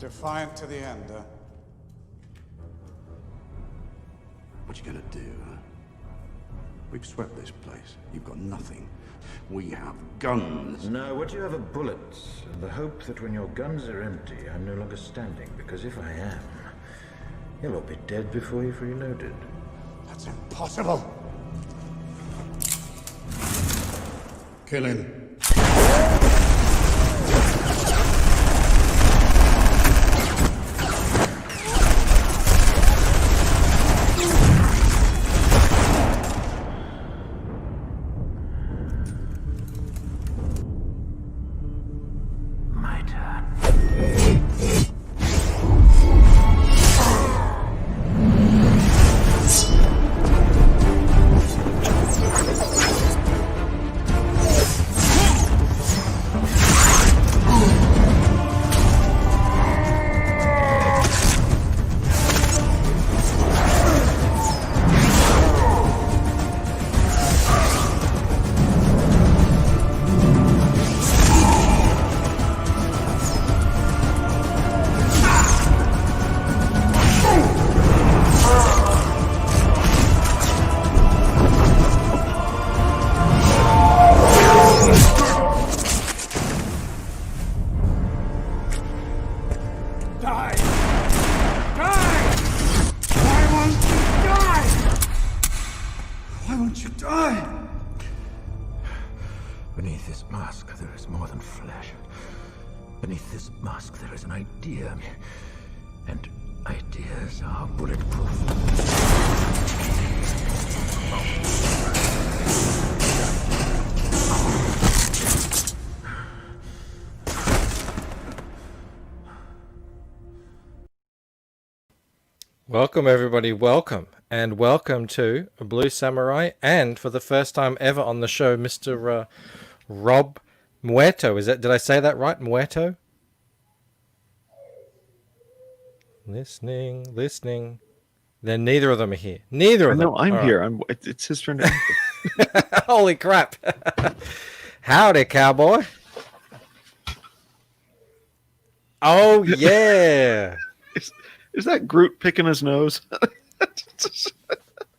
Defiant to the end, huh? What you gonna do, huh? We've swept this place. You've got nothing. We have guns. No, what you have are bullets, and the hope that when your guns are empty, I'm no longer standing, because if I am, you'll all be dead before you've reloaded. That's impossible. Kill him. My turn. Die! Die! Why won't you die? Why won't you die? Beneath this mask, there is more than flesh. Beneath this mask, there is an idea. And ideas are bulletproof. Welcome everybody, welcome, and welcome to Blue Samurai, and for the first time ever on the show, Mr. Rob Muerto. Did I say that right? Muerto? Listening. Then neither of them are here. Neither of them. No, I'm All here. right. It's his turn to Holy crap. Howdy, cowboy. Oh, yeah. Is that Groot picking his nose?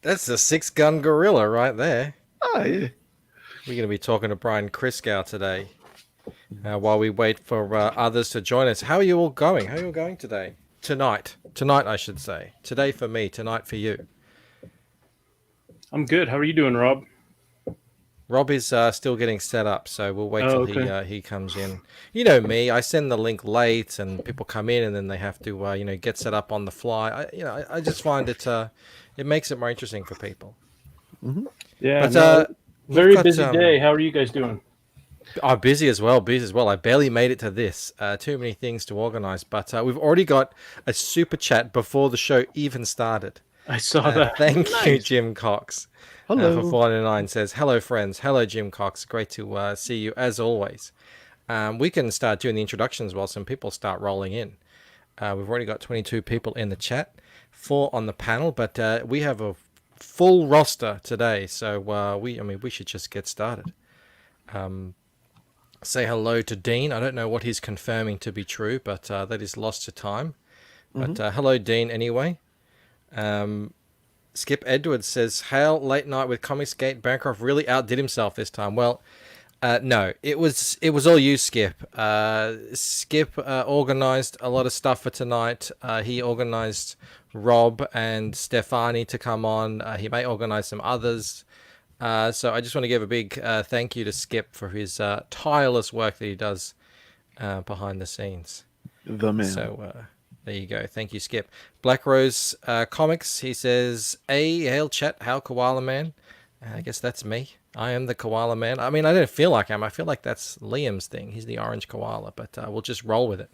That's the 6-gun gorilla right there. Oh, yeah. We're going to be talking to Brian Christgau today while we wait for others to join us. How are you all going? How are you all going today? Tonight, I should say. Today for me, tonight for you. I'm good. How are you doing, Rob? Rob is still getting set up, so we'll wait till he comes in. You know me, I send the link late, and people come in, and then they have to get set up on the fly. I just find it makes it more interesting for people. Mm-hmm. Yeah, but very busy day. How are you guys doing? Oh, busy as well. I barely made it to this. Too many things to organize, but we've already got a super chat before the show even started. I saw that. Thank you, Jim Cox. Hello. For 499 says, hello, friends. Hello, Jim Cox. Great to see you, as always. We can start doing the introductions while some people start rolling in. We've already got 22 people in the chat, 4 on the panel, but we have a full roster today, so we should just get started. Say hello to Dean. I don't know what he's confirming to be true, but that is lost to time. But hello, Dean, anyway. Skip Edwards says, hail, late night with COMICSGATE. Bancroft really outdid himself this time. Well, no, it was all you, Skip. Skip organized a lot of stuff for tonight. He organized Rob and Stefani to come on. He may organize some others. So I just want to give a big thank you to Skip for his tireless work that he does behind the scenes. The man. So there you go. Thank you, Skip. Black Rose Comics, he says, hail chat, how Koala Man. I guess that's me. I am the Koala Man. I mean, I don't feel like I feel like that's Liam's thing. He's the orange koala, but we'll just roll with it.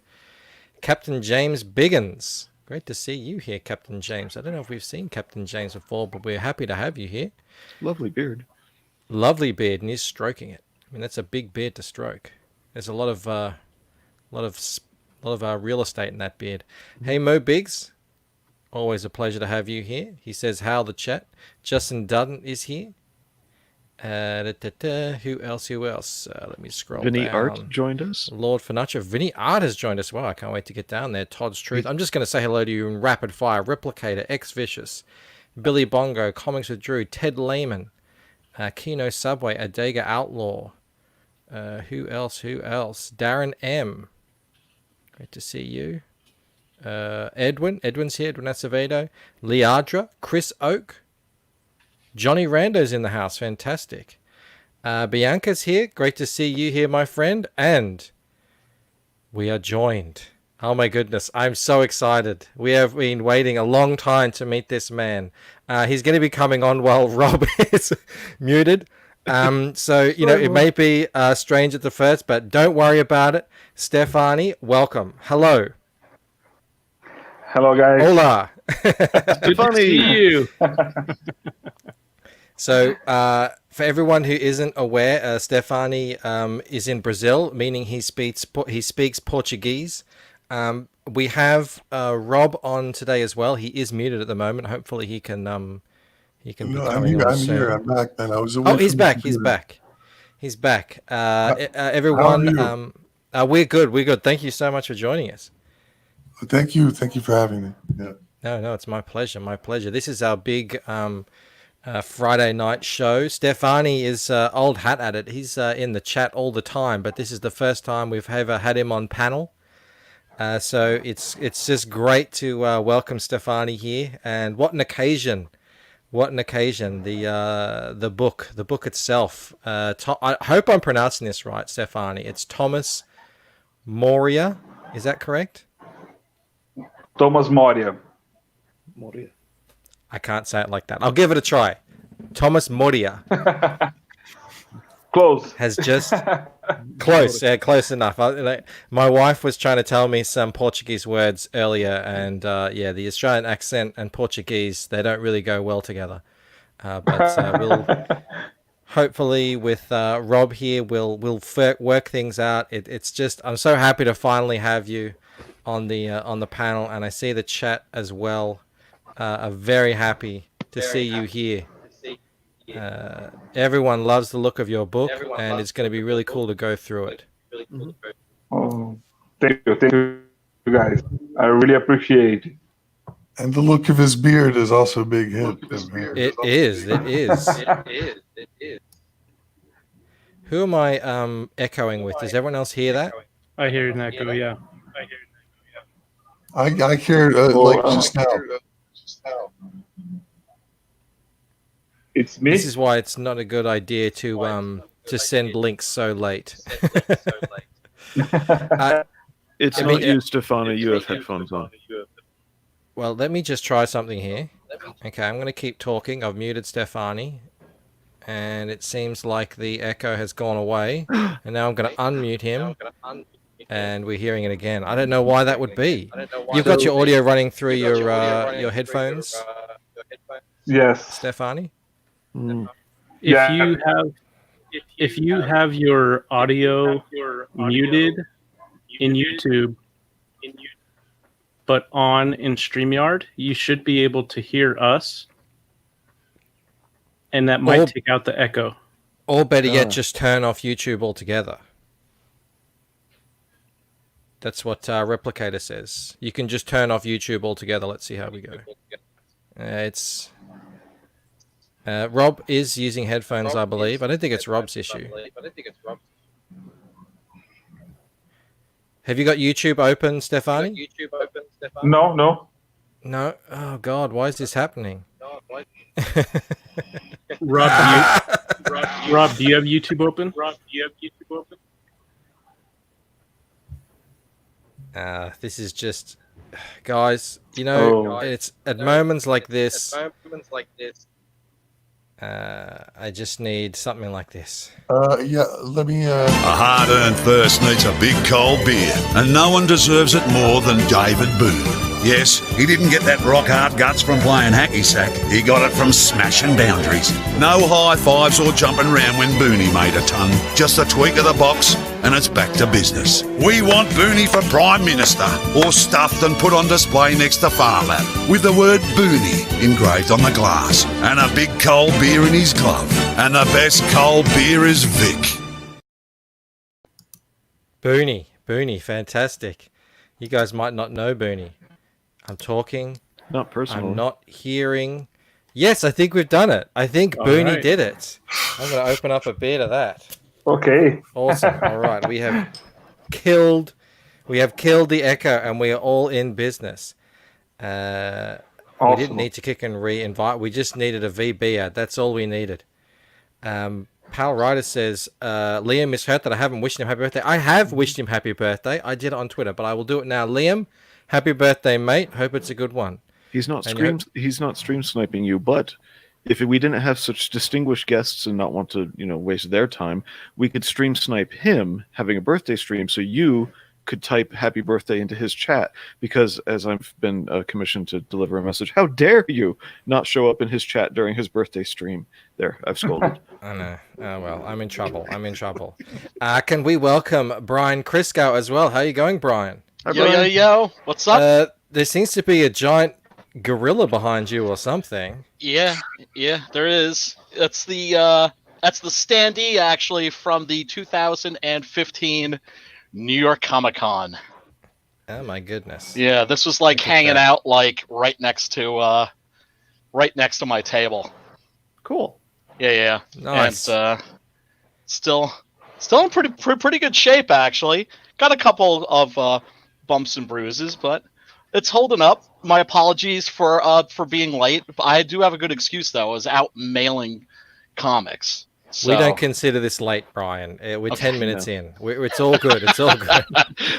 Captain James Biggins. Great to see you here, Captain James. I don't know if we've seen Captain James before, but we're happy to have you here. Lovely beard. Lovely beard, and he's stroking it. I mean, that's a big beard to stroke. There's a lot of real estate in that beard. Hey, Mo Biggs. Always a pleasure to have you here. He says, how the chat. Justin Dutton is here. Who else? Let me scroll Vinny down. Art joined us. Lord Fanacho. Vinny Art has joined us. Wow, I can't wait to get down there. Todd's Truth. I'm just going to say hello to you in rapid fire. Replicator, X Vicious, Billy Bongo, Comics with Drew, Ted Lehman, Kino Subway, Adega Outlaw. Who else? Darren M. Great to see you. Edwin's here. Edwin Acevedo. Leandra. Chris Oak. Johnny Rando's in the house. Fantastic. Bianca's here. Great to see you here, my friend. And we are joined. Oh my goodness. I'm so excited. We have been waiting a long time to meet this man. He's going to be coming on while Rob is muted. So, you know, it may be strange at the first, but don't worry about it. Stefani, welcome. Hello. Hello, guys. Hola. Good to see you. So, for everyone who isn't aware, Stefani is in Brazil, meaning he speaks Portuguese. We have Rob on today as well. He is muted at the moment. Hopefully, he can be coming on soon. I'm back. Then I was away. Oh, he's back. He's back. Everyone, we're good. Thank you so much for joining us. Thank you for having me. Yeah. No, it's my pleasure. This is our big Friday night show. Stefani is old hat at it. He's in the chat all the time, but this is the first time we've ever had him on panel. So it's just great to welcome Stefani here. And what an occasion! The book itself. I hope I'm pronouncing this right, Stefani. It's Thomas Moria. Is that correct? Thomas Moria. I can't say it like that. I'll give it a try. Thomas Moria Close. has just close. Yeah, close enough. My wife was trying to tell me some Portuguese words earlier, and the Australian accent and Portuguese, they don't really go well together. But we'll hopefully with Rob here, we'll work things out. It's just I'm so happy to finally have you on the panel, and I see the chat as well. Are very happy to see you here. Everyone loves the look of your book, and it's going to be really cool to go through it. Oh, thank you, guys. I really appreciate it. And the look of his beard is also a big hit. It is. Who am I echoing with? Does everyone else hear that? I hear an echo, yeah. I hear just now. It's me. This is why it's not a good idea to send links so late. It's not you, Stefani. You have headphones on. Well, let me just try something here. Okay, I'm going to keep talking. I've muted Stefani, and it seems like the echo has gone away. And now I'm going to unmute him, and we're hearing it again. I don't know why that would be. You've got your audio running through your headphones? Yes. Stefani? If you have your audio muted in YouTube, but on in StreamYard, you should be able to hear us, and that might take out the echo. Or better yet, just turn off YouTube altogether. That's what Replicator says. You can just turn off YouTube altogether. Let's see how we go. Rob is using headphones, I believe. I don't think it's Rob's issue. Have you got YouTube open, Stefani? No. No? Oh, God. Why is this happening? Rob, do you have YouTube open? This is just... Guys, you know, it's at moments like this... I just need something like this. Let me. A hard-earned thirst needs a big cold beer, and no one deserves it more than David Booth. Yes, he didn't get that rock-hard guts from playing hacky sack. He got it from smashing boundaries. No high fives or jumping round when Booney made a ton. Just a tweak of the box and it's back to business. We want Booney for Prime Minister, or stuffed and put on display next to Farlap, with the word Booney engraved on the glass, and a big cold beer in his glove. And the best cold beer is Vic. Booney, fantastic. You guys might not know Booney. I'm talking. Not personally. I'm not hearing. Yes, I think we've done it. I think Booney did it. I'm going to open up a beer to that. Okay. Awesome. All right. We have killed the Echo, and we are all in business. Awesome. We didn't need to kick and re-invite. We just needed a VB ad. That's all we needed. Pal Ryder says, Liam is hurt that I haven't wished him happy birthday. I have wished him happy birthday. I did it on Twitter, but I will do it now. Liam, happy birthday, mate. Hope it's a good one. He's not stream sniping you, but if we didn't have such distinguished guests and not want to, waste their time, we could stream snipe him having a birthday stream, so you could type happy birthday into his chat, because as I've been commissioned to deliver a message, how dare you not show up in his chat during his birthday stream. There, I've scolded. I know. Oh, well, I'm in trouble. Can we welcome Brian Christgau as well? How are you going, Brian? Hi, Brian. Yo. What's up? There seems to be a giant gorilla behind you or something. Yeah, there is. That's the standee, actually, from the 2015 New York Comic-Con. Oh my goodness. Yeah, this was like hanging out like right next to my table. Cool. Yeah. Nice. And still in pretty good shape, actually. Got a couple of bumps and bruises, but it's holding up. My apologies for being late. I do have a good excuse though. I was out mailing comics. So. We don't consider this late, Brian. We're 10 minutes in. It's all good. It's all good.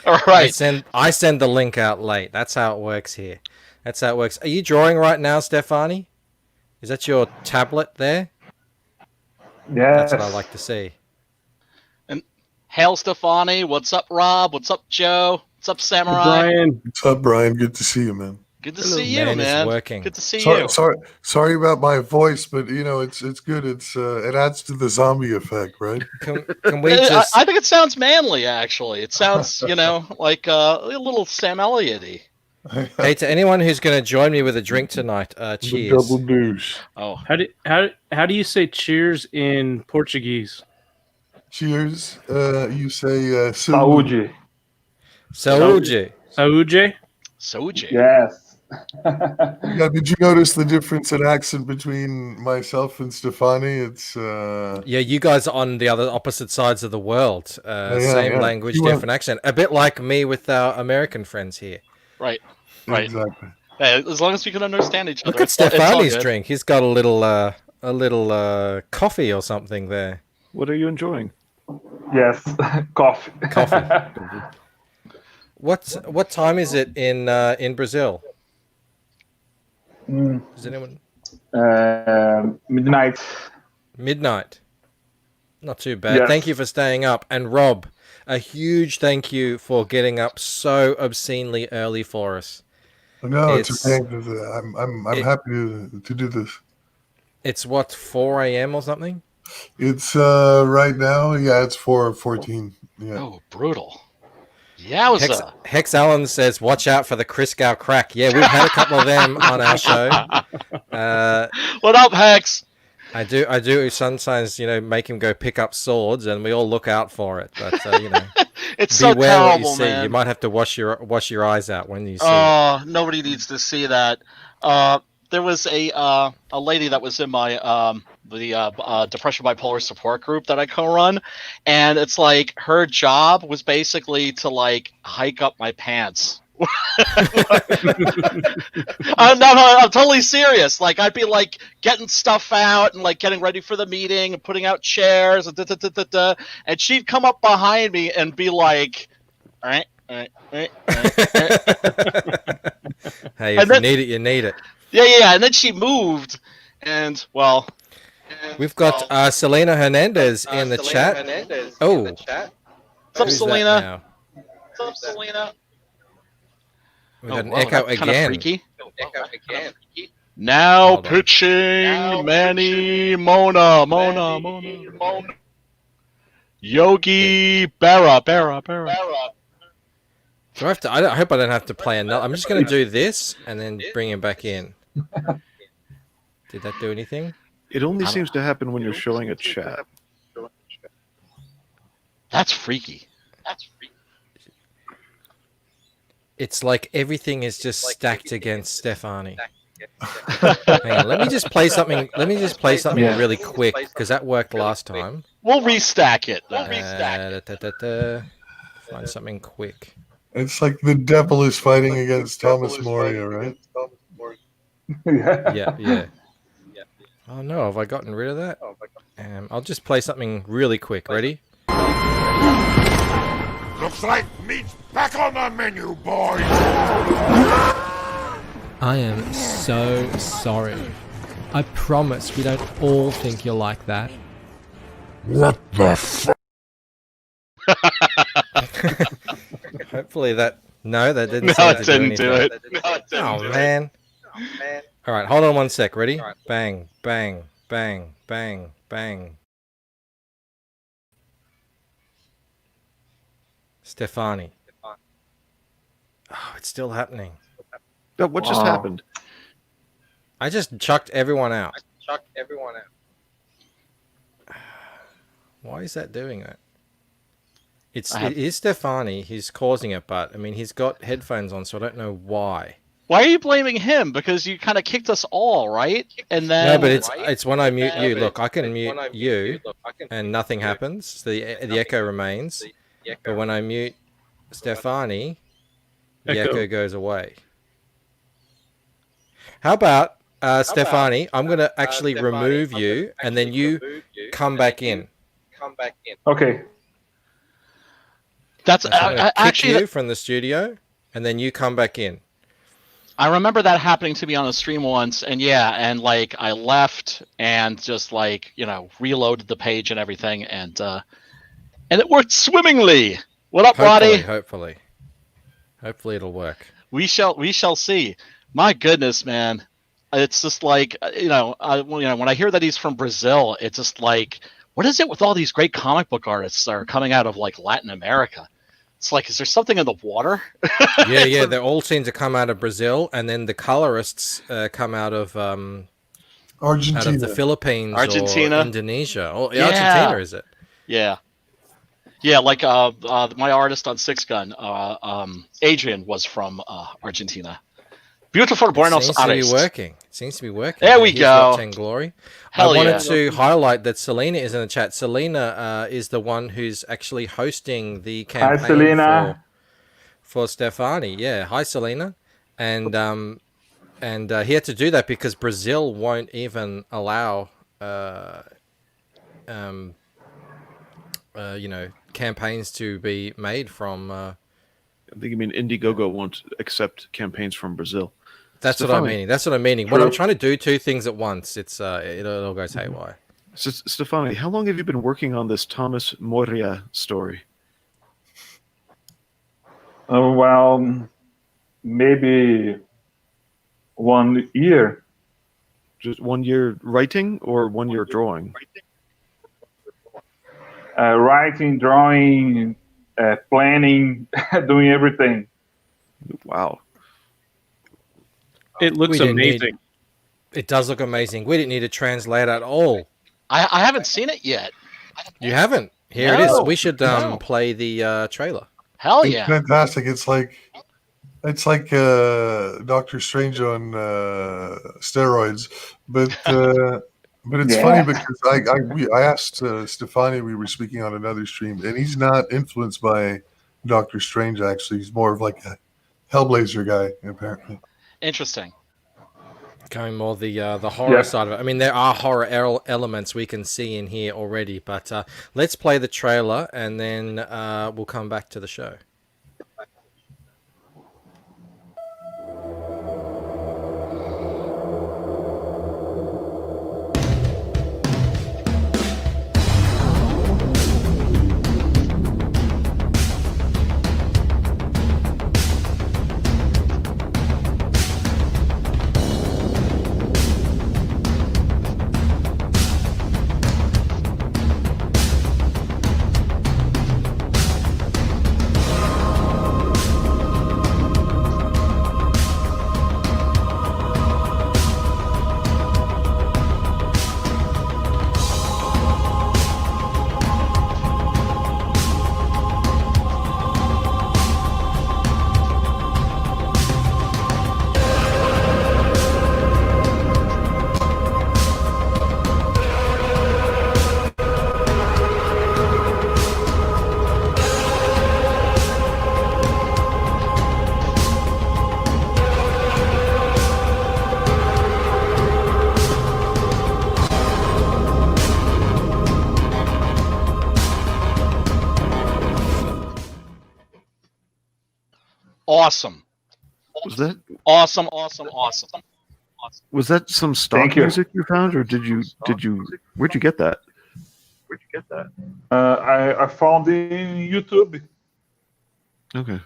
All right. I send the link out late. That's how it works here. That's how it works. Are you drawing right now, Stefani? Is that your tablet there? Yes. That's what I like to see. And hail, Stefani. What's up, Rob? What's up, Joe? What's up, Samurai? Brian. What's up, Brian? Good to see you, man. Good to see you, man. Working. Good to see you. Sorry about my voice, but it's good. It adds to the zombie effect, right? Can we just? I think it sounds manly. Actually, it sounds like a little Sam Elliott-y. Hey, to anyone who's going to join me with a drink tonight, cheers. Double douche. Oh, how do you say cheers in Portuguese? Cheers. You say Saúde. Saúde. Saúde. Soji. Yes. Yeah, did you notice the difference in accent between myself and Stefani? It's yeah, you guys are on the other opposite sides of the world. Same language, different accent. A bit like me with our American friends here. Right. Exactly. Hey, as long as we can understand each other. Look at Stefani's drink. He's got a little coffee or something there. What are you enjoying? Yes. Coffee. What time is it in Brazil? Does anyone? Midnight. Midnight. Not too bad. Yes. Thank you for staying up. And Rob, a huge thank you for getting up so obscenely early for us. No, it's okay. I'm happy to do this. It's what, 4 a.m. or something? It's right now. Yeah, it's 4:14. Yeah. Oh, brutal. Yowza. Hex Allen says, watch out for the Christgau crack. Yeah, we've had a couple of them on our show. What up, Hex? I do sometimes, make him go pick up swords, and we all look out for it. But, it's so terrible, what you see. man. You might have to wash your eyes out when you see it. Nobody needs to see that. There was a lady that was in my the depression bipolar support group that I co-run, and it's like her job was basically to like hike up my pants. I'm totally serious. Like I'd be like getting stuff out and like getting ready for the meeting and putting out chairs and she'd come up behind me and be like, all right. Hey, if you need it, you need it. Yeah, and then she moved, and well. We've got Selena Hernandez in the chat. What's up, Selena? We got an echo again. Freaky. Now Hold on. pitching Manny Mona. Yogi Berra. Do I have to? I hope I don't have to play another. I'm just going to do this and then bring him back in. Did that do anything? It only seems to happen when you're showing a chat. That's freaky. It's like everything is just stacked against Stefani. Hang on, let me just play something. Really quick because that worked last time. We'll restack it. Find something quick. It's like the devil is fighting against Thomas Moria, right? Yeah. Oh no, have I gotten rid of that? I'll just play something really quick. Ready? Looks like meat's back on the menu, boys. I am so sorry. I promise we don't all think you're like that. What the fuck? Hopefully that. No, that didn't. No, it didn't do it. Oh man. All right, hold on one sec. Ready? Bang, bang, bang, bang, bang. Stefani. Oh, it's still happening. What just happened? I just chucked everyone out. Why is that doing that? It is Stefani. He's causing it, but I mean, he's got headphones on, so I don't know why. Why are you blaming him? Because you kind of kicked us all, right? And then no, but it's when I mute you. Look, I can mute you, and nothing happens. The echo remains. But when I mute Stefani, the echo goes away. How about Stefani? I'm going to actually remove you, and then you come back in. Okay. That's actually you from the studio, and then you come back in. I remember that happening to me on a stream once, and like I left and just like reloaded the page and everything, and it worked swimmingly. What up, Roddy? Hopefully it'll work. We shall see. My goodness, man, it's just like when I hear that he's from Brazil, it's just like, what is it with all these great comic book artists that are coming out of like Latin America? It's like, is there something in the water? yeah. They all seem to come out of Brazil, and then the colorists come out of Argentina, out of the Philippines, Argentina, or Indonesia. Oh, Argentina, is it? Yeah. Like my artist on Six Gun, Adrian, was from Argentina. Beautiful Buenos Aires. Seems to be working. There we go. Glory. Hell I wanted to highlight that Selena is in the chat. Selena is the one who's actually hosting the campaign for Stefani. Yeah, hi Selena, and he had to do that because Brazil won't even allow campaigns to be made from. I think you mean Indiegogo won't accept campaigns from Brazil. That's what I'm meaning. When I'm trying to do two things at once, it all goes haywire. So, Stefani, how long have you been working on this Thomas Moria story? Well, maybe 1 year. Just 1 year writing or 1 year drawing? Writing, drawing, planning, doing everything. Wow. It looks amazing. It does look amazing. We didn't need a translator at all. I haven't seen it yet. You haven't? Here it is. We should play the trailer. Hell it's yeah! Fantastic. It's like Doctor Strange on steroids, but it's funny because I asked Stefani, we were speaking on another stream, and he's not influenced by Doctor Strange. Actually, he's more of like a Hellblazer guy, apparently. Interesting. Going more the horror side of it. I mean, there are horror elements we can see in here already, but let's play the trailer and then we'll come back to the show. awesome. Was that Awesome. was that some stock Thank you. music you found, or did you where'd you get that? I found in YouTube. Okay.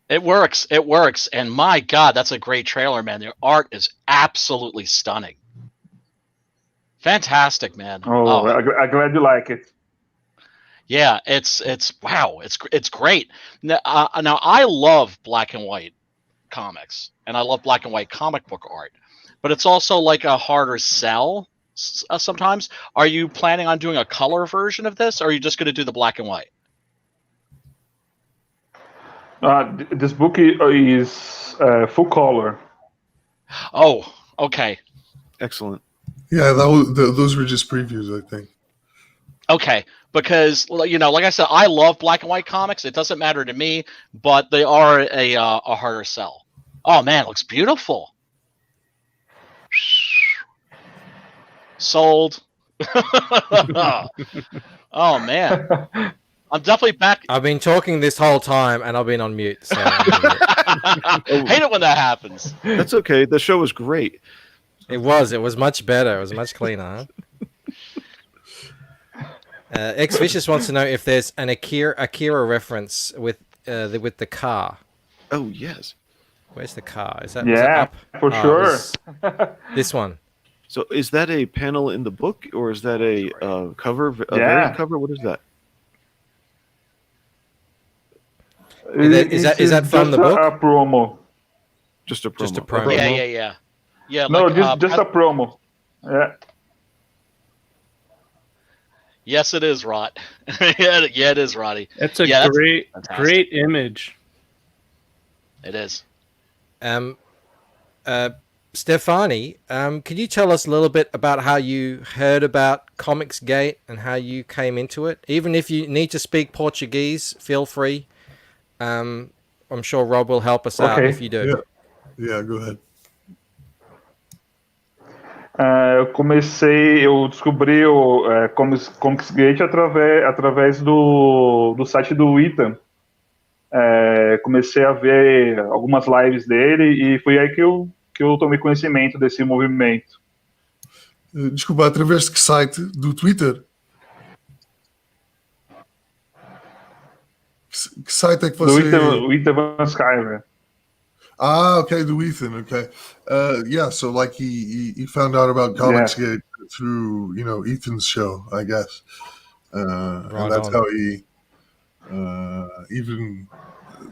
It works. And my God, that's a great trailer, man. The art is absolutely stunning. Fantastic, man. Oh, I'm glad you like it. Yeah, it's wow, it's great. Now I love black and white comics, and I love black and white comic book art, but it's also like a harder sell sometimes. Are you planning on doing a color version of this, or are you just going to do the black and white? This book is full color. Oh, okay. Excellent. Yeah, those were just previews, I think. Okay, because like I said, I love black and white comics. It doesn't matter to me, but they are a harder sell. Oh man, it looks beautiful. Sold. Oh man, I'm definitely back. I've been talking this whole time and I've been on mute. So Hate it when that happens. That's okay. The show was great. It was much better. It was much cleaner. X Vicious wants to know if there's an Akira reference with the car. Oh yes. Where's the car? Is that Yeah, for sure. This one. So is that a panel in the book, or is that a cover? A Yeah. variant cover? What is that? Is that from the book? A promo. Just a promo. Just a promo. Yeah. No, like, just a promo. Yeah. Yes, it is, Rot. Yeah, it is, Roddy. That's a great image. It is. Stefani, could you tell us a little bit about how you heard about COMICSGATE and how you came into it? Even if you need to speak Portuguese, feel free. I'm sure Rob will help us out if you do. Yeah, go ahead. Eu descobri o COMICSGATE através do site do Ethan. Comecei a ver algumas lives dele e foi aí que eu tomei conhecimento desse movimento. Desculpa, através de que site? Do Twitter? Que site é que você... Do Ethan Van Sciver. Ah, okay, do Ethan, okay. Yeah, so like he found out about COMICSGATE through, Ethan's show, I guess. And that's how he even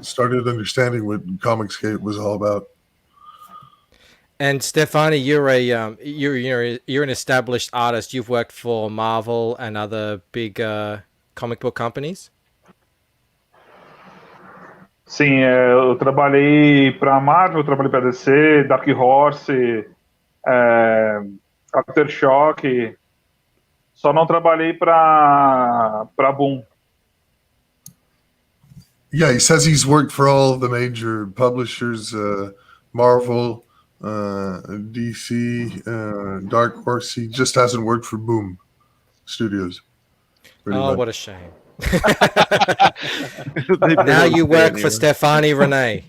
started understanding what COMICSGATE was all about. And Stefani, you're an established artist. You've worked for Marvel and other big comic book companies. Sim, eu trabalhei para a Marvel, eu trabalhei para a DC, Dark Horse, Aftershock. Só não trabalhei para Boom. Yeah, he says he's worked for all the major publishers, Marvel, DC, Dark Horse. He just hasn't worked for Boom Studios. What a shame. Now you work for Stefani Renee.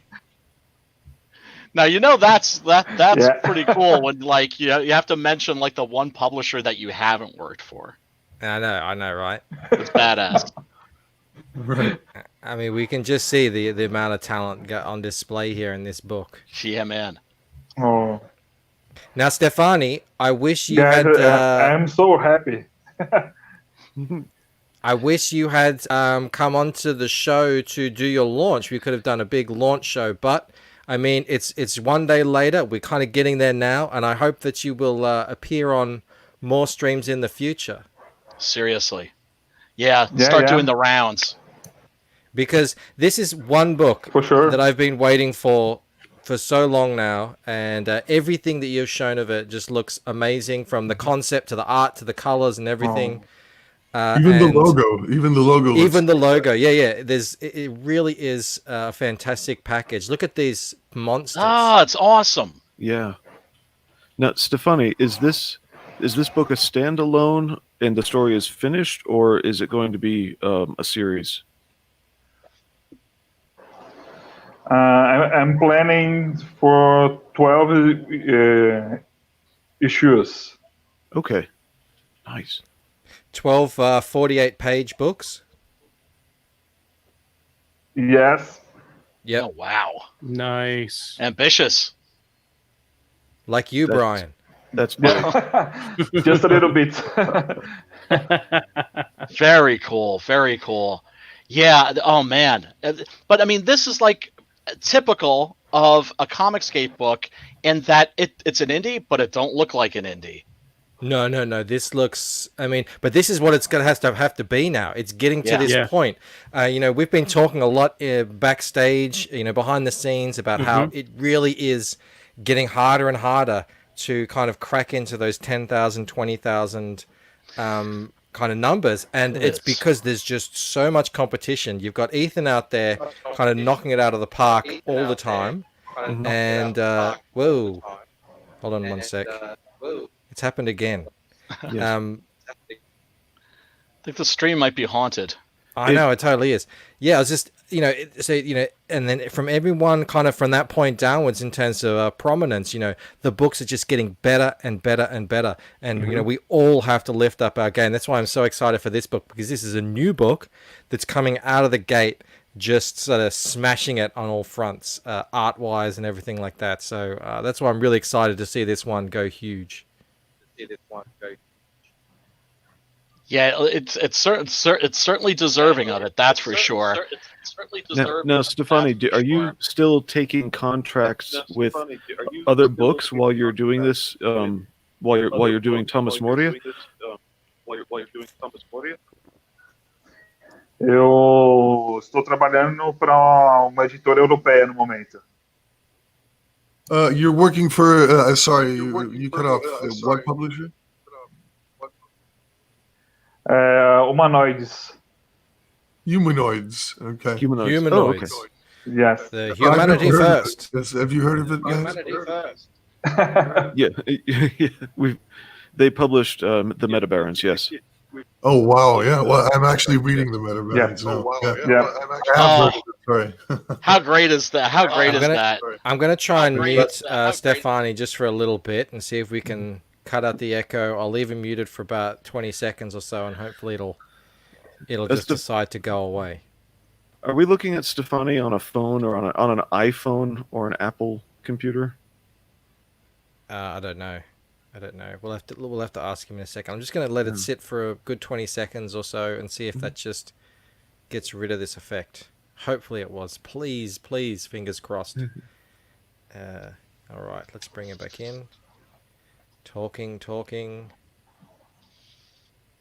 Now that's pretty cool when you have to mention like the one publisher that you haven't worked for. I know, right? It's badass. Right. I mean, we can just see the amount of talent on display here in this book. Yeah, man. Oh. Now, Stefani, I wish you had. I'm so happy. I wish you had come onto the show to do your launch. We could have done a big launch show, but I mean, it's one day later. We're kind of getting there now, and I hope that you will appear on more streams in the future. Seriously, start doing the rounds. Because this is one book for sure that I've been waiting for so long now, and everything that you've shown of it just looks amazing, from the concept to the art to the colors and everything. Even the logo. Yeah. It really is a fantastic package. Look at these monsters. Oh, it's awesome. Yeah. Now, Stefani, is this book a standalone and the story is finished, or is it going to be a series? I'm planning for 12 issues. Okay. Nice. 12 48-page books. Yes. Yep. Oh wow, Nice. ambitious. Like you, Brian. That's big. Just a little bit. Very cool. Very cool. Yeah. Oh man. But I mean, this is like typical of a COMICSGATE book in that it's an indie, but it don't look like an indie. No. This looks. I mean, but this is what it's gonna have to be now. It's getting to this point. We've been talking a lot backstage, behind the scenes about how it really is getting harder and harder to kind of crack into those 10,000, 20,000 kind of numbers, and it's because there's just so much competition. You've got Ethan out there, kind of knocking it out of the park all the time, and whoa, hold on one sec. It's happened again. I think the stream might be haunted. I know, it totally is. Yeah, I was just, and then from everyone kind of from that point downwards in terms of prominence, the books are just getting better and better and better. And, we all have to lift up our game. That's why I'm so excited for this book, because this is a new book that's coming out of the gate, just sort of smashing it on all fronts, art-wise and everything like that. So that's why I'm really excited to see this one go huge. Yeah, it's certainly deserving of it. That's for sure. Now, Stefani, are you still taking contracts with other books while you're doing this? While you're doing Thomas Moria? Eu estou trabalhando para uma editora europeia no momento. You're working for. Sorry, you cut off. What publisher? Humanoids. Humanoids. Okay. Humanoids. Oh, okay. Yes. The humanity first. Yes. Have you heard of it, guys? Yeah. They published the Meta Barons. Yes. Oh wow! Yeah. Well, I'm actually reading the Meta Barons now. Sorry. How great is that? How great is that? I'm gonna try and mute Stefani just for a little bit and see if we can cut out the echo. I'll leave him muted for about 20 seconds or so, and hopefully it'll just decide to go away. Are we looking at Stefani on a phone or on an iPhone or an Apple computer? I don't know. We'll have to ask him in a second. I'm just going to let it sit for a good 20 seconds or so and see if that just gets rid of this effect. Hopefully it was. Please, fingers crossed. All right, let's bring it back in. Talking.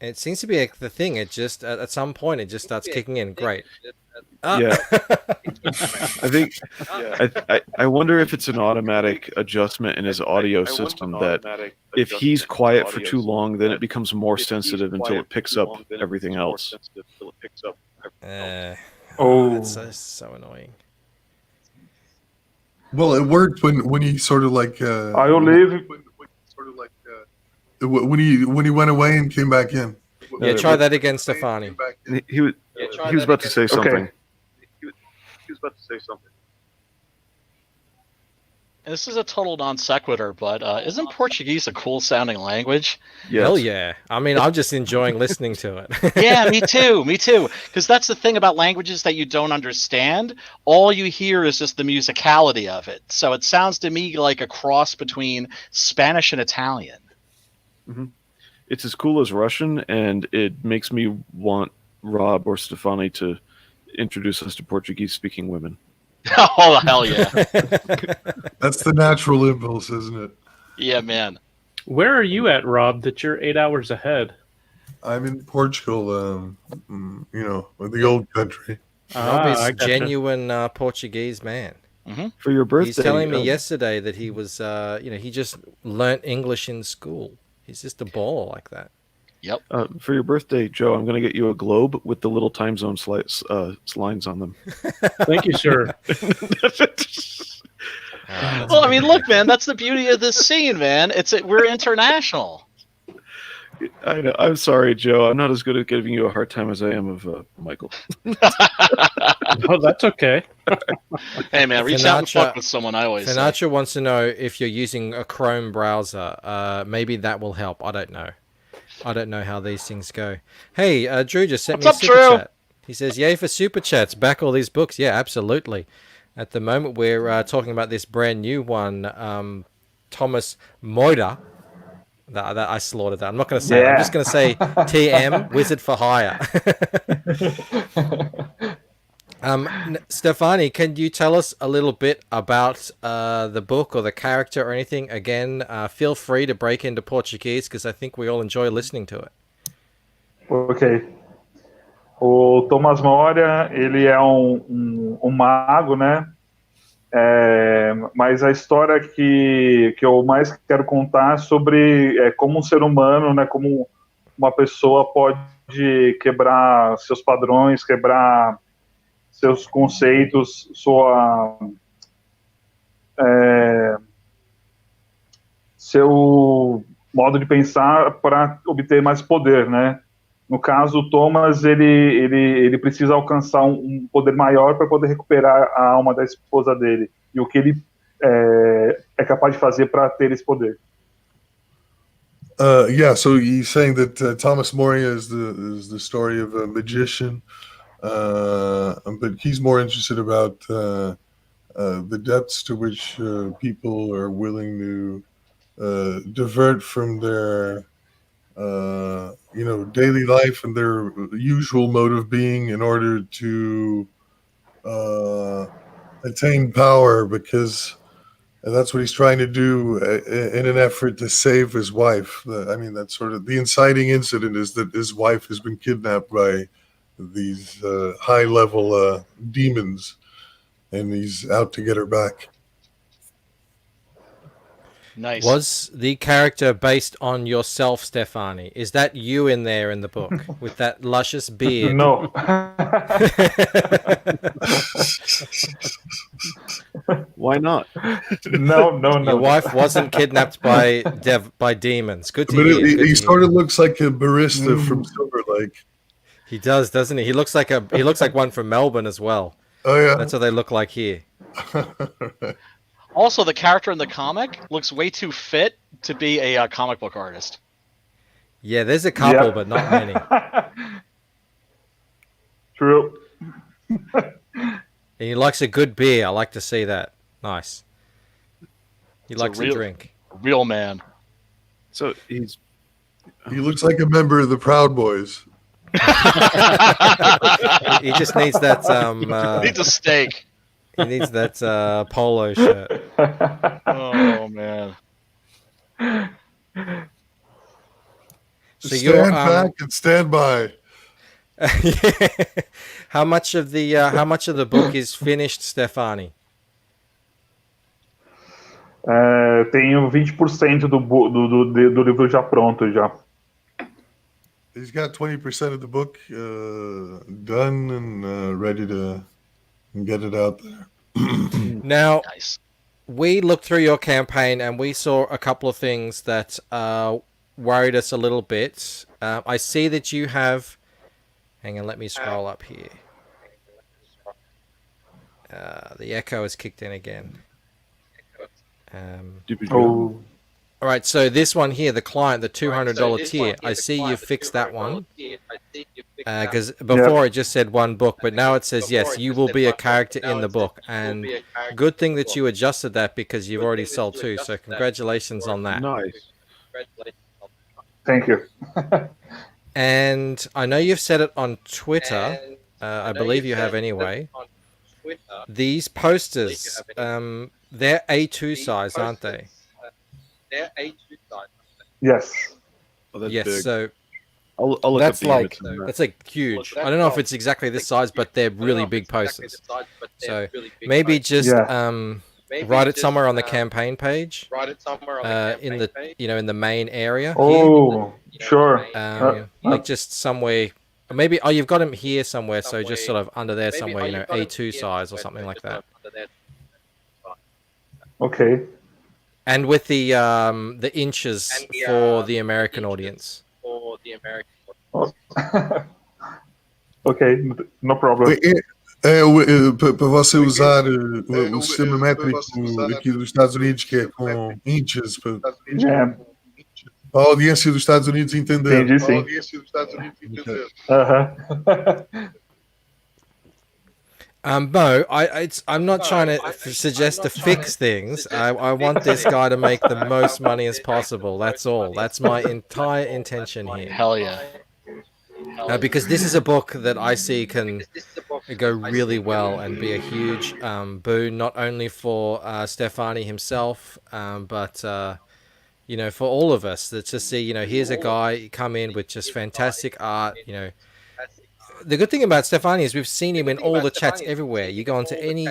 It seems to be the thing. It just at some point it just starts kicking in. Great. Yeah. I wonder if it's an automatic adjustment in his audio system that if he's quiet for too long, then it becomes more sensitive until it picks up everything else. That's so annoying. Well, it worked when he sort of like. I'll leave. When he went away and came back in. Yeah, try that again, Stefani. He was about to say something. Okay. He was about to say something. This is a total non sequitur, but isn't Portuguese a cool sounding language? Yes. Hell yeah. I mean, I'm just enjoying listening to it. Yeah, me too. Because that's the thing about languages that you don't understand. All you hear is just the musicality of it. So it sounds to me like a cross between Spanish and Italian. Mm-hmm. It's as cool as Russian, and it makes me want Rob or Stefani to introduce us to Portuguese-speaking women. Oh, hell yeah. That's the natural impulse, isn't it? Yeah, man. Where are you at, Rob, that you're 8 hours ahead? I'm in Portugal, the old country. Rob is genuine Portuguese man. Mm-hmm. For your birthday. He's telling me yesterday that he was, he just learnt English in school. He's just a baller like that. Yep. For your birthday, Joe, I'm going to get you a globe with the little time zone lines on them. Thank you, sir. Well, I mean, look, man, that's the beauty of this scene, man. We're international. I know. I'm sorry, Joe. I'm not as good at giving you a hard time as I am of Michael. Oh, that's okay. Hey man, reach out and Sinatra- fuck with someone. I always say. Sinatra wants to know if you're using a Chrome browser. Maybe that will help. I don't know. I don't know how these things go. Hey, Drew just sent me a What's up, super Drew? chat. He says, "Yay for super chats! Back all these books." Yeah, absolutely. At the moment, we're talking about this brand new one, Thomas Muerta. That I slaughtered that. I'm not going to say it. I'm just going to say TM Wizard for Hire. Stefani, can you tell us a little bit about the book or the character or anything? Again, feel free to break into Portuguese because I think we all enjoy listening to it. Ok. O Thomas Moria, ele é um mago, né? Mas a história que eu mais quero contar é sobre como um ser humano, né? Como uma pessoa pode quebrar seus padrões, quebrar seus conceitos, seu modo de pensar para obter mais poder, né? No caso, o Thomas, ele precisa alcançar um poder maior para poder recuperar a alma da esposa dele. E o que ele é capaz de fazer para ter esse poder. Yeah, so he's saying that Thomas Moria is the story of a magician, but he's more interested about the depths to which people are willing to divert from their daily life and their usual mode of being in order to attain power, because that's what he's trying to do in an effort to save his wife. That's sort of the inciting incident, is that his wife has been kidnapped by these high-level demons, and he's out to get her back. Nice. Was the character based on yourself, Stefani? Is that you in there in the book with that luscious beard? No. Why not? No. Your wife wasn't kidnapped by demons. Good to But hear. he sort of looks like a barista from Silver Lake. He does, doesn't he? He looks like one from Melbourne as well. Oh yeah, that's what they look like here. Also, the character in the comic looks way too fit to be a comic book artist. Yeah, there's a couple, but not many. True. And he likes a good beer. I like to see that. Nice. He likes to drink. Real man. So he looks like a member of the Proud Boys. He just needs that. Needs a steak. He needs that polo shirt. Oh man. So stand back and stand by. Yeah. How much of the book is finished, Stefani? Tenho 20% do livro já pronto já. He's got 20% of the book done and ready to get it out there. Now, Nice. we looked through your campaign and we saw a couple of things that worried us a little bit. I see that you have... Hang on, let me scroll up here. The echo has kicked in again. All right, so this one here, the client, the $200 tier, I see you've fixed that one. Because before it just said one book, but now it says, yes, you will be a character in the book. And good thing that you adjusted that because you've already sold two, so congratulations on that. Nice. Thank you. And I know you've said it on Twitter, I believe you have anyway. These posters, they're A2 size, aren't they? Yes. Oh, that's yes, big. so I'll look that's up that's like huge. I don't know if it's exactly this size, but they're really big posters. So maybe just write it somewhere on the campaign page. In the in the main area. Oh, sure. Like just somewhere. Maybe you've got them here somewhere. So just sort of under there somewhere. A2 size or something like that. Okay. And with the inches for the American audience. Okay, no problem. Para você usar o sistema métrico aqui dos Estados Unidos, que é com inches, para É, a audiência dos Estados Unidos entender. entendi sim. Okay. Aham. Mo, I'm not trying to suggest to fix things. I want this guy to make the most money as possible. That's all. That's my entire intention here. Hell yeah. Because this is a book that I see can go really well and be a huge boon, not only for Stefani himself, but for all of us. That to see, here's a guy come in with just fantastic art. The good thing about Stefani is we've seen him in all the chats everywhere. You go onto any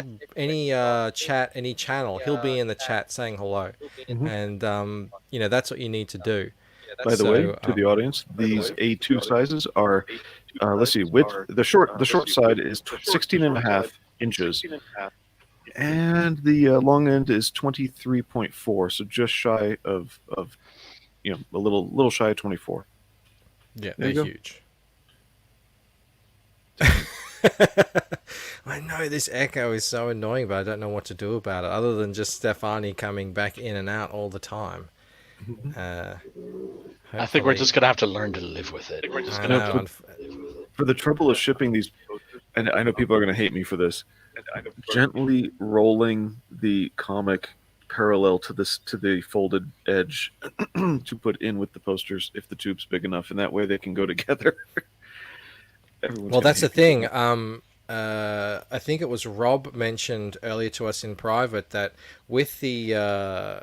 chat, any channel, he'll be in the chat saying hello, and that's what you need to do. By the way, to the audience, these A2 sizes are, let's see, width. The short side is 16.5 inches, and the long end is 23.4. So just shy of a little shy of 24. Yeah, There you they're go. huge. I know this echo is so annoying, but I don't know what to do about it other than just Stefani coming back in and out all the time. I think we're just gonna have to learn to live with it. For the trouble of shipping these, and I know people are going to hate me for this, gently rolling the comic parallel to the folded edge to put in with the posters if the tube's big enough, and that way they can go together. Well, that's the thing. I think it was Rob mentioned earlier to us in private that with the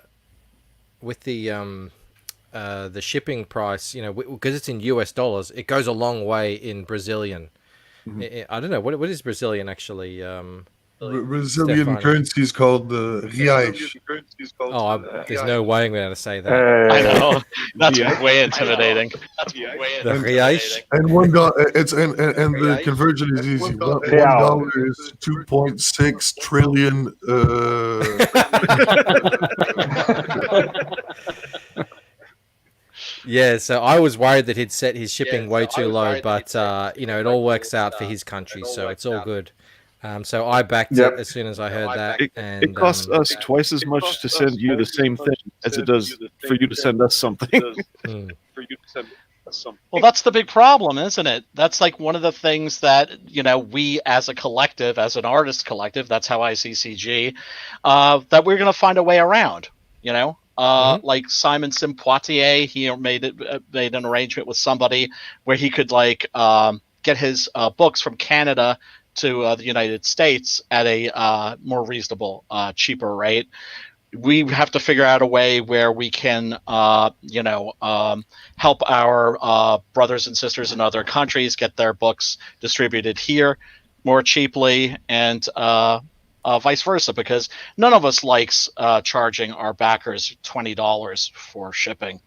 shipping price, because it's in US dollars, it goes a long way in Brazilian. I don't know what is Brazilian actually. Brazilian Stefani. currency is called reais. There's no way I'm going to say that. I know. That's way intimidating. The reais. And $1, it's and the conversion is easy. $1 is 2.6 trillion. Yeah, so I was worried that he'd set his shipping way too low, but it all works out for his country, so it's all good. So I backed it as soon as I heard that. It costs us twice as much to send you the same thing as it does for you to send us something. Well, that's the big problem, isn't it? That's like one of the things that, we as a collective, as an artist collective, that's how I see CG, that we're going to find a way around, like Simon Simpoitier, he made an arrangement with somebody where he could get his books from Canada to the United States at a more reasonable, cheaper rate. We have to figure out a way where we can, help our brothers and sisters in other countries get their books distributed here more cheaply, and vice versa, because none of us likes charging our backers $20 for shipping.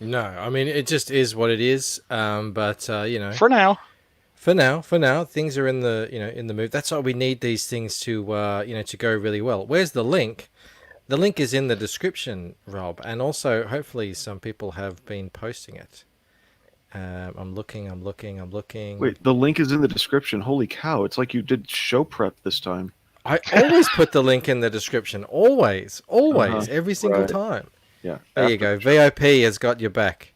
No, I mean, it just is what it is. But For now. For now, things are in the in the move. That's why we need these things to to go really well. Where's the link? The link is in the description, Rob, and also hopefully some people have been posting it. I'm looking. Wait, the link is in the description. Holy cow! It's like you did show prep this time. I always put the link in the description. Always, every single time. Yeah. There you go. VIP has got your back.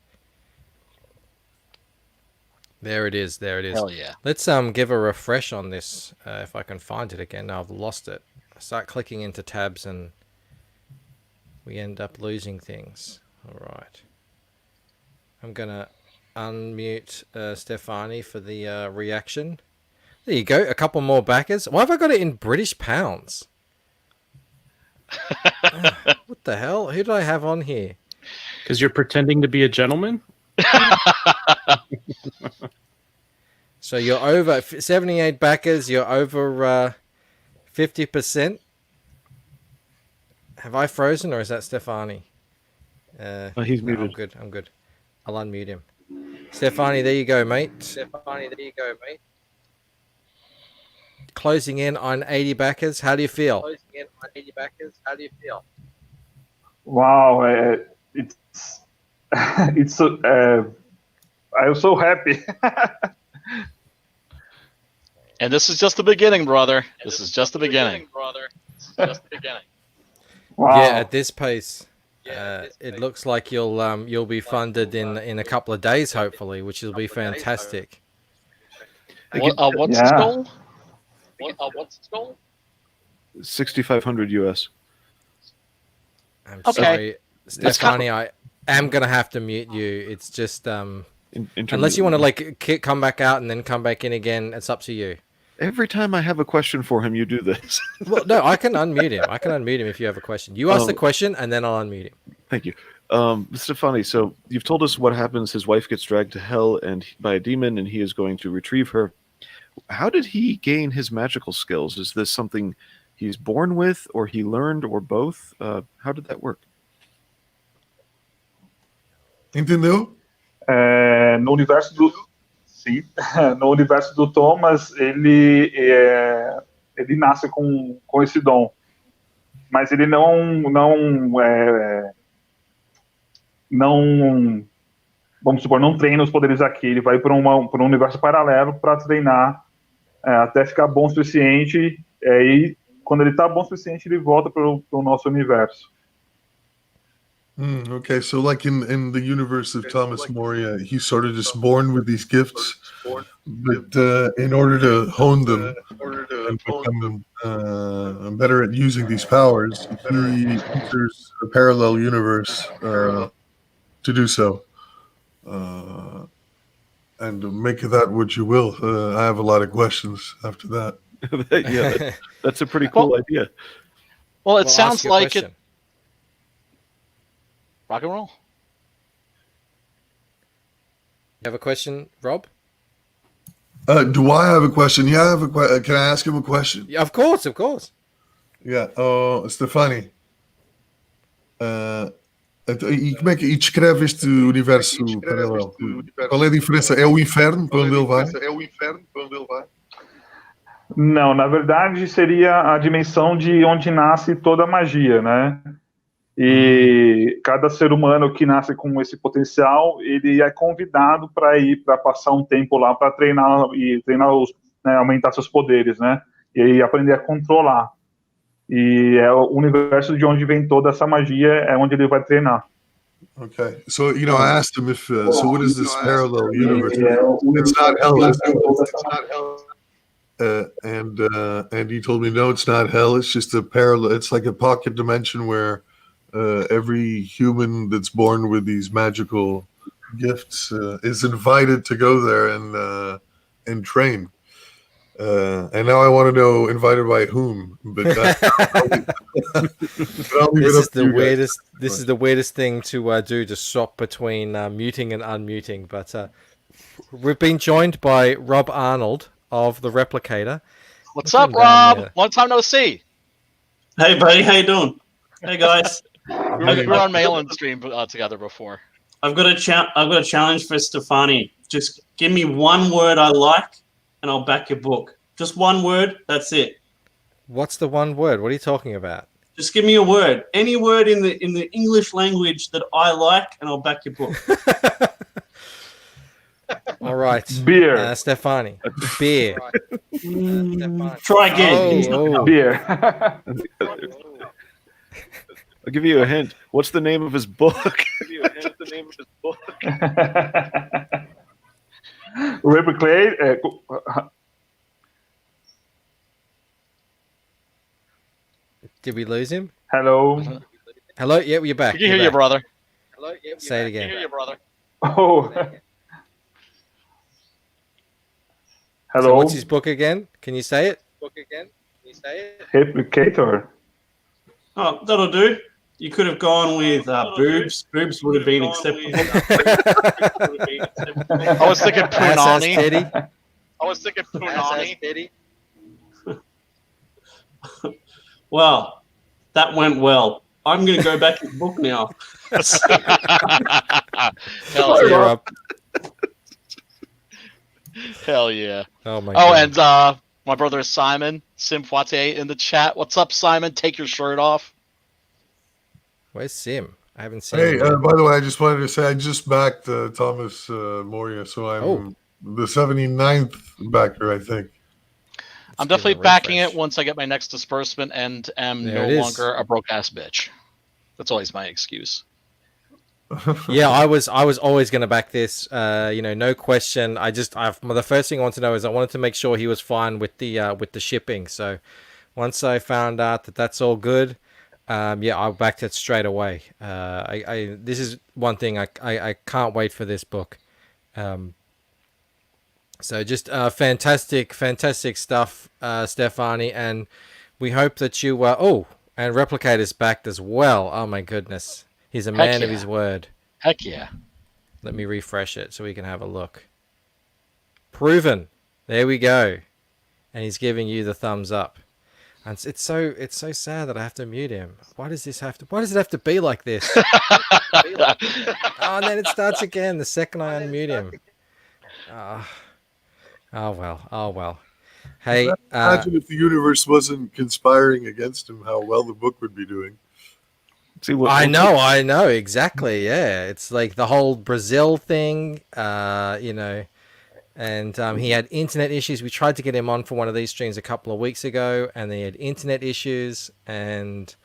There it is. Hell yeah. Let's give a refresh on this, if I can find it again. Now I've lost it. I start clicking into tabs and we end up losing things. All right. I'm going to unmute Stefani for the reaction. There you go. A couple more backers. Why have I got it in British pounds? What the hell? Who did I have on here? Because you're pretending to be a gentleman? So you're over 78 backers. You're over 50%. Have I frozen or is that Stefani? He's muted. I'm good. I'll unmute him. Stefani, there you go, mate. Closing in on 80 backers. How do you feel? Wow, it's it's so I'm so happy. And this is just the beginning, brother. This is just the beginning. Wow. Yeah, at this pace, it looks like you'll be funded in a couple of days, hopefully, which will be fantastic. What's the goal? What's the goal? 6,500 US. I'm Okay. sorry, Stefani. I am gonna have to mute you. It's just unless you want to like come back out and then come back in again. It's up to you. Every time I have a question for him, you do this. Well, no, I can unmute him. I can unmute him if you have a question. You ask the question, and then I'll unmute him. Thank you. Stefani, so you've told us what happens. His wife gets dragged to hell by a demon, and he is going to retrieve her. How did he gain his magical skills? Is this something he's born with, or he learned, or both? How did that work? Entendeu? No universo do sim, no universo do Thomas, ele nasce com esse dom, mas ele não vamos supor, não treina os poderes aqui. Ele vai para um universo paralelo para treinar até ficar bom o suficiente. E quando ele está bom o suficiente, ele volta para o nosso universo. Okay, so like in the universe of Thomas Moria, he's sort of just born with these gifts, but in order to hone them and become better at using these powers, he enters a parallel universe to do so. And make of that what you will. I have a lot of questions after that. Yeah, that's a pretty cool idea. Well, it sounds ask your like question. it. Rock and roll. You have a question, Rob? Do I have a question? Yeah, I have a question. Can I ask him a question? Yeah, of course, of course. Yeah. Stefani. E como é que descreve este universo paralelo? Qual é a diferença? É o inferno para onde ele vai? Não, na verdade seria a dimensão de onde nasce toda a magia, né? E cada ser humano que nasce com esse potencial, ele é convidado para ir, para passar um tempo lá para treinar aumentar seus poderes, né? E aprender a controlar. E é o universo de onde vem toda essa magia, é onde ele vai treinar. Okay, so I asked him if so. What is this parallel universe? It's not hell. It's not hell. And he told me no, it's not hell. It's just a parallel. It's like a pocket dimension where every human that's born with these magical gifts is invited to go there and train. And now I want to know invited by whom. But this is the weirdest. This is the weirdest thing to do, to swap between muting and unmuting. But we've been joined by Rob Arnold of the Replicator. What's up, Rob? Long time no see. Hey, buddy. How you doing? Hey, guys. We were on Mail and Stream together before. I've got a challenge for Stefani. Just give me one word I like, and I'll back your book. Just one word. That's it. What's the one word? What are you talking about? Just give me a word. Any word in the English language that I like, and I'll back your book. All right. Beer. Stefani. Beer. Try again. Oh. Beer. I'll give you a hint. What's the name of his book? Replicate. Did we lose him? Hello. Hello? Yeah, you're back. We can hear you, brother. Say it again. We can hear you, brother. Oh. Hello. So what's his book again? Can you say it? Replicator. Oh, that'll do. You could have gone with boobs. Boobs would have been acceptable. I was thinking Punani. Well, that went well. I'm going to go back to the book now. Hell yeah. Rob. Hell yeah. Oh my Oh, God. and my brother Simon Simfoite in the chat. What's up, Simon? Take your shirt off. Where's Sim? I haven't seen Hey, him. by the way, I just wanted to say I just backed Thomas Moria, so I'm the 79th backer, I think. I'm give it a definitely backing refresh. it once I get my next disbursement and am There no it is. longer a broke ass bitch. That's always my excuse. Yeah, I was always going to back this. No question. The first thing I want to know is I wanted to make sure he was fine with the shipping. So once I found out that that's all good, I backed it straight away. This is one thing I can't wait for this book. So just fantastic stuff, Stefani, and we hope that you and Replicator's backed as well. Oh my goodness. He's a man of his word. Heck yeah. Let me refresh it so we can have a look. Proven. There we go. And he's giving you the thumbs up. And it's so sad that I have to mute him. Why does it have to be like this? And then it starts again the second I unmute him. Oh well. Hey, imagine if the universe wasn't conspiring against him, how well the book would be doing. See what I know exactly. Yeah, it's like the whole Brazil thing, and he had internet issues. We tried to get him on for one of these streams a couple of weeks ago, and he had internet issues. And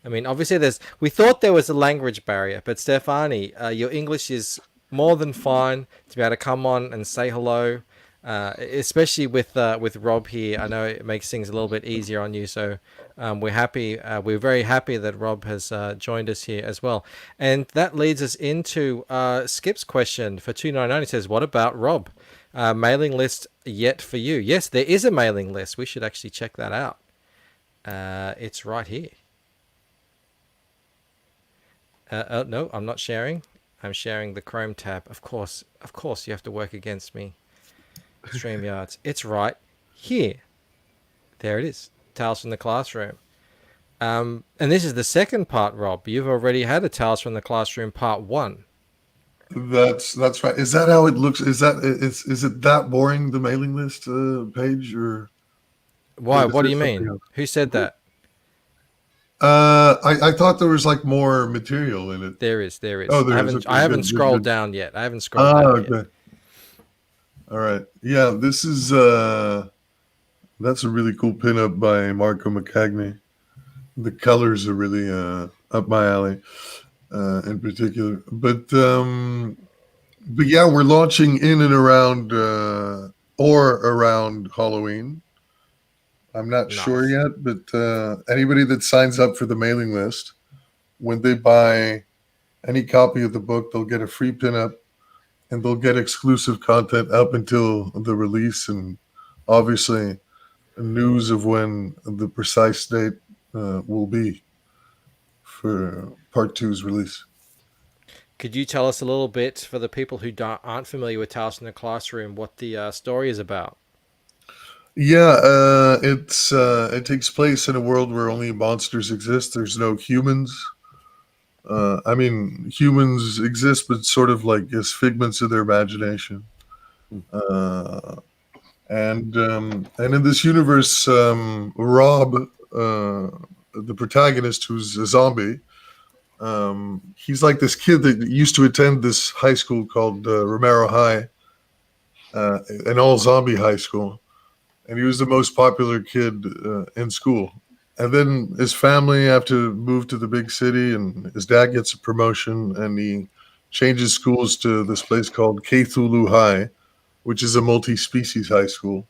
I mean, obviously, we thought there was a language barrier, but Stefani, your English is more than fine to be able to come on and say hello. Especially with Rob here, I know it makes things a little bit easier on you. So we're happy. We're very happy that Rob has joined us here as well. And that leads us into Skip's question for 299. He says, "What about Rob? Mailing list yet for you?" Yes, there is a mailing list. We should actually check that out. It's right here. No, I'm not sharing. I'm sharing the Chrome tab. Of course, you have to work against me. StreamYards. It's right here. There it is. Tales from the Classroom. And this is the second part, Rob. You've already had a Tales from the Classroom part 1. That's right. Is that how it looks? Is it that boring, the mailing list page, or why? or is What do there you mean? something else? Who said that? I thought there was like more material in it. There is. Oh, there is. Okay, I haven't good, scrolled good. down yet. I haven't scrolled down yet. Okay. All right. Yeah, this is that's a really cool pinup by Marco McCagney. The colors are really up my alley, in particular. But yeah, we're launching in and around or around Halloween. I'm not sure yet, but anybody that signs up for the mailing list, when they buy any copy of the book, they'll get a free pinup. And they'll get exclusive content up until the release, and obviously news of when the precise date will be for Part 2's release. Could you tell us a little bit, for the people who aren't familiar with Tales from the Classroom, what the story is about? Yeah, it takes place in a world where only monsters exist. There's no humans. I mean, humans exist, but sort of like as figments of their imagination. And in this universe, Rob, the protagonist, who's a zombie, he's like this kid that used to attend this high school called Romero High, an all-zombie high school. And he was the most popular kid in school. And then his family have to move to the big city, and his dad gets a promotion, and he changes schools to this place called Cthulhu High, which is a multi-species high school.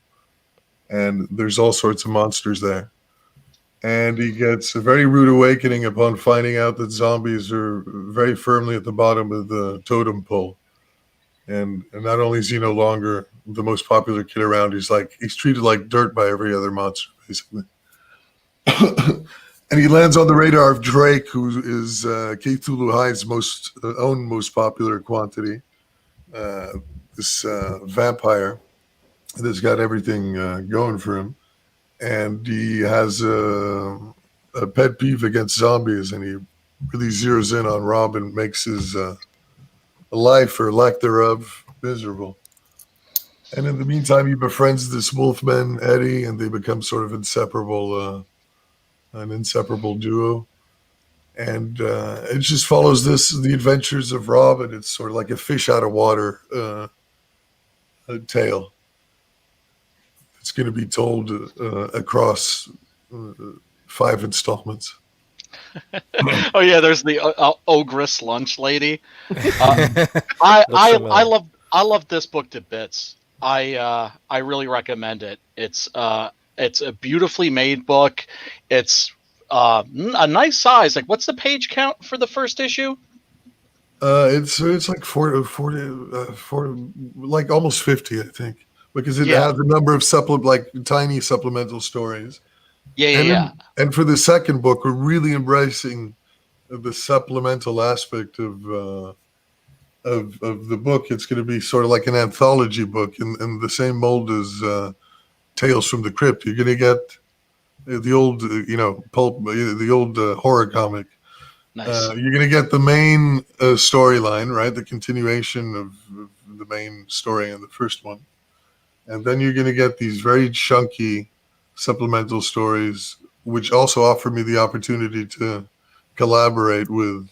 And there's all sorts of monsters there. And he gets a very rude awakening upon finding out that zombies are very firmly at the bottom of the totem pole. And not only is he no longer the most popular kid around, he's treated like dirt by every other monster, basically. And he lands on the radar of Drake, who is Cthulhu High's most popular quantity. This vampire that's got everything going for him, and he has a pet peeve against zombies, and he really zeroes in on Rob and makes his life, or lack thereof, miserable. And in the meantime, he befriends this wolfman, Eddie, and they become sort of an inseparable duo. And it just follows the adventures of Rob, and it's sort of like a fish out of water tale. it's going to be told across 5 installments. Oh yeah, there's the ogress lunch lady. I love this book to bits. I really recommend it. It's a beautifully made book. It's a nice size. Like, what's the page count for the first issue? It's like 40, like almost 50, I think, because it has a number of tiny supplemental stories. And for the second book, we're really embracing the supplemental aspect of the book. It's going to be sort of like an anthology book in the same mold as Tales from the Crypt. You're going to get the old, pulp, the old horror comic. Nice. You're going to get the main storyline, right? The continuation of the main story in the first one. And then you're going to get these very chunky supplemental stories, which also offer me the opportunity to collaborate with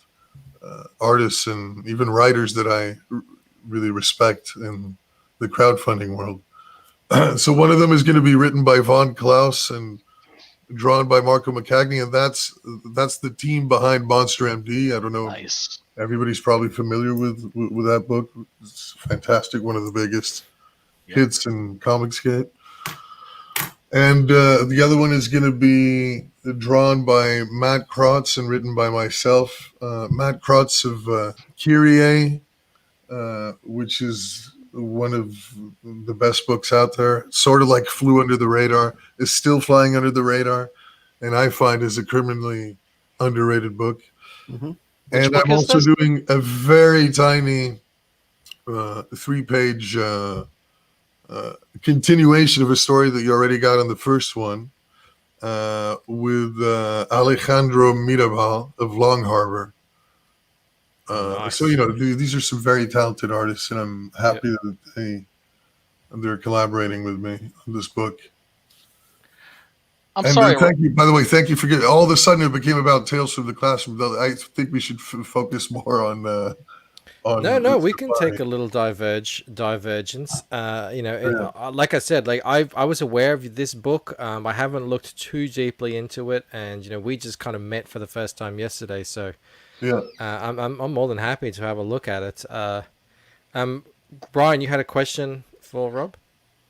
artists and even writers that I really respect in the crowdfunding world. So one of them is going to be written by Von Klaus and drawn by Marco McCagney, and that's the team behind Monster MD. I don't know. Nice. Everybody's probably familiar with that book. It's fantastic. One of the biggest hits in COMICSGATE. And the other one is going to be drawn by Matt Krotz and written by myself. Matt Krotz of Kyrie, which is one of the best books out there. Sort of like flew under the radar. Is still flying under the radar, and I find is a criminally underrated book. Mm-hmm. And I'm also doing a very tiny 3-page continuation of a story that you already got on the first one with Alejandro Mirabal of Long Harbor. Nice. So, these are some very talented artists, and I'm happy that they're collaborating with me on this book. I'm sorry. Thank you. By the way, thank you for getting. All of a sudden, it became about Tales from the Classroom. I think we should focus more on. No, we can take a little divergence. Like I said, like I was aware of this book. I haven't looked too deeply into it, and we just kind of met for the first time yesterday. So, I'm more than happy to have a look at it. Brian, you had a question for Rob?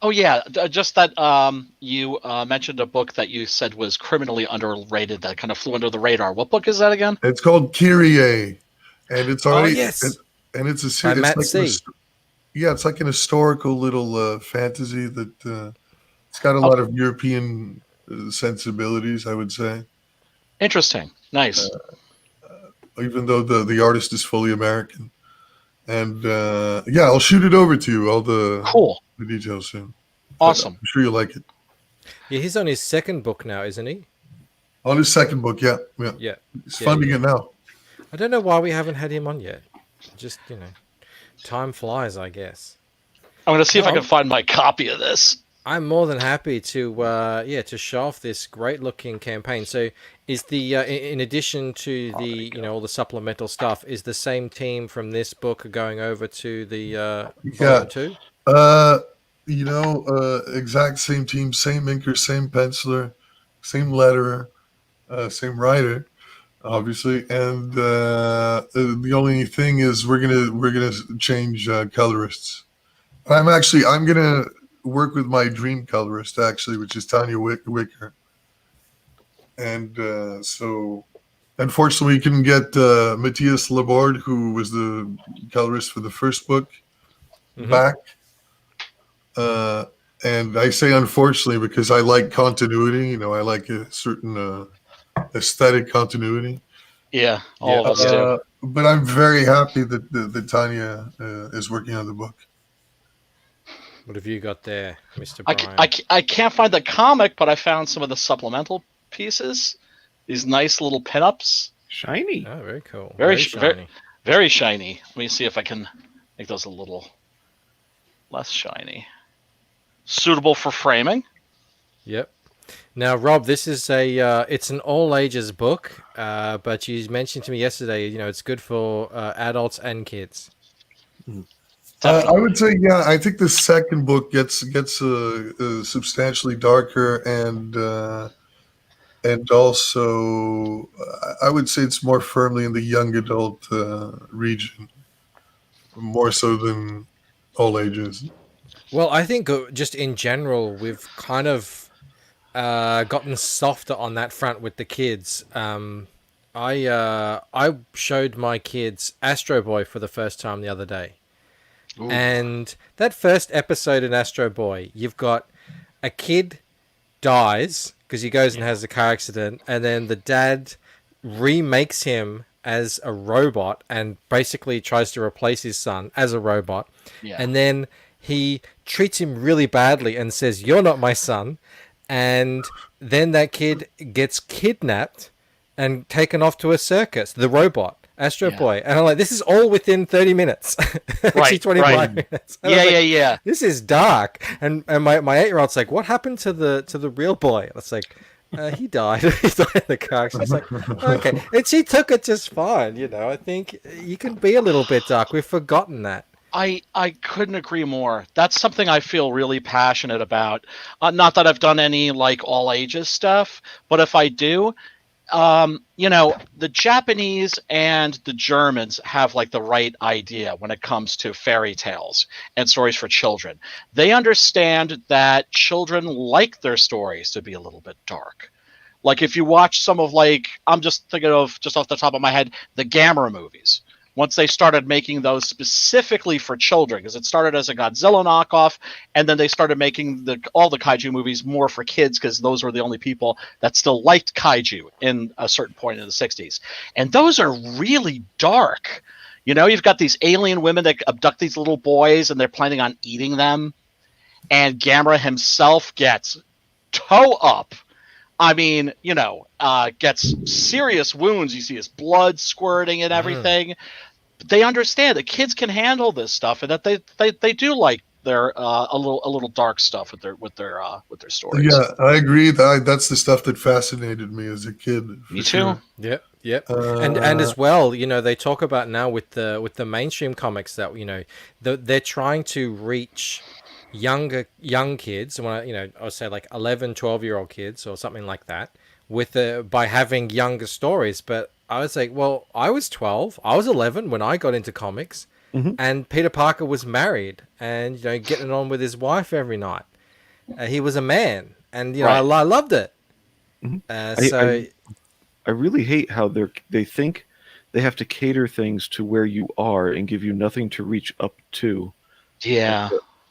Oh yeah, just that you mentioned a book that you said was criminally underrated that kind of flew under the radar. What book is that again? It's called Kyrie, and it's already yes. and it's a series. It's like an historical little fantasy that it's got a lot of European sensibilities, I would say. Interesting, nice. Even though the artist is fully American, and I'll shoot it over to you. All the details soon. Awesome. I'm sure you'll like it. Yeah, he's on his second book now, isn't he? On his second book, yeah. He's funding it now. I don't know why we haven't had him on yet. Just time flies, I guess. I'm gonna see if I can find my copy of this. I'm more than happy to show off this great looking campaign. So is the in addition to the all the supplemental stuff, is the same team from this book going over to the volume 2? Exact same team, same inker, same penciler, same letterer, same writer, obviously. And the only thing is we're gonna change colorists. I'm gonna work with my dream colorist actually, which is Tanya Wicker. And so unfortunately we couldn't get Matthias Laborde, who was the colorist for the first book, back. And I say unfortunately because I like continuity. I like a certain aesthetic continuity. Yeah, all of us do. But I'm very happy that Tanya is working on the book. What have you got there, Mr. Brian? I can't find the comic, but I found some of the supplemental pieces. These nice little pinups. Shiny. Oh, very cool. Very shiny. Very shiny. Let me see if I can make those a little less shiny. Suitable for framing. Yep. Now, Rob, this is it's an all ages book, but you mentioned to me yesterday, it's good for adults and kids. I would say, yeah. I think the second book gets substantially darker, and also I would say it's more firmly in the young adult region, more so than all ages. Well, I think just in general, we've kind of gotten softer on that front with the kids. I showed my kids Astro Boy for the first time the other day. Ooh. And that first episode in Astro Boy, you've got a kid dies because he goes and has a car accident, and then the dad remakes him as a robot and basically tries to replace his son as a robot. Yeah. And then he treats him really badly and says, "You're not my son." And then that kid gets kidnapped and taken off to a circus, the robot. Astro Boy. And I'm like, this is all within 30 minutes. Actually, 25 minutes. And Yeah. This is dark. And my 8-year-old's like, what happened to the real boy? It's like, he died. He died in the car accident. It's like, okay. And she took it just fine, you know. I think you can be a little bit dark. We've forgotten that. I couldn't agree more. That's something I feel really passionate about. Not that I've done any like all ages stuff, but if I do, you know, the Japanese and the Germans have like the right idea when it comes to fairy tales and stories for children. They understand that children like their stories to be a little bit dark. Like if you watch some of like, I'm just thinking of just off the top of my head, the Gamera movies. Once they started making those specifically for children, because it started as a Godzilla knockoff, and then they started making all the kaiju movies more for kids, because those were the only people that still liked kaiju in a certain point in the 60s. And those are really dark. You know, you've got these alien women that abduct these little boys, and they're planning on eating them. And Gamera himself gets toe up. I mean, you know, gets serious wounds. You see his blood squirting and everything. But they understand that kids can handle this stuff, and that they do like their a little dark stuff with their stories. Yeah, I agree. That's the stuff that fascinated me as a kid. Me too. Yep. And as well, you know, they talk about now with the mainstream comics that, you know, they're trying to reach young kids, when I would say like 11, 12-year-old kids or something like that, by having younger stories. But I was like, well, I was 12, I was 11 when I got into comics, and Peter Parker was married and, you know, getting on with his wife every night. He was a man, and, you know, I loved it. I really hate how they think they have to cater things to where you are and give you nothing to reach up to. Yeah.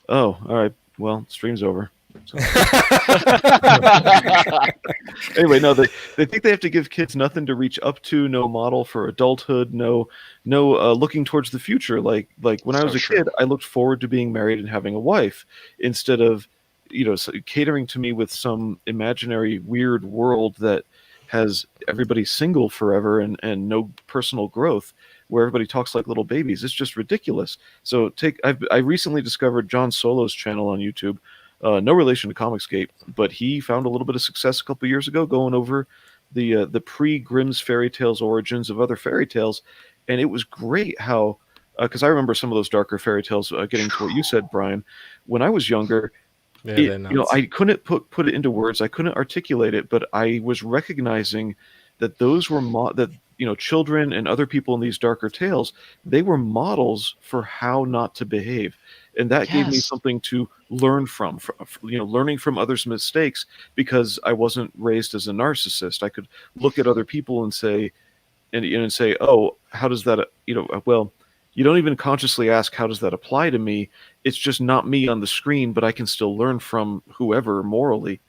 Oh, all right. Well, stream's over. So. Anyway, no, they think they have to give kids nothing to reach up to, no model for adulthood, no looking towards the future. Like when I was a kid, I looked forward to being married and having a wife, instead of, you know, catering to me with some imaginary weird world that has everybody single forever and no personal growth, where everybody talks like little babies. It's just ridiculous. So I recently discovered John Solo's channel on YouTube. No relation to COMICSGATE, but he found a little bit of success a couple years ago going over the pre-Grimm's fairy tales origins of other fairy tales, and it was great how, because I remember some of those darker fairy tales, getting to what you said, Brian. When I was younger, I couldn't put it into words, I couldn't articulate it, but I was recognizing that those were children and other people in these darker tales, they were models for how not to behave. And that gave me something to learn from, learning from others' mistakes, because I wasn't raised as a narcissist. I could look at other people and say, oh, how does that, well, you don't even consciously ask, how does that apply to me? It's just not me on the screen, but I can still learn from whoever morally.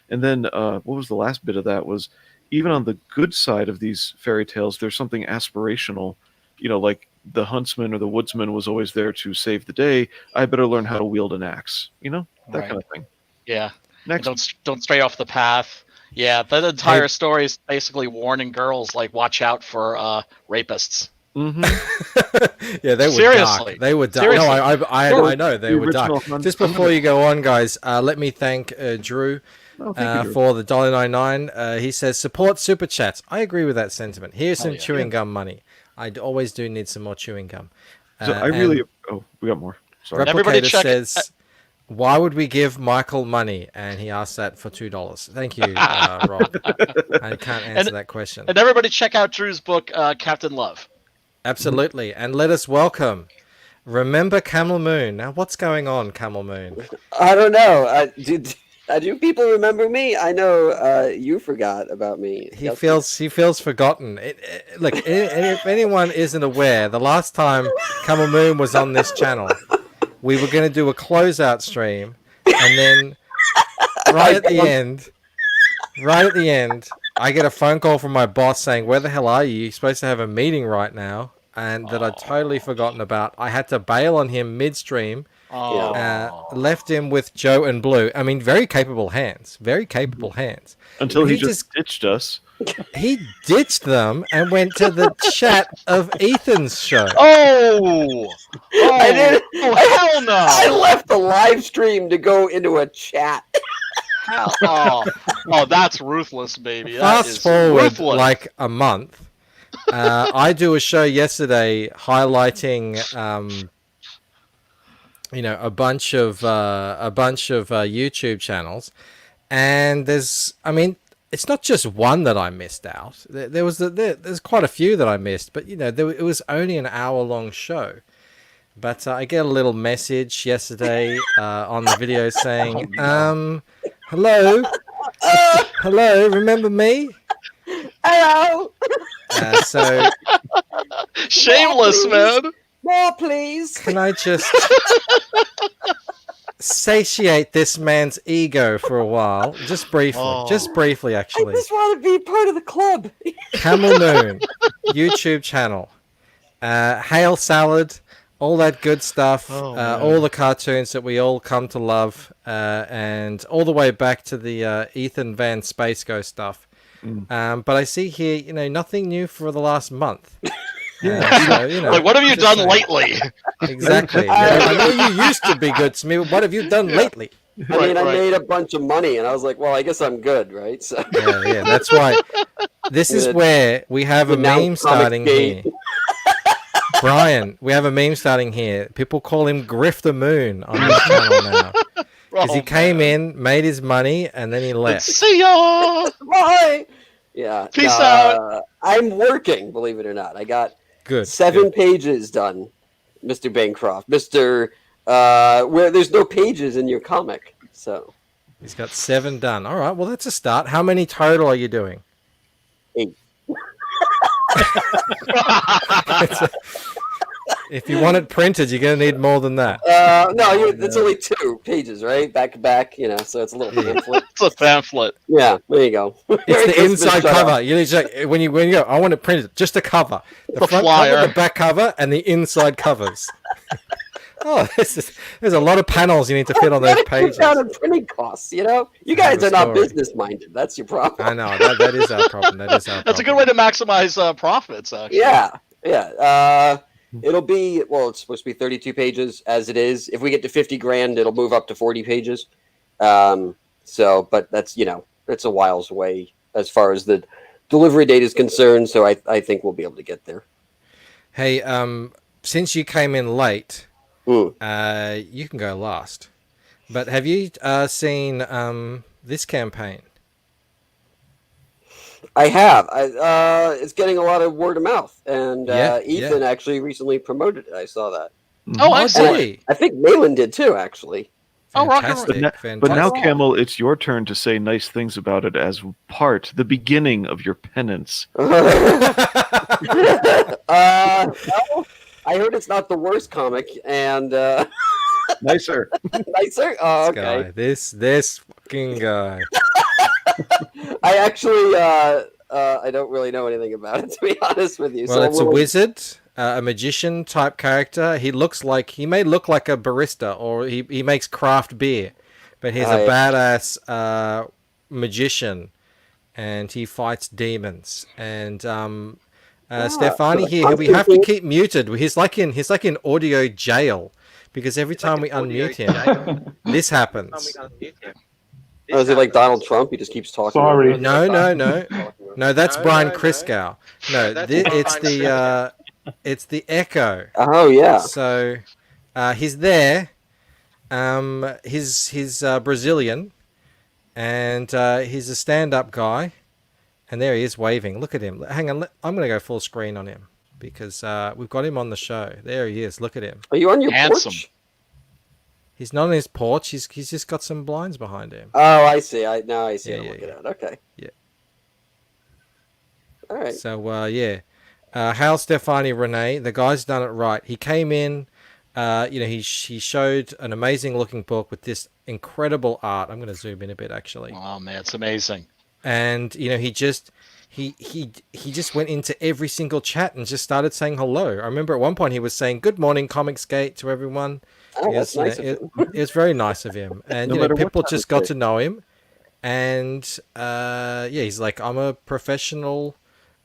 And then what was the last bit of that was, even on the good side of these fairy tales, there's something aspirational, like the huntsman or the woodsman was always there to save the day. I better learn how to wield an axe, that kind of thing. Yeah. Next. Don't stray off the path. Yeah, that entire story is basically warning girls, like, watch out for rapists. Yeah, they were Seriously. dark. They were dark. Seriously. No, I know they were dark. Just before you go on, guys, let me thank Drew. Drew. For the $1.99, he says, support super chats. I agree with that sentiment. Here's some chewing gum money. I always do need some more chewing gum. So we got more. Sorry. Everybody Replicator check- says, "Why would we give Michael money?" And he asked that for $2. Thank you, Rob. I can't answer that question. And everybody check out Drew's book, Captain Love. Absolutely, and let us welcome. Remember Camel Moon. Now, what's going on, Camel Moon? I don't know. Do people remember me? I know you forgot about me. He feels forgotten. Look, if anyone isn't aware, the last time Camel Moon was on this channel, we were going to do a closeout stream, and then right at the end, I get a phone call from my boss saying, "Where the hell are you? You're supposed to have a meeting right now," and that I'd totally forgotten about. I had to bail on him midstream. Left him with Joe and Blue. I mean, very capable hands. Until he just ditched us. He ditched them and went to the chat of Ethan's show. I did. Hell no! I left the live stream to go into a chat. Oh, that's ruthless, baby. Fast forward like a month. I do a show yesterday highlighting a bunch of YouTube channels, and there's not just one that I missed out. There's quite a few that I missed, but it was only an hour-long show. But I get a little message yesterday on the video saying, hello, remember me? Hello. So shameless, man. More, please. Can I just satiate this man's ego for a while? Just briefly, actually. I just want to be part of the club. Camel Moon, YouTube channel. Hail Salad, all that good stuff. All the cartoons that we all come to love. And all the way back to the Ethan Van Space Ghost stuff. But I see here, nothing new for the last month. Like, what have you done lately? Exactly. I know you used to be good to me, but what have you done lately? I made a bunch of money, and I was like, well, I guess I'm good, right? So yeah, that's why. This is where we have a meme starting here. Brian, we have a meme starting here. People call him Grifter Moon on this channel now. Because he came in, made his money, and then he left. See ya! Bye! Yeah. Peace out! I'm working, believe it or not. I got 7 pages done, Mr. Bancroft. Where there's no pages in your comic, so. He's got 7 done. All right, well, that's a start. How many total are you doing? 8. If you want it printed, you're going to need more than that. It's only 2 pages, right? Back to back, so it's a little pamphlet. It's a pamphlet. Yeah, there you go. It's the inside cover. You need to, when you go, I want it printed, just a cover. The front flyer. cover, the back cover, and the inside covers. There's a lot of panels you need to fit on those pages. Down in printing costs, You guys are not business minded. That's your problem. I know that is our problem. That's a good way to maximize profits, actually. Yeah. It'll be it's supposed to be 32 pages as it is. If we get to 50 grand, it'll move up to 40 pages. But that's it's a whiles away as far as the delivery date is concerned. So I think we'll be able to get there. Hey, since you came in late, you can go last. But have you seen this campaign? I have. It's getting a lot of word of mouth, and Ethan actually recently promoted it. I saw that. Oh, actually, I think Malin did too. Actually. Fantastic. But now, Camel, it's your turn to say nice things about it as the beginning of your penance. I heard it's not the worst comic, and nicer. Nicer. Oh, okay. This fucking guy. I actually, I don't really know anything about it, to be honest with you. Well, it's a wizard, a magician type character. He may look like a barista, or he makes craft beer, but he's a badass magician, and he fights demons. And Stefani here, we have to keep muted. He's like in audio jail, because every time we unmute him, this happens. Oh, is it like Donald Trump? He just keeps talking. Sorry. No, that's Brian Christgau. No, it's the echo. Oh yeah. So He's there. He's Brazilian, and he's a stand-up guy. And there he is waving. Look at him. Hang on. I'm going to go full screen on him because we've got him on the show. There he is. Look at him. Are you on your Handsome. porch? He's not on his porch. He's just got some blinds behind him. Oh, I see. Now I see. Yeah, I'm yeah, looking yeah. at it. Okay. Yeah. All right. So, yeah. Hal Stefani Renee, the guy's done it right. He came in, he showed an amazing looking book with this incredible art. I'm going to zoom in a bit, actually. Oh, man, it's amazing. And, he just went into every single chat and just started saying hello. I remember at one point he was saying, "Good morning, COMICSGATE," to everyone. Oh, that's nice of him. It was very nice of him. And No matter what people time just of got day. to know him. And, he's like, "I'm a professional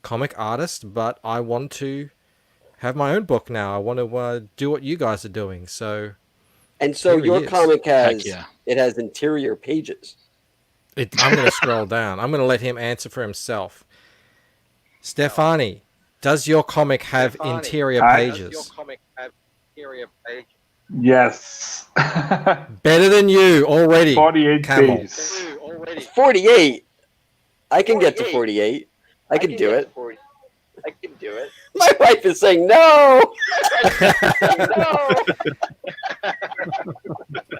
comic artist, but I want to have my own book now. I want to do what you guys are doing." So, And so here he your is. comic has yeah. it has interior pages. I'm going to scroll down. I'm going to let him answer for himself. Stefani, does your comic have interior pages? Yes. Better than you already. 48 Camel. pages. 48. I can get to 48. I can do it. My wife is saying no.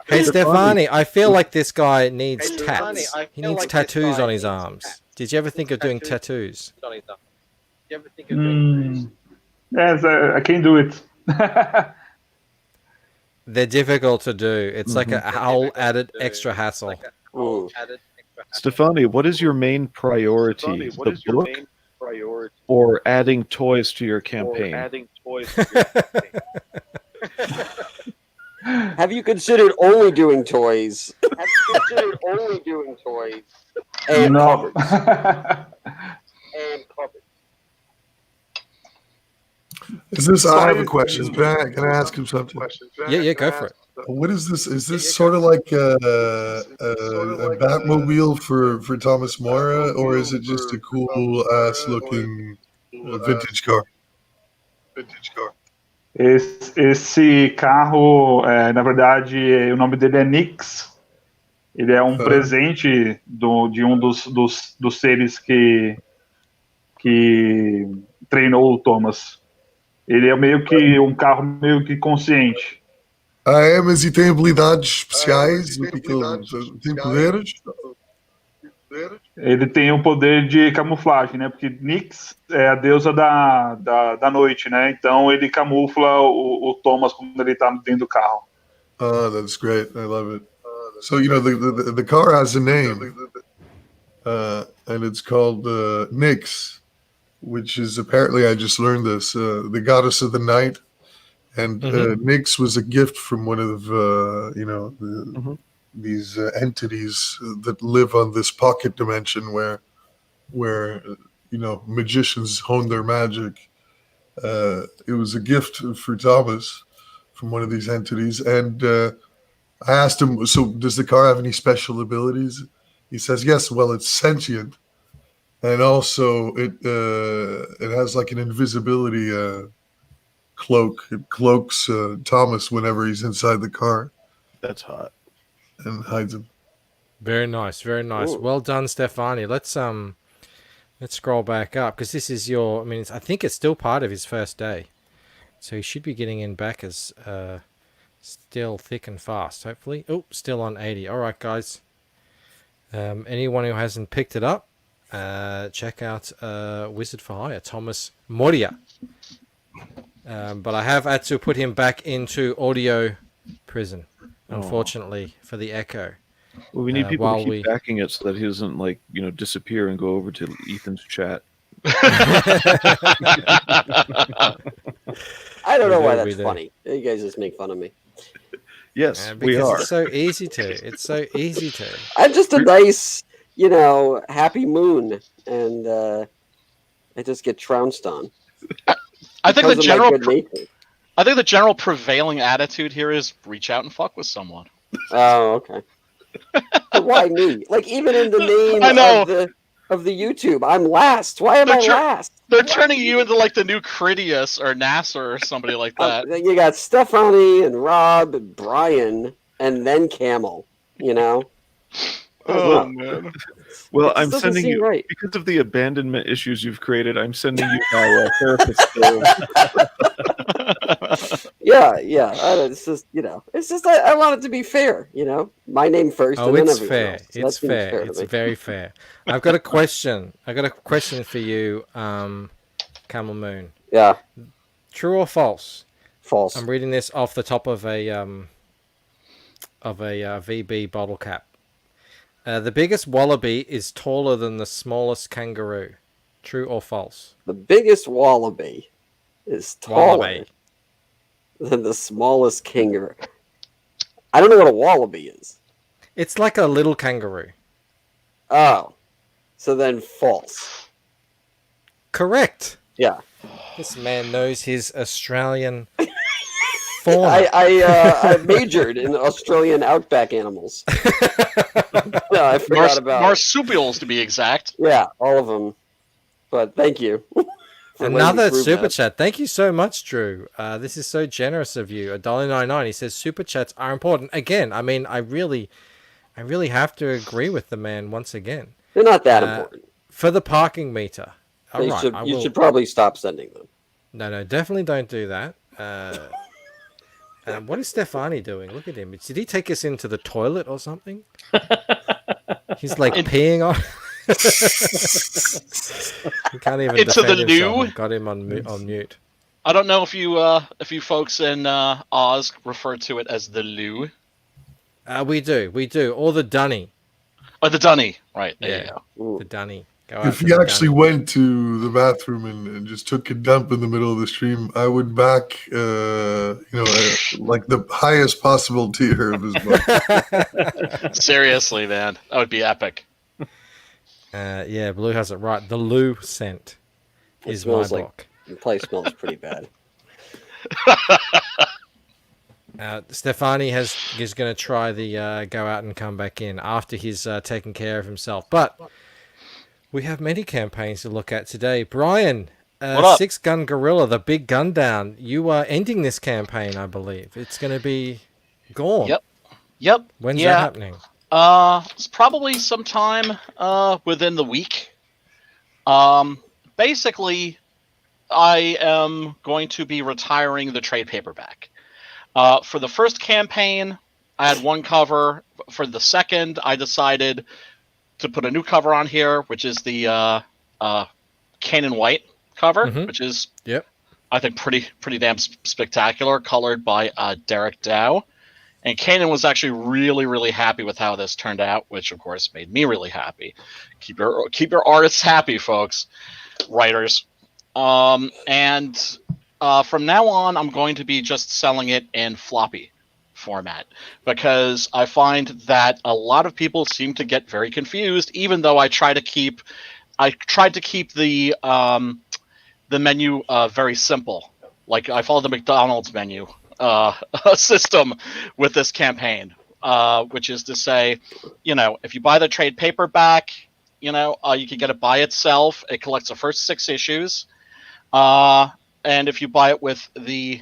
Hey, Stefani, I feel like this guy needs tats. He needs tattoos on his arms. Did you ever think of doing tattoos? Yes, I can do it. They're difficult to do. It's like a whole added extra hassle. Ooh. Stefani, what is your main priority? The book or adding toys to your campaign? Have you considered only doing toys? And No. Is this? I have a question. Can I ask him something? Yeah, go for it. What is this? Is this sort of like a Batmobile for Thomas Moira, or is it just a cool ass looking vintage car? Esse carro, na verdade, o nome dele é Nix. Ele é um presente de um dos seres que treinou o Thomas. Ele é meio que um carro meio que consciente. Ah, é? Mas e tem habilidades especiais? Tem poderes? Ele tem um poder de camuflagem, né? Porque Nix é a deusa da noite, né? Então ele camufla o Thomas quando ele tá dentro do carro. Oh, that's great. I love it. So, the car has a name, and it's called Nyx, which is apparently, I just learned this, the goddess of the night. And Nyx was a gift from one of these entities that live on this pocket dimension where magicians hone their magic. It was a gift for Thomas from one of these entities, and I asked him, so does the car have any special abilities? He says yes. Well, it's sentient, and also it has like an invisibility cloak. It cloaks Thomas whenever he's inside the car. That's hot. And hides him. Very nice, very nice. Ooh. Well done, Stefani. Let's scroll back up because this is your. I mean, I think it's still part of his first day, so he should be getting in back as still thick and fast. Hopefully, oh, still on 80. All right, guys. Anyone who hasn't picked it up, check out Wizard for Hire, Thomas Muerta. But I have had to put him back into audio prison, unfortunately, for the echo. Well, we need people to keep backing it so that he doesn't, disappear and go over to Ethan's chat. I don't know why that's funny. You guys just make fun of me. Yes, we are. It's so easy to. It's so easy to. I'm just a nice, happy moon, and I just get trounced on. I think the general prevailing attitude here is reach out and fuck with someone. Oh, okay. But why me? Like, even in the name I know. of the YouTube. I'm last. Why am I last? They're turning you into like the new Critias or Nasser or somebody like that. You got Stefani and Rob and Brian and then Camel, you know? Oh, man. Well, It I'm doesn't sending seem you right. because of the abandonment issues you've created. I'm sending you my therapist bill. Yeah. It's just, I want it to be fair, my name first. Oh, and then it's everyone fair. else. So It's that seems fair. to It's me. very fair. I've got a question. For you, Camel Moon. Yeah. True or false? False. I'm reading this off the top of a VB bottle cap. The biggest wallaby is taller than the smallest kangaroo. True or false? The biggest wallaby is taller than the smallest kangaroo. I don't know what a wallaby is. It's like a little kangaroo. Oh. So then false. Correct. Yeah. This man knows his Australian fauna. I majored in Australian outback animals. No, I forgot about marsupials to be exact. Yeah, all of them. But thank you. Another super chat. Thank you so much, Drew. This is so generous of you. $1.99. He says super chats are important. Again, I mean, I really have to agree with the man once again. They're not that important. For the parking meter. All right, you should probably stop sending them. No, definitely don't do that. What is Stefani doing? Look at him. Did he take us into the toilet or something? He's like peeing on. He can't even into defend the himself. loo. Got him on mute. I don't know if you folks in Oz refer to it as the loo. We do. Or the dunny. Oh, the dunny. Right, there you go. The dunny. If you actually went to the bathroom and just took a dump in the middle of the stream, I would back, like the highest possible tier of his book. Seriously, man, that would be epic. Yeah, Blue has it right. The loo scent is my book. The place smells pretty bad. Stefani is going to try the go out and come back in after he's taken care of himself. But we have many campaigns to look at today. Brian, Six Gun Gorilla, the big gun down. You are ending this campaign, I believe. It's going to be gone. Yep. When's that happening? It's probably sometime within the week. Basically, I am going to be retiring the trade paperback. For the first campaign, I had one cover. For the second, I decided to put a new cover on here, which is the Canaan White cover, which is, I think, pretty damn spectacular, colored by Derek Dow. And Canaan was actually really, really happy with how this turned out, which of course made me really happy. Keep your artists happy, folks, writers. And from now on, I'm going to be just selling it in floppy format because I find that a lot of people seem to get very confused, even though I tried to keep the menu very simple. Like I follow the McDonald's menu system with this campaign, which is to say, if you buy the trade paperback, you can get it by itself. It collects the first 6 issues. And if you buy it with the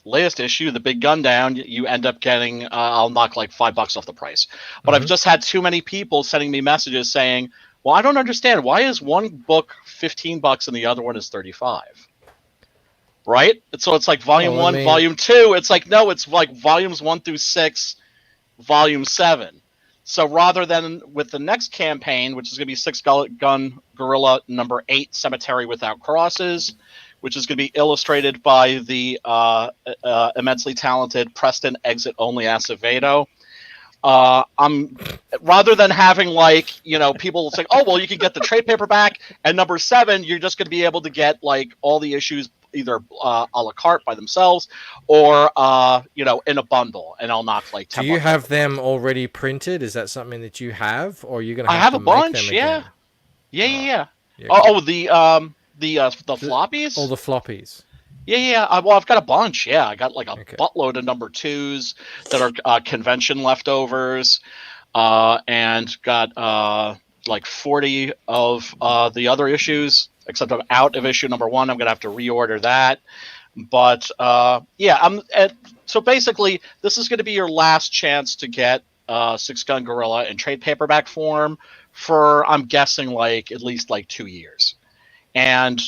latest issue, the big gun down, you end up getting, I'll knock like $5 off the price. But I've just had too many people sending me messages saying, well, I don't understand. Why is one book $15 and the other one is $35? Right? So it's like volume 1, volume 2. It's like, no, it's like volumes 1 through 6, volume 7. So rather than with the next campaign, which is going to be 6 Gun Gorilla number 8, Cemetery Without Crosses, which is going to be illustrated by the immensely talented Preston Exit Only Acevedo. I'm rather than having people say, oh, well, you can get the trade paperback, and number 7, you're just going to be able to get like all the issues either a la carte by themselves or in a bundle, and I'll knock like 10. Do you have them already printed? Is that something that you have, or are you going to? I have to a bunch. Make them again? Yeah. The floppies. All the floppies. Yeah. I've got a bunch. Yeah, I got like a buttload of number 2s that are convention leftovers, and got like 40 of the other issues, except I'm out of issue number 1. I'm gonna have to reorder that. But so basically, this is gonna be your last chance to get Six Gun Gorilla in trade paperback form for, I'm guessing, like at least like 2 years. And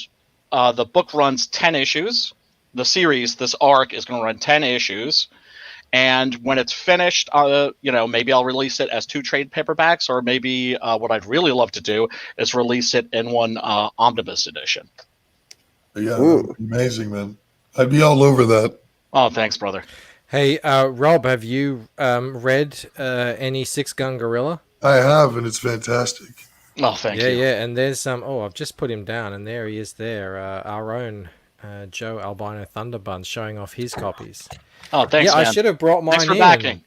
the book runs 10 issues. The series, this arc, is going to run 10 issues. And when it's finished, maybe I'll release it as 2 trade paperbacks, or maybe what I'd really love to do is release it in one omnibus edition. Yeah, amazing, man. I'd be all over that. Oh, thanks, brother. Hey, Rob, have you read any Six Gun Gorilla? I have, and it's fantastic. Oh, thank you. Yeah, and there's I've just put him down, and there he is. There, our own Joe Albino Thunderbuns showing off his copies. Oh, thanks, yeah, man. I should have brought mine Thanks for in. backing.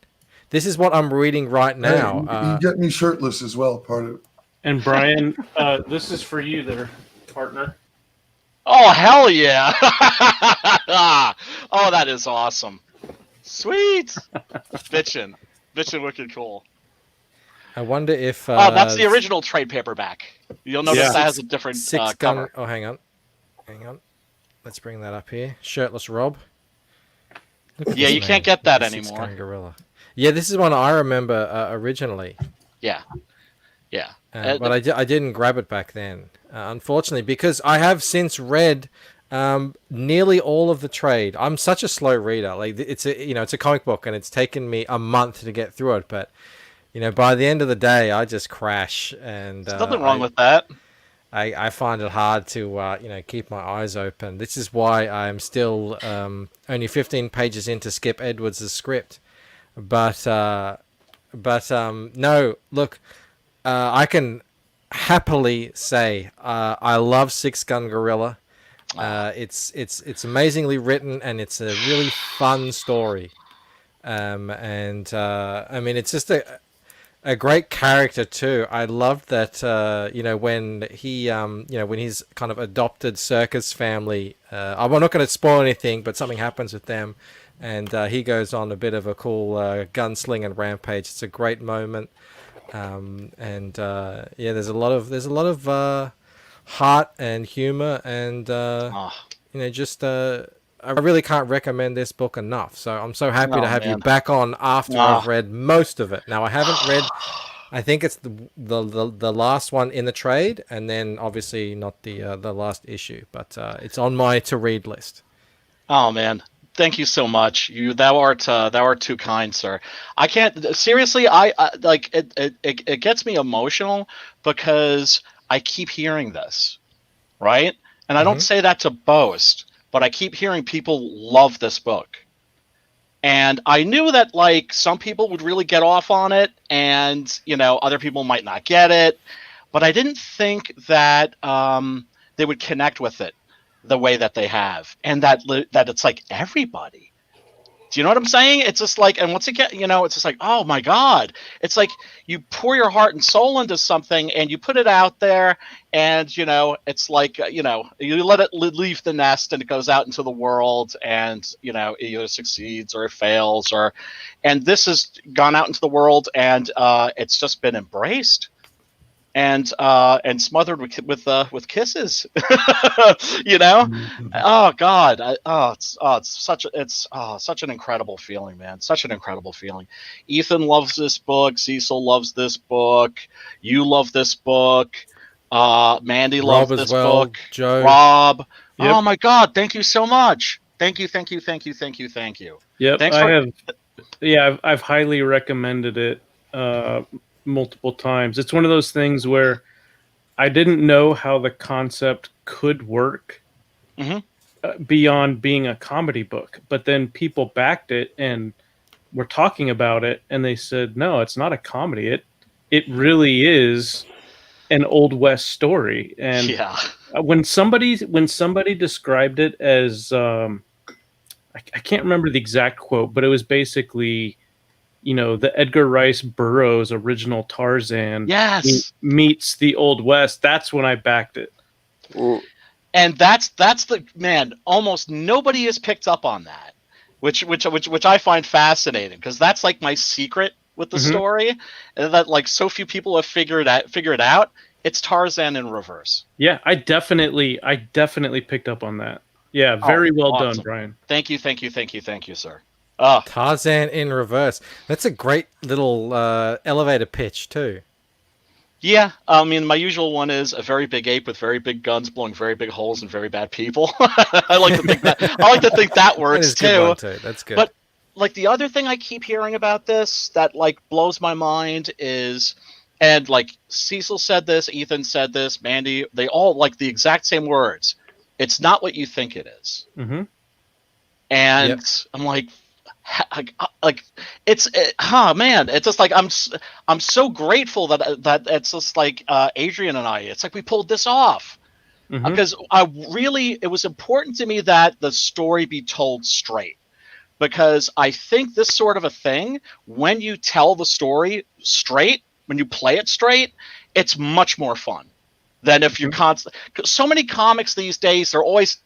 This is what I'm reading right now. Hey, you get me shirtless as well, part of it. And Brian, this is for you there, partner. Oh, hell yeah. Oh, that is awesome. Sweet. Bitchin' wicked cool. I wonder if that's the original trade paperback. You'll notice that has a different Six cover. Gun. Oh, hang on. Let's bring that up here. Shirtless Rob. Yeah, you can't get that Six anymore. Gun Gorilla. Yeah, this is one I remember originally. Yeah. But I didn't grab it back then, unfortunately, because I have since read nearly all of the trade. I'm such a slow reader. Like it's a comic book, and it's taken me a month to get through it. But by the end of the day, I just crash. And there's nothing wrong with that. I find it hard to keep my eyes open. This is why I'm still only 15 pages into Skip Edwards' script. But no, look. I can happily say I love Six Gun Gorilla. It's amazingly written, and it's a really fun story. I mean, it's just a great character too. I loved that when he when his kind of adopted circus family. I'm not going to spoil anything, but something happens with them, and he goes on a bit of a cool gunslinging rampage. It's a great moment. There's a lot of heart and humor, and I really can't recommend this book enough. So I'm so happy to have you back on after I've read most of it. Now I haven't read. I think it's the last one in the trade, and then obviously not the last issue, but it's on my to read list. Oh man. Thank you so much. Thou art too kind, sir. I can't seriously. I like it. It gets me emotional because I keep hearing this, right? And I don't say that to boast, but I keep hearing people love this book. And I knew that like some people would really get off on it, and other people might not get it, but I didn't think that they would connect with it the way that they have, and that it's like everybody. Do you know what I'm saying? It's just like, and once again, it's just like, oh my God, it's like you pour your heart and soul into something and you put it out there, and it's like you let it leave the nest and it goes out into the world, and it either succeeds or it fails, and this has gone out into the world, and it's just been embraced. And smothered with kisses, Oh God, it's such an incredible feeling, man. Such an incredible feeling. Ethan loves this book. Cecil loves this book. You love this book. Mandy loves this book. Joe. Rob. Yep. Oh my God! Thank you so much. Thank you. Yep, Thanks I've highly recommended it. Multiple times. It's one of those things where I didn't know how the concept could work beyond being a comedy book, but then people backed it and were talking about it, and they said, no, it's not a comedy. It really is an Old West story. And when somebody described it as I can't remember the exact quote, but it was basically the Edgar Rice Burroughs original Tarzan meets the Old West. That's when I backed it. And that's the man. Almost nobody has picked up on that, which I find fascinating, because that's like my secret with the story, and that like so few people have figured it out. It's Tarzan in reverse. Yeah, I definitely picked up on that. Yeah, very well done, awesome. Brian. Thank you, sir. Tarzan in reverse. That's a great little elevator pitch too. Yeah, I mean, my usual one is a very big ape with very big guns blowing very big holes and very bad people. I like to think that works That is a good one too. That's good. But like the other thing I keep hearing about this that like blows my mind is, and like Cecil said this, Ethan said this, Mandy, they all like the exact same words. It's not what you think it is. Mm-hmm. And I'm like it's man, it's just like I'm so grateful that it's just like Adrian and I, it's like we pulled this off. Because it was important to me that the story be told straight, because I think this sort of a thing, when you tell the story straight, when you play it straight, it's much more fun than if you're so many comics these days, they're always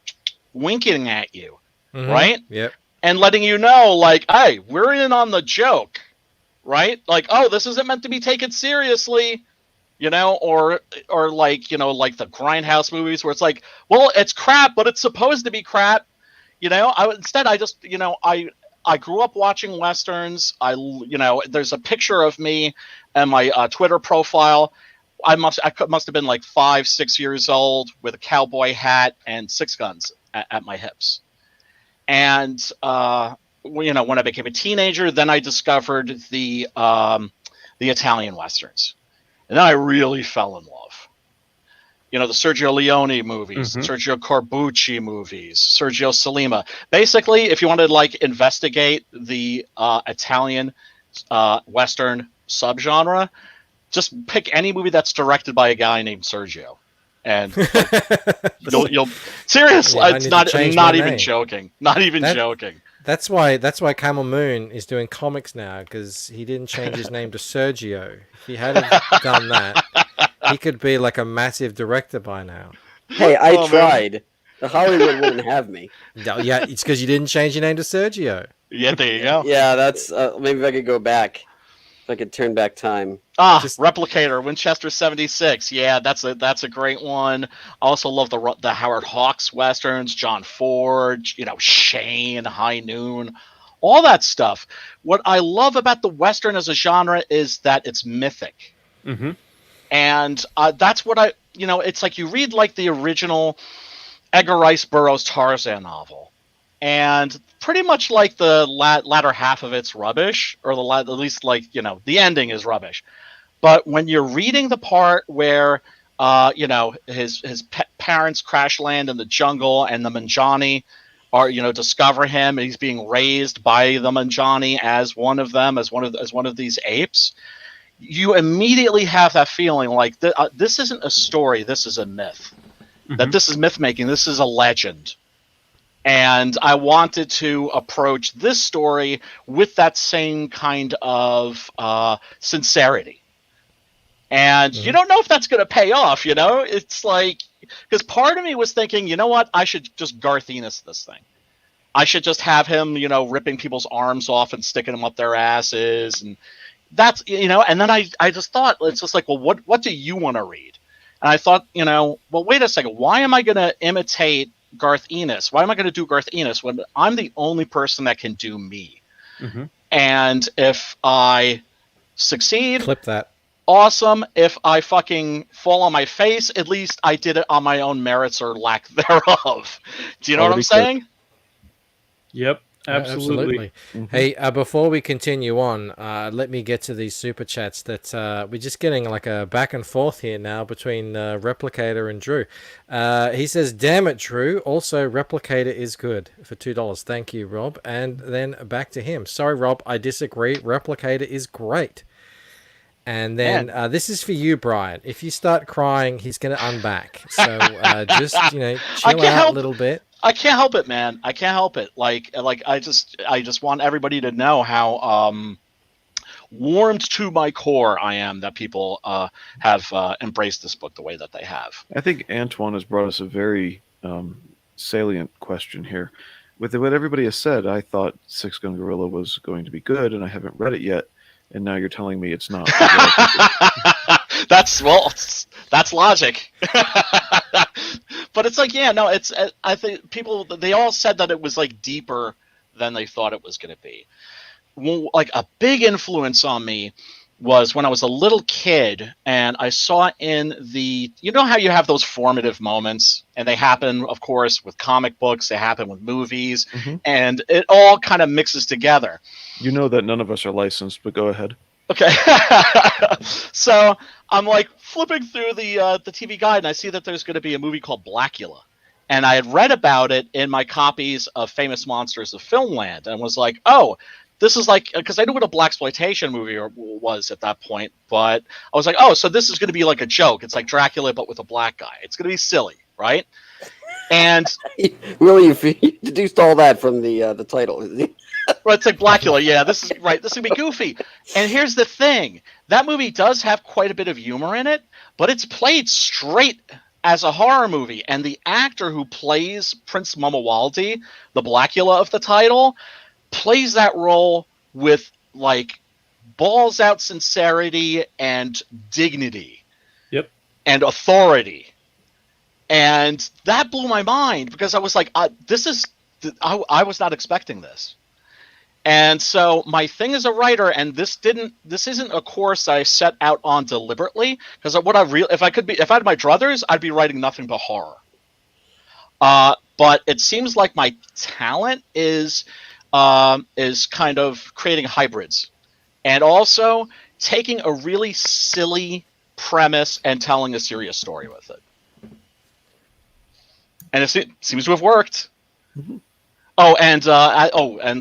winking at you, right? Yep. And letting you know, like, hey, we're in on the joke, right? Like, oh, this isn't meant to be taken seriously, you know, or like, you know, like the Grindhouse movies where it's like, well, it's crap, but it's supposed to be crap, you know. I grew up watching Westerns. There's a picture of me and my Twitter profile. I must have been like 5-6 years old with a cowboy hat and 6 guns at my hips. And when I became a teenager, then I discovered the Italian Westerns, and then I really fell in love. You know, the Sergio Leone movies, Sergio Corbucci movies, Sergio Salima. Basically, if you want to like investigate the Italian Western subgenre, just pick any movie that's directed by a guy named Sergio. And you'll seriously, it's not even joking. Not even joking. That's why Camel Moon is doing comics now, because he didn't change his name to Sergio. If he had done that, he could be like a massive director by now. Hey, I tried. The Hollywood wouldn't have me. No, yeah, it's because you didn't change your name to Sergio. Yeah, there you go. Yeah, that's maybe if I could go back. If I could turn back time. Replicator, Winchester 76. Yeah, that's a great one. I also love the Howard Hawks Westerns, John Ford, you know, Shane, High Noon, all that stuff. What I love about the Western as a genre is that it's mythic. And that's what it's like you read like the original Edgar Rice Burroughs Tarzan novel, and pretty much like the latter half of it's rubbish, or at least like, you know, the ending is rubbish. But when you're reading the part where, his parents crash land in the jungle and the Manjani discover him, and he's being raised by the Manjani as one of them, as one of these apes, you immediately have that feeling like this isn't a story, this is a myth. That this is myth making, this is a legend. And I wanted to approach this story with that same kind of sincerity. And you don't know if that's going to pay off, you know? It's like, because part of me was thinking, you know what? I should just Garth Ennis this thing. I should just have him, you know, ripping people's arms off and sticking them up their asses. And that's, you know, and then I just thought, it's just like, well, what do you want to read? And I thought, you know, well, wait a second. Why am I going to imitate Garth Ennis? Why am I going to do Garth Ennis when I'm the only person that can do me? And if I succeed, clip that. Awesome. If I fucking fall on my face, at least I did it on my own merits or lack thereof. Do you know what I'm saying? Yep. Absolutely. Hey, before we continue on, let me get to these super chats that we're just getting like a back and forth here now between Replicator and Drew. He says, damn it, Drew. Also, Replicator is good for $2. Thank you, Rob. And then back to him. Sorry, Rob, I disagree. Replicator is great. And then this is for you, Brian. If you start crying, he's going to unback. So just, you know, chill out a little bit. I can't help it, man. I can't help it. Like I just want everybody to know how warmed to my core I am that people have embraced this book the way that they have. I think Antoine has brought us a very salient question here. With what everybody has said, I thought Six Gun Gorilla was going to be good, and I haven't read it yet. and now you're telling me it's not. That's logic. But it's like, yeah, no, it's. I think people, they all said that it was like deeper than they thought it was going to be. Like a big influence on me was when I was a little kid and I saw in the, you know how you have those formative moments, and they happen, of course, with comic books, they happen with movies, and it all kind of mixes together. You know that none of us are licensed, but go ahead. Okay. So I'm like flipping through the TV guide, and I see that there's going to be a movie called Blackula. And I had read about it in my copies of Famous Monsters of Filmland and was like, oh, this is like, because I knew what a blaxploitation movie was at that point, but I was like, oh, so this is going to be like a joke. It's like Dracula, but with a black guy. It's going to be silly, right? And Really, you deduced all that from the title. well, it's like Blackula. Yeah, this is right. This is going to be goofy. And here's the thing. That movie does have quite a bit of humor in it, but it's played straight as a horror movie. And the actor who plays Prince Mamawaldi, the Blackula of the title, plays that role with like balls out sincerity and dignity. Yep. And authority. And that blew my mind because I was like, I was not expecting this. And so my thing as a writer, and this isn't a course I set out on deliberately, because if I had my druthers, I'd be writing nothing but horror. But it seems like my talent is kind of creating hybrids, and also taking a really silly premise and telling a serious story with it. And it seems to have worked. Mm-hmm. Oh, and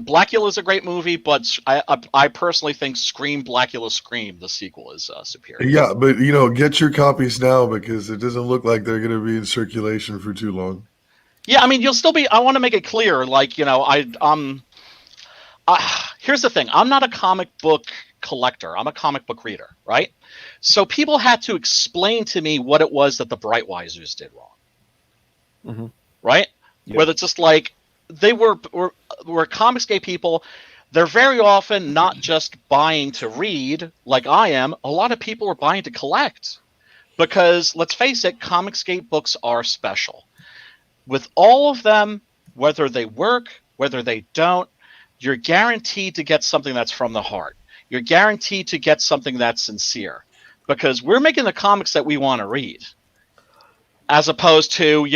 Blackula is a great movie, but I personally think Blackula Scream, the sequel, is superior. Yeah, but get your copies now because it doesn't look like they're going to be in circulation for too long. Yeah, I mean, you'll still be. I want to make it clear, like here's the thing: I'm not a comic book collector. I'm a comic book reader, right? So people had to explain to me what it was that the Brightwisers did wrong, right? Yep. Whether it's just like. They were COMICSGATE people. They're very often not just buying to read like I am. A lot of people are buying to collect because, let's face it, COMICSGATE books are special. With all of them, whether they work, whether they don't, you're guaranteed to get something that's from the heart. You're guaranteed to get something that's sincere because we're making the comics that we want to read. As opposed to,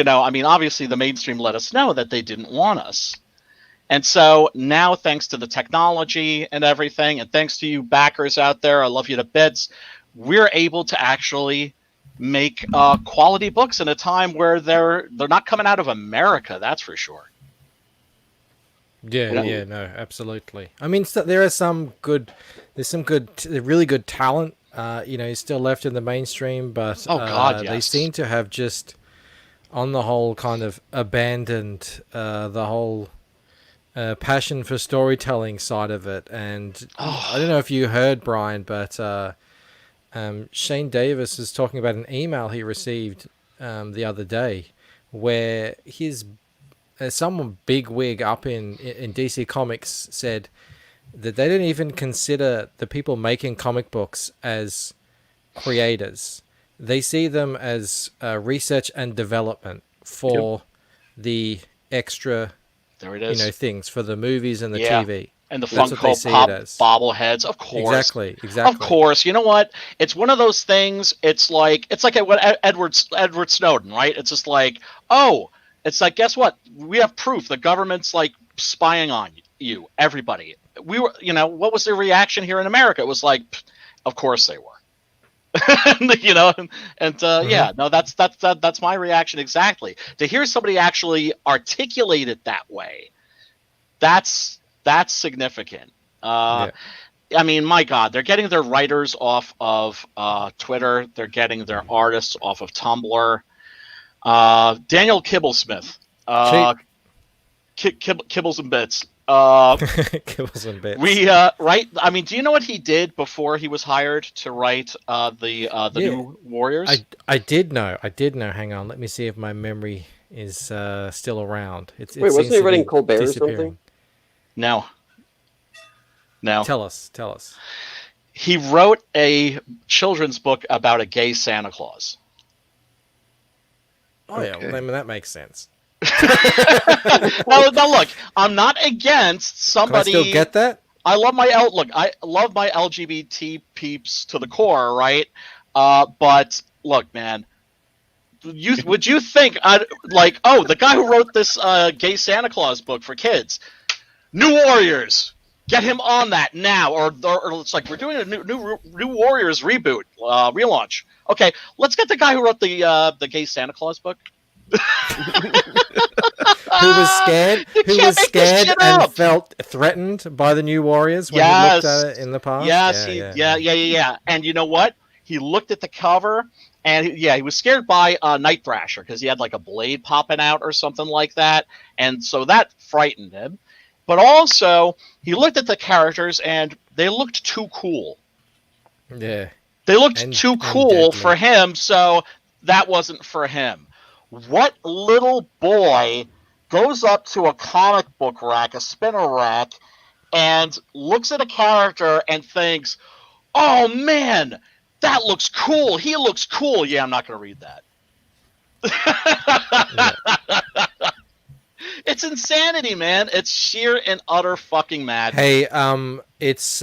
obviously the mainstream let us know that they didn't want us. And so now, thanks to the technology and everything, and thanks to you backers out there, I love you to bits, we're able to actually make quality books in a time where they're not coming out of America, that's for sure. Yeah, no, absolutely. I mean, there's some really good talent. He's still left in the mainstream, but yes. They seem to have just, on the whole, kind of abandoned the whole passion for storytelling side of it. And I don't know if you heard, Brian, but Shane Davis is talking about an email he received the other day where someone bigwig up in DC Comics said that they didn't even consider the people making comic books as creators. They see them as research and development for the extra, there it is. Things for the movies and the TV. And the Funko Pop bobbleheads, of course. Exactly. Of course. You know what? It's one of those things. It's like what Edward Snowden, right? It's just like, it's like, guess what? We have proof. The government's like spying on you, everybody. We were, what was the reaction here in America? It was like, of course they were. Yeah, no, that's my reaction exactly. To hear somebody actually articulate it that way, that's significant. I mean, my God, they're getting their writers off of Twitter. They're getting their artists off of Tumblr. Daniel Kibblesmith, Kibbles and Bits. Kibbles and Bits. Right? I mean, do you know what he did before he was hired to write the new Warriors? I did know. Hang on, let me see if my memory is still around. Wait, wasn't he writing Colbert or something? No. Tell us. he wrote a children's book about a gay Santa Claus. Oh yeah, well, I mean, that makes sense. Now look, I'm not against somebody. Can I still get that? I love my outlook. I love my LGBT peeps to the core, right? But look, man, would you think like, oh, the guy who wrote this gay Santa Claus book for kids, New Warriors, get him on that now, or it's like we're doing a new Warriors reboot, relaunch. Okay, let's get the guy who wrote the gay Santa Claus book. Who was scared? Who was scared and felt threatened by the New Warriors when he looked at it in the past? Yes, yeah. And you know what? He looked at the cover, and he was scared by Night Thrasher because he had like a blade popping out or something like that, and so that frightened him. But also, he looked at the characters, and they looked too cool. Yeah. They looked too cool for him, so that wasn't for him. What little boy goes up to a comic book rack, a spinner rack, and looks at a character and thinks, oh man, that looks cool. He looks cool. Yeah, I'm not going to read that. It's insanity, man. It's sheer and utter fucking madness. Hey, it's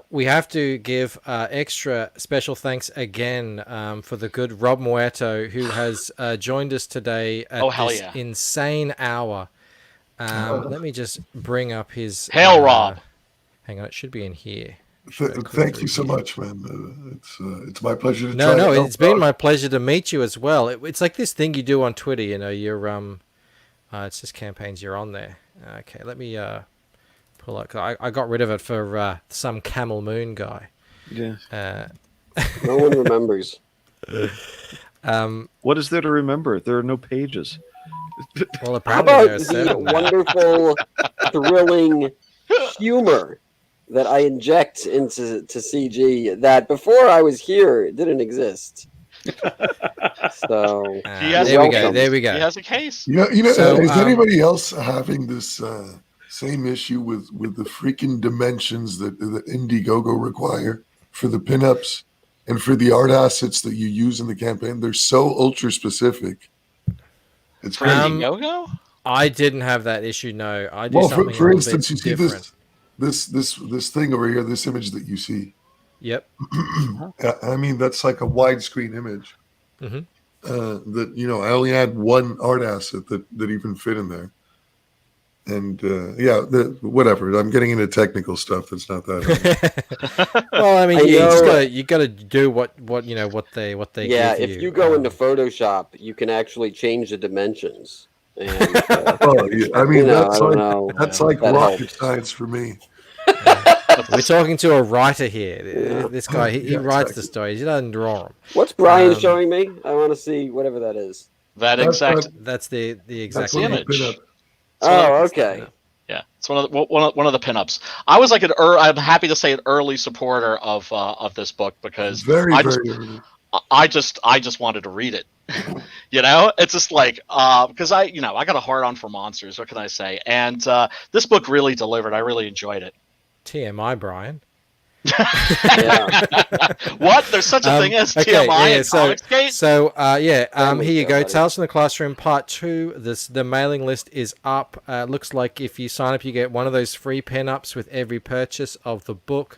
we have to give extra special thanks again for the good Rob Muerta, who has joined us today at this insane hour. Let me just bring up his... Hail, Rob! Hang on, it should be in here. Thank you so much, man. It's my pleasure to try. No, it's been my pleasure to meet you as well. It's like this thing you do on Twitter, you know, you're... it's just campaigns you're on there. Okay, let me pull up. I got rid of it for some Camel Moon guy. Yeah. No one remembers. What is there to remember? There are no pages. Well, How apparently about there are the seven. wonderful, thrilling humor that I inject into CG that before I was here didn't exist? So there we go. There we go. He has a case. You know, So, is anybody else having this same issue with the freaking dimensions that Indiegogo require for the pinups and for the art assets that you use in the campaign? They're so ultra specific. It's crazy. Indiegogo? I didn't have that issue. No, I do Well, something for a little instance, you bit see different. this thing over here, this image that you see. Yep. I mean, that's like a widescreen image. Mm-hmm. That, you know, I only had one art asset that even fit in there. And whatever. I'm getting into technical stuff that's not that. Well, I mean, you got to do what you know what they yeah, give if you go into Photoshop, you can actually change the dimensions. And, I mean, that's like rocket science for me. We're talking to a writer here. This guy, he writes the stories. He doesn't draw them. What's Brian showing me? I want to see whatever that is. That's the exact image. Oh, okay. Yeah, it's one of the pinups. I was like I'm happy to say an early supporter of this book because I just wanted to read it. You know, it's just like because I got a hard on for monsters. What can I say? And this book really delivered. I really enjoyed it. TMI, Brian. What? There's such a thing as TMI in COMICSGATE? So here you go. Tales from the Classroom Part 2. The mailing list is up. Looks like if you sign up, you get one of those free pen-ups with every purchase of the book.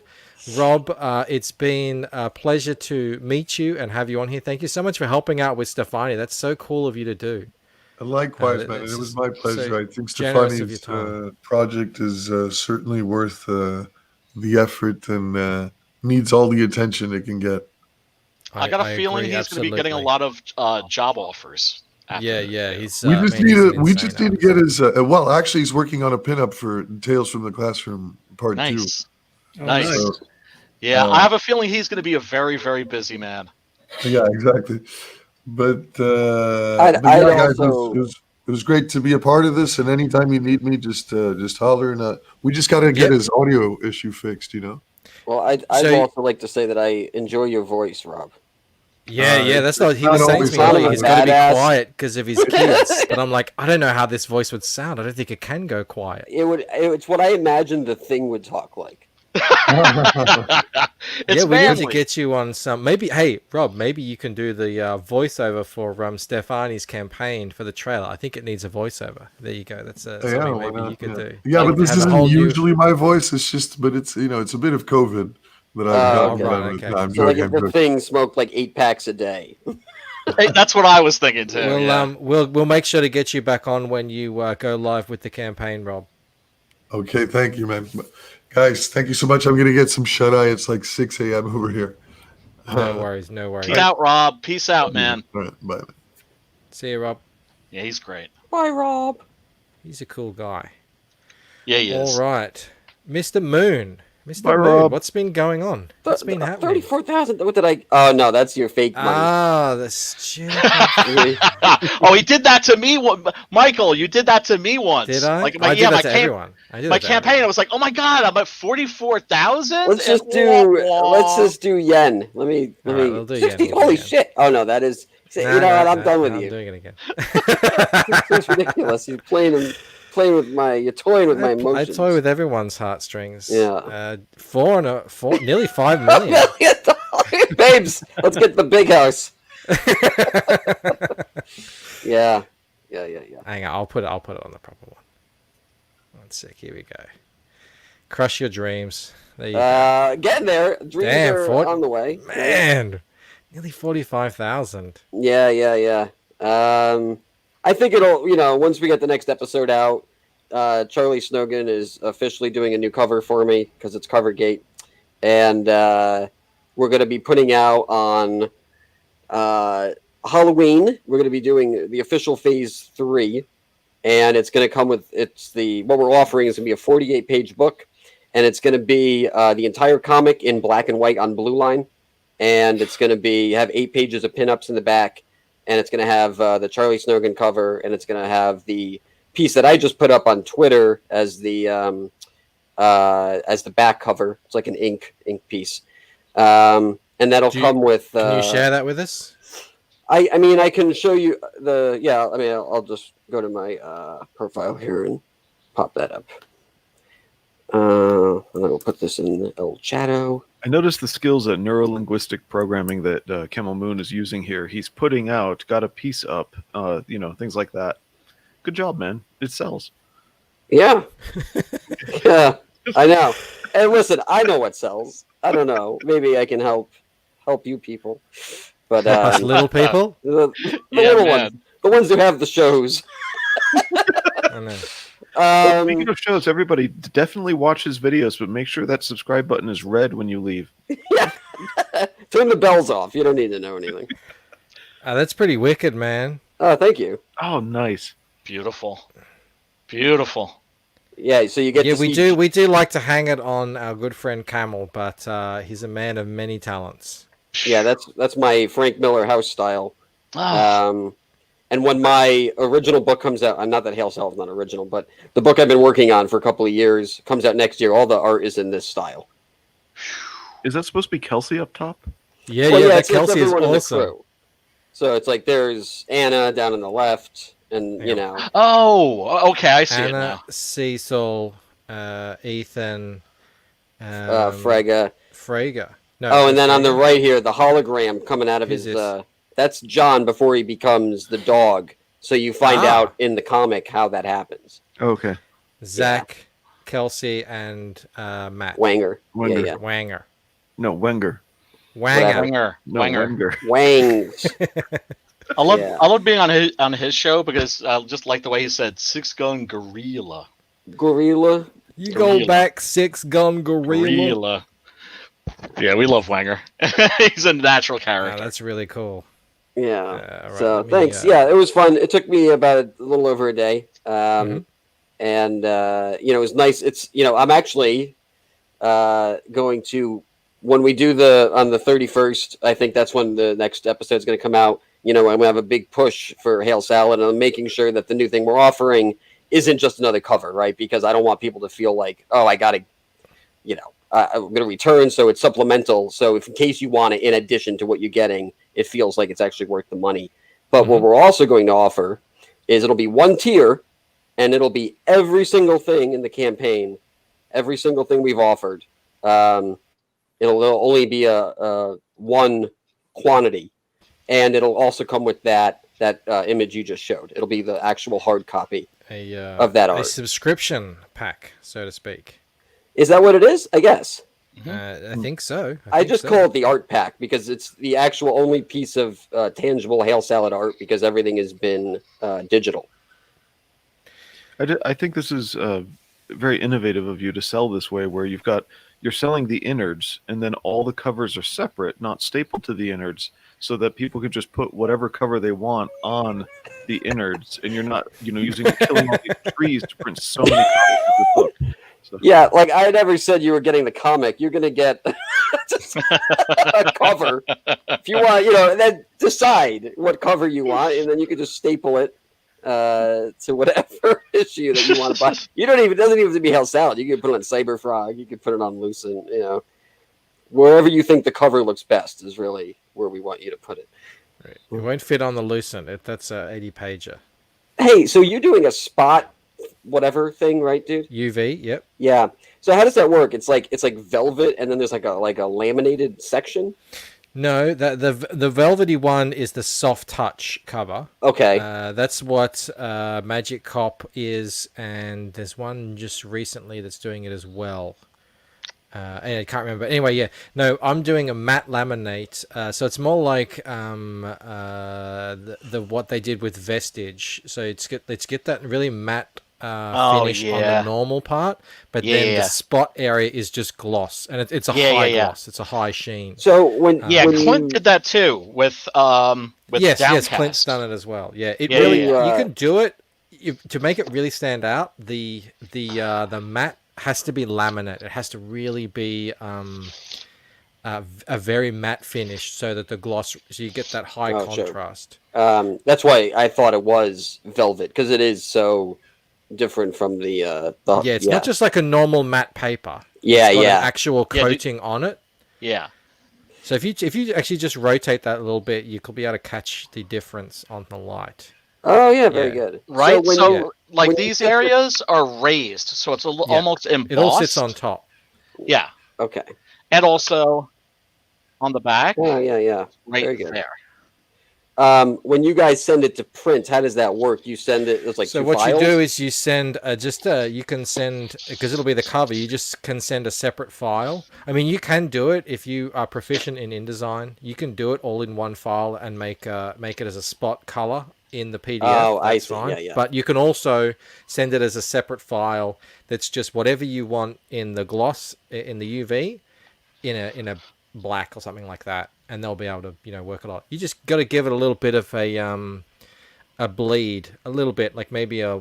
Rob, it's been a pleasure to meet you and have you on here. Thank you so much for helping out with Stefani. That's so cool of you to do. Likewise, man. It was my pleasure. So I think Stefani's project is certainly worth the effort and needs all the attention it can get. I got a feeling he's going to be getting a lot of job offers. Yeah. He's. We just need to get his. Well, actually, he's working on a pinup for Tales from the Classroom Part 2. Nice. So, yeah, I have a feeling he's going to be a very, very busy man. Yeah, exactly. But guys, it was great to be a part of this. And anytime you need me, just holler. And we just got to get his audio issue fixed, you know. Well, I'd also like to say that I enjoy your voice, Rob. Yeah, that's not. He was saying to me, he's got to be quiet because of his kids. But I'm like, I don't know how this voice would sound. I don't think it can go quiet. It's what I imagined the thing would talk like. It's we need to manly. get you on some. Maybe, hey, Rob, maybe you can do the voiceover for Stefani's campaign for the trailer. I think it needs a voiceover. There you go. That's something why maybe not? you could do. Yeah, but this Have a isn't whole new- usually my voice. It's just, but it's it's a bit of COVID that I've got from time to time. So like if the thing smoked like 8 packs a day. Hey, that's what I was thinking too. We'll yeah. we'll make sure to get you back on when you go live with the campaign, Rob. Okay, thank you, man. Guys, thank you so much. I'm gonna get some shut eye. It's like 6 a.m. over here. No worries, no worries. Peace out, Rob. Peace out, man. All right, bye. See you, Rob. Yeah, he's great. Bye, Rob. He's a cool guy. Yeah, he is. All right, Mr. Moon. Mr. Bye, Moon, Rob. what's been going on? What's been happening? 34,000. What did I? Oh no, that's your fake money. Ah, the stupid. Oh, he did that to me. Michael, you did that to me once. Did I? Like, I did that to everyone. I did my that to campaign. I was like, oh my god, I'm at 44,000. Let's just do yen. Let me. All right, we'll do 60. yen. Holy shit! Oh no, that is. You know what? I'm done with you. I'm doing it again. It's ridiculous. You're you're toying with my I emotions. toy with everyone's heartstrings. Yeah. Nearly 5 million. Babes, let's get the big house. Yeah. Hang on, I'll put it on the proper one. One sec, here we go. Crush your dreams. There you go. Getting there. Dreams are on the way. Man, nearly 45,000. Yeah. I think it'll, once we get the next episode out, Charlie Snogan is officially doing a new cover for me because it's COMICSGATE. And we're going to be putting out on Halloween. We're going to be doing the official phase 3. And it's going to come with, what we're offering is going to be a 48-page book. And it's going to be the entire comic in black and white on blue line. And it's going to have 8 pages of pinups in the back. And it's going to have the Charlie Snogan cover, and it's going to have the piece that I just put up on Twitter as the back cover. It's like an ink piece, and that'll come with. Can you share that with us? I mean, I can show you the. Yeah, I mean, I'll just go to my profile here and pop that up. And I will put this in the old chatto. I noticed the skills at neurolinguistic programming that Camel Moon is using here. He's putting out, got a piece up, things like that. Good job, man. It sells. Yeah. Yeah, I know. And listen, I know what sells. I don't know. Maybe I can help you people. But us little people? The little ones. The ones who have the shows. I know. Speaking of shows, everybody definitely watch his videos, but make sure that subscribe button is red when you leave. Yeah. Turn the bells off. You don't need to know anything. That's pretty wicked, man. Oh, thank you. Oh, nice. Beautiful. Yeah, so you get to see... we do like to hang it on our good friend Camel, but he's a man of many talents. Yeah, that's my Frank Miller house style. Oh. And when my original book comes out, not that Hail Sal is not original, but the book I've been working on for a couple of years comes out next year. All the art is in this style. Is that supposed to be Kelsey up top? Yeah, it's Kelsey is everyone in the awesome. crew. So it's like there's Anna down on the left, and Oh, okay, I see it now. Anna, Cecil, Ethan, Frege. No. And then on the right here, the hologram coming out of his. That's John before he becomes the dog. So you find out in the comic how that happens. Okay. Zach, Kelsey, and Matt. Wanger. Wenger. Wanger. No, Wenger. Wanger. No, Wenger. Wangs. I love being on his show because I just like the way he said 6-gun gorilla. Gorilla. You go back 6-gun gorilla. Yeah, we love Wanger. He's a natural character. That's really cool. Yeah. Right, so thanks. Yeah, it was fun. It took me about a little over a day. And it was nice. It's I'm actually going to, when we do on the 31st, I think that's when the next episode is going to come out. I'm going to have a big push for Hail Salad, and I'm making sure that the new thing we're offering isn't just another cover, right? Because I don't want people to feel like, oh, I got to, I'm going to return, so it's supplemental. So if in case you want it in addition to what you're getting, it feels like it's actually worth the money. But what we're also going to offer is it'll be one tier, and it'll be every single thing in the campaign, every single thing we've offered, It'll only be a one quantity, and it'll also come with that image you just showed. It'll be the actual hard copy of that art. A subscription pack, so to speak. Is that what it is? I guess. I think so. I just call it the art pack because it's the actual only piece of tangible Hail Salad art because everything has been digital. I think this is very innovative of you to sell this way, where you're selling the innards, and then all the covers are separate, not stapled to the innards, so that people can just put whatever cover they want on the innards, and you're not, killing all these trees to print so many copies of the book. So. Yeah, like I never said you were getting the comic. You're going to get a cover. If you want, then decide what cover you want, and then you can just staple it to whatever issue that you want to buy. It doesn't even have to be Hail Salad. You can put it on Cyber Frog. You can put it on Lucent. Wherever you think the cover looks best is really where we want you to put it. Right. It won't fit on the Lucent. That's a 80-pager. Hey, so you're doing a spot whatever thing, right, dude? UV, yep. Yeah. So how does that work? It's like velvet, and then there's like a laminated section. No, the velvety one is the soft touch cover. Okay. That's what Magic Cop is, and there's one just recently that's doing it as well. And I can't remember. Anyway, yeah. No, I'm doing a matte laminate, so it's more like the what they did with Vestige. So let's get that really matte finish on the normal part, but then the spot area is just gloss, and it's a high gloss. It's a high sheen. So when Clint did that too with yes, Clint's done it as well. Yeah, it really you can do it to make it really stand out. The matte has to be laminate. It has to really be a very matte finish, so that the gloss, so you get that high contrast. Sure. That's why I thought it was velvet, because it is so different from the it's not just like a normal matte paper. It's got an actual coating on it. Yeah. So if you actually just rotate that a little bit, you could be able to catch the difference on the light. Oh yeah, very good. Right. So these areas are raised, so it's almost embossed. It all sits on top. Yeah. Okay. And also on the back. Oh yeah. Right very good. there. When you guys send it to print, how does that work? You send it. It's like so. two What files? you do is you send you can send, because it'll be the cover. You just can send a separate file. I mean, you can do it if you are proficient in InDesign. You can do it all in one file and make it as a spot color in the PDF. Oh, I see. Fine. Yeah. But you can also send it as a separate file that's just whatever you want in the gloss, in the UV, in a black or something like that, and they'll be able to work it out. You just got to give it a little bit of a bleed, a little bit, like maybe I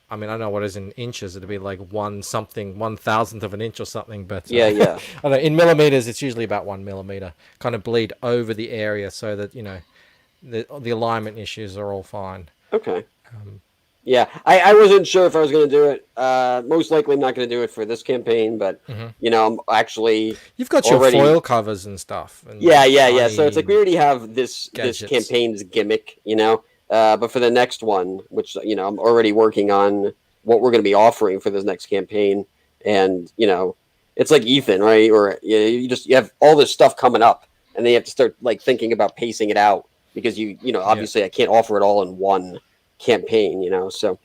don't know what it is in inches. It'd be like 1/1000th of an inch or something, but yeah. I don't know, in millimeters it's usually about 1 millimeter. Kind of bleed over the area so that the alignment issues are all fine. Okay. Yeah, I wasn't sure if I was going to do it. Most likely, I'm not going to do it for this campaign, but I'm actually. You've got your foil covers and stuff. And yeah. So it's like we already have this campaign's gimmick, But for the next one, which I'm already working on what we're going to be offering for this next campaign, and it's like Ethan, right? Or you have all this stuff coming up, and then you have to start like thinking about pacing it out because obviously I can't offer it all in one campaign, so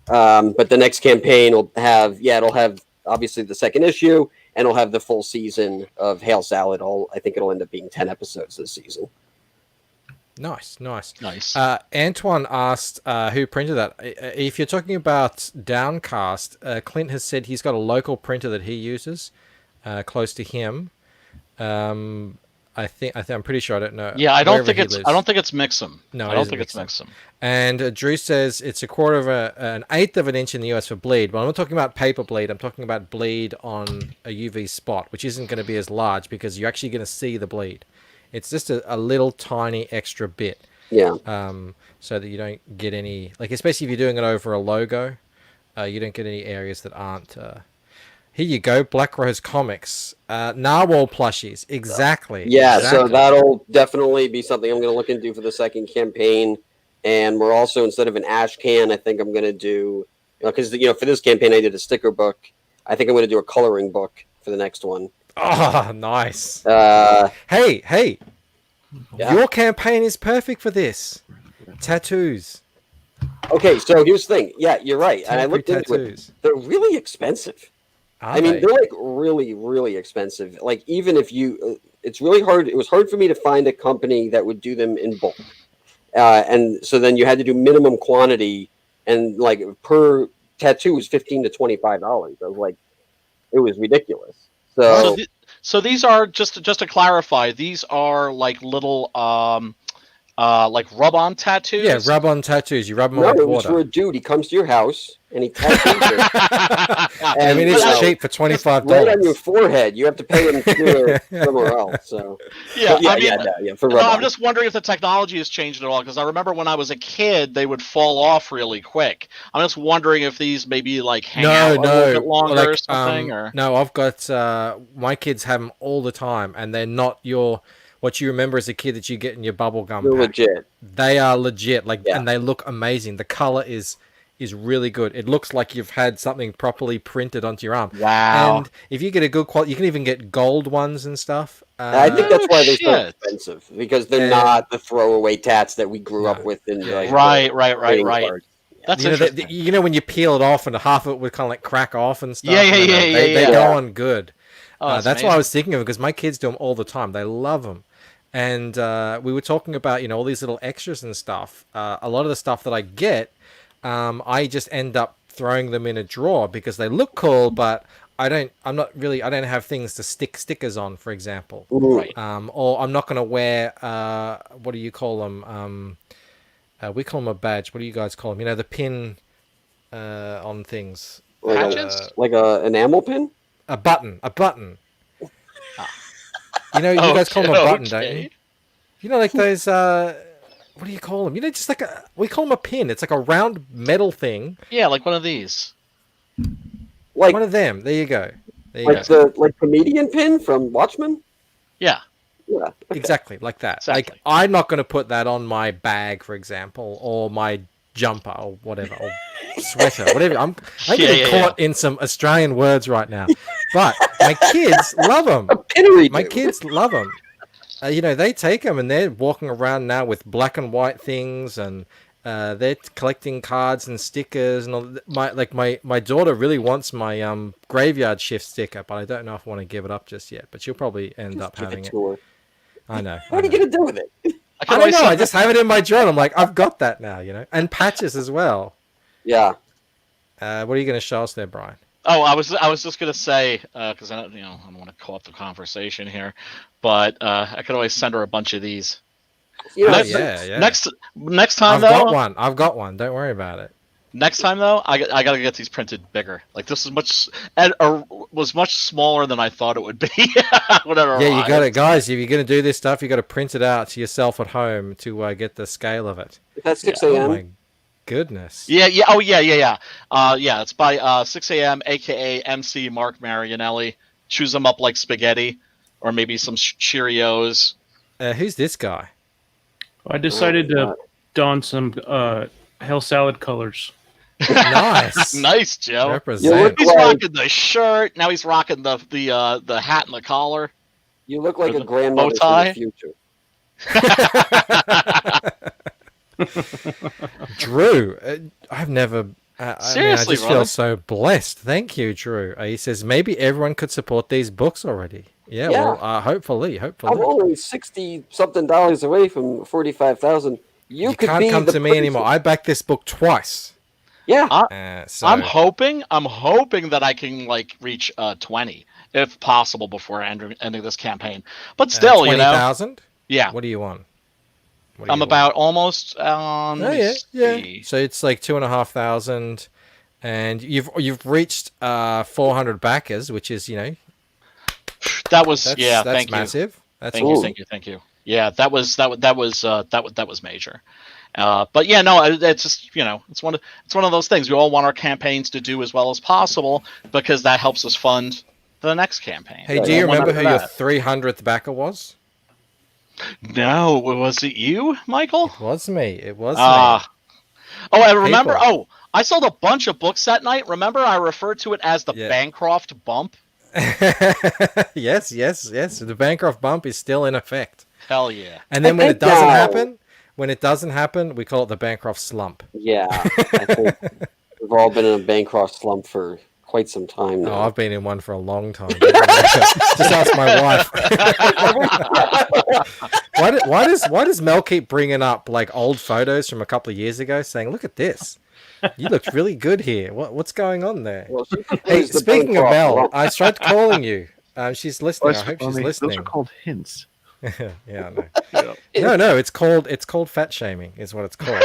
but the next campaign will have it'll have obviously the second issue, and it'll have the full season of Hail Salad. I think it'll end up being 10 episodes this season. Nice. Antoine asked who printed that. If you're talking about Downcast, Clint has said he's got a local printer that he uses close to him. I'm pretty sure. I don't know. Yeah, I don't think it's Mixum. No, I don't think it's Mixum. And Drew says it's a quarter of an eighth of an inch in the US for bleed. But I'm not talking about paper bleed. I'm talking about bleed on a UV spot, which isn't going to be as large because you're actually going to see the bleed. It's just a little tiny extra bit. Yeah. So that you don't get any, especially if you're doing it over a logo, you don't get any areas that aren't. Here you go, Black Rose Comics. Narwhal plushies. Exactly. Yeah, exactly. So that'll definitely be something I'm going to look into for the second campaign. And we're also, instead of an ash can, I think I'm going to do, because for this campaign I did a sticker book. I think I'm going to do a coloring book for the next one. Oh, nice. Hey. Yeah. Your campaign is perfect for this. Tattoos. Okay, so here's the thing. Yeah, you're right. And I Temporary looked into it. tattoos. They're really expensive. Are I mean, they? they're like really, really expensive. Like even if you, it's really hard. It was hard for me to find a company that would do them in bulk, and so then you had to do minimum quantity, and like per tattoo was $15 to $25. I was like, it was ridiculous. So, So these are just to clarify. These are like little like rub-on tattoos. Yeah, rub-on tattoos. You rub them no, on with it was water. for a dude. He comes to your house and he tattoos it. I mean, it's cheap for $25. Right on your forehead. You have to pay him to do it somewhere else. So Yeah, yeah, I mean, for no, rub-on. I'm just wondering if the technology has changed at all, because I remember when I was a kid, they would fall off really quick. I'm just wondering if these maybe like hang out a little bit longer or something. Or No, I've got my kids have them all the time, and they're not what you remember as a kid that you get in your bubble gum. They're pack. legit. They are legit, and they look amazing. The color is really good. It looks like you've had something properly printed onto your arm. Wow! And if you get a good quality, you can even get gold ones and stuff. I think that's why they're so expensive, because they're not the throwaway tats that we grew up with. In like, right. That's interesting. You know when you peel it off and half of it would kind of like crack off and stuff. Yeah. They go on good. Oh, that's why I was thinking of it, because my kids do them all the time. They love them. And we were talking about, all these little extras and stuff. A lot of the stuff that I get, I just end up throwing them in a drawer because they look cool, but I don't have things to stick stickers on, for example. Right. Or I'm not going to wear, what do you call them? We call them a badge. What do you guys call them? The pin on things. Patches? Like a enamel pin? A button. You guys call them a button, don't you? Like those, what do you call them? Just like we call them a pin. It's like a round metal thing. Yeah, like one of these. Like one of them. There you go. The comedian pin from Watchmen? Yeah. Yeah. Okay. Exactly, like that. Exactly. Like, I'm not going to put that on my bag, for example, or my jumper, or whatever, or sweater, whatever. I'm getting caught in some Australian words right now. But my kids love them. My kids love them. They take them and they're walking around now with black and white things, and they're collecting cards and stickers. And all. My daughter really wants my graveyard shift sticker, but I don't know if I want to give it up just yet. But she'll probably end up having it. I know. What are you gonna do with it? I don't know. I just have it in my drawer. I'm like, I've got that now, and patches as well. Yeah. What are you going to show us there, Brian? Oh, I was just gonna say, because I don't want to co-op the conversation here, but I could always send her a bunch of these. Yeah. Next time I've got one. Don't worry about it. Next time though, I gotta get these printed bigger. Like this is was much smaller than I thought it would be. Whatever. Yeah, you got it, guys. If you're gonna do this stuff, you got to print it out to yourself at home to get the scale of it. That's 6 a.m. Oh my goodness. Yeah. Oh yeah. It's by 6 a.m. aka MC Mark Marianelli. Chews them up like spaghetti, or maybe some Cheerios. Who's this guy? I decided to don some hell salad colors. Nice. Nice, Joe. Represent. He's rocking the shirt. Now he's rocking the hat and the collar. You look like a grandmother from the future. Drew, I've never. Seriously, I just feel so blessed. Thank you, Drew. He says maybe everyone could support these books already. Yeah. Well, hopefully. I'm only $60-something away from 45,000. You could can't come to me anymore. I backed this book twice. Yeah. So I'm hoping that I can reach 20 if possible before ending this campaign. But still, 20,000. Yeah. What do you want? I'm about almost. Yeah. So it's like 2,500, and you've reached 400 backers, which is that was that's massive. Thank you. Yeah, that was major. But yeah, no, it's just it's one of those things. We all want our campaigns to do as well as possible because that helps us fund the next campaign. Hey, do you remember who your 300th backer was? No, was it you, Michael? It was me. Oh, I remember. People. Oh, I sold a bunch of books that night. Remember, I referred to it as the Bancroft bump. Yes. The Bancroft bump is still in effect. Hell yeah. And then when it doesn't happen, we call it the Bancroft slump. Yeah, I think we've all been in a Bancroft slump for quite some time now. Oh, I've been in one for a long time. Just ask my wife. Why does Mel keep bringing up like old photos from a couple of years ago, saying, "Look at this, you looked really good here. What's going on there?" Well, hey, speaking of Mel, I tried calling you. She's listening. I hope she's Those listening. are called hints. Yeah, no, it's called fat shaming, is what it's called.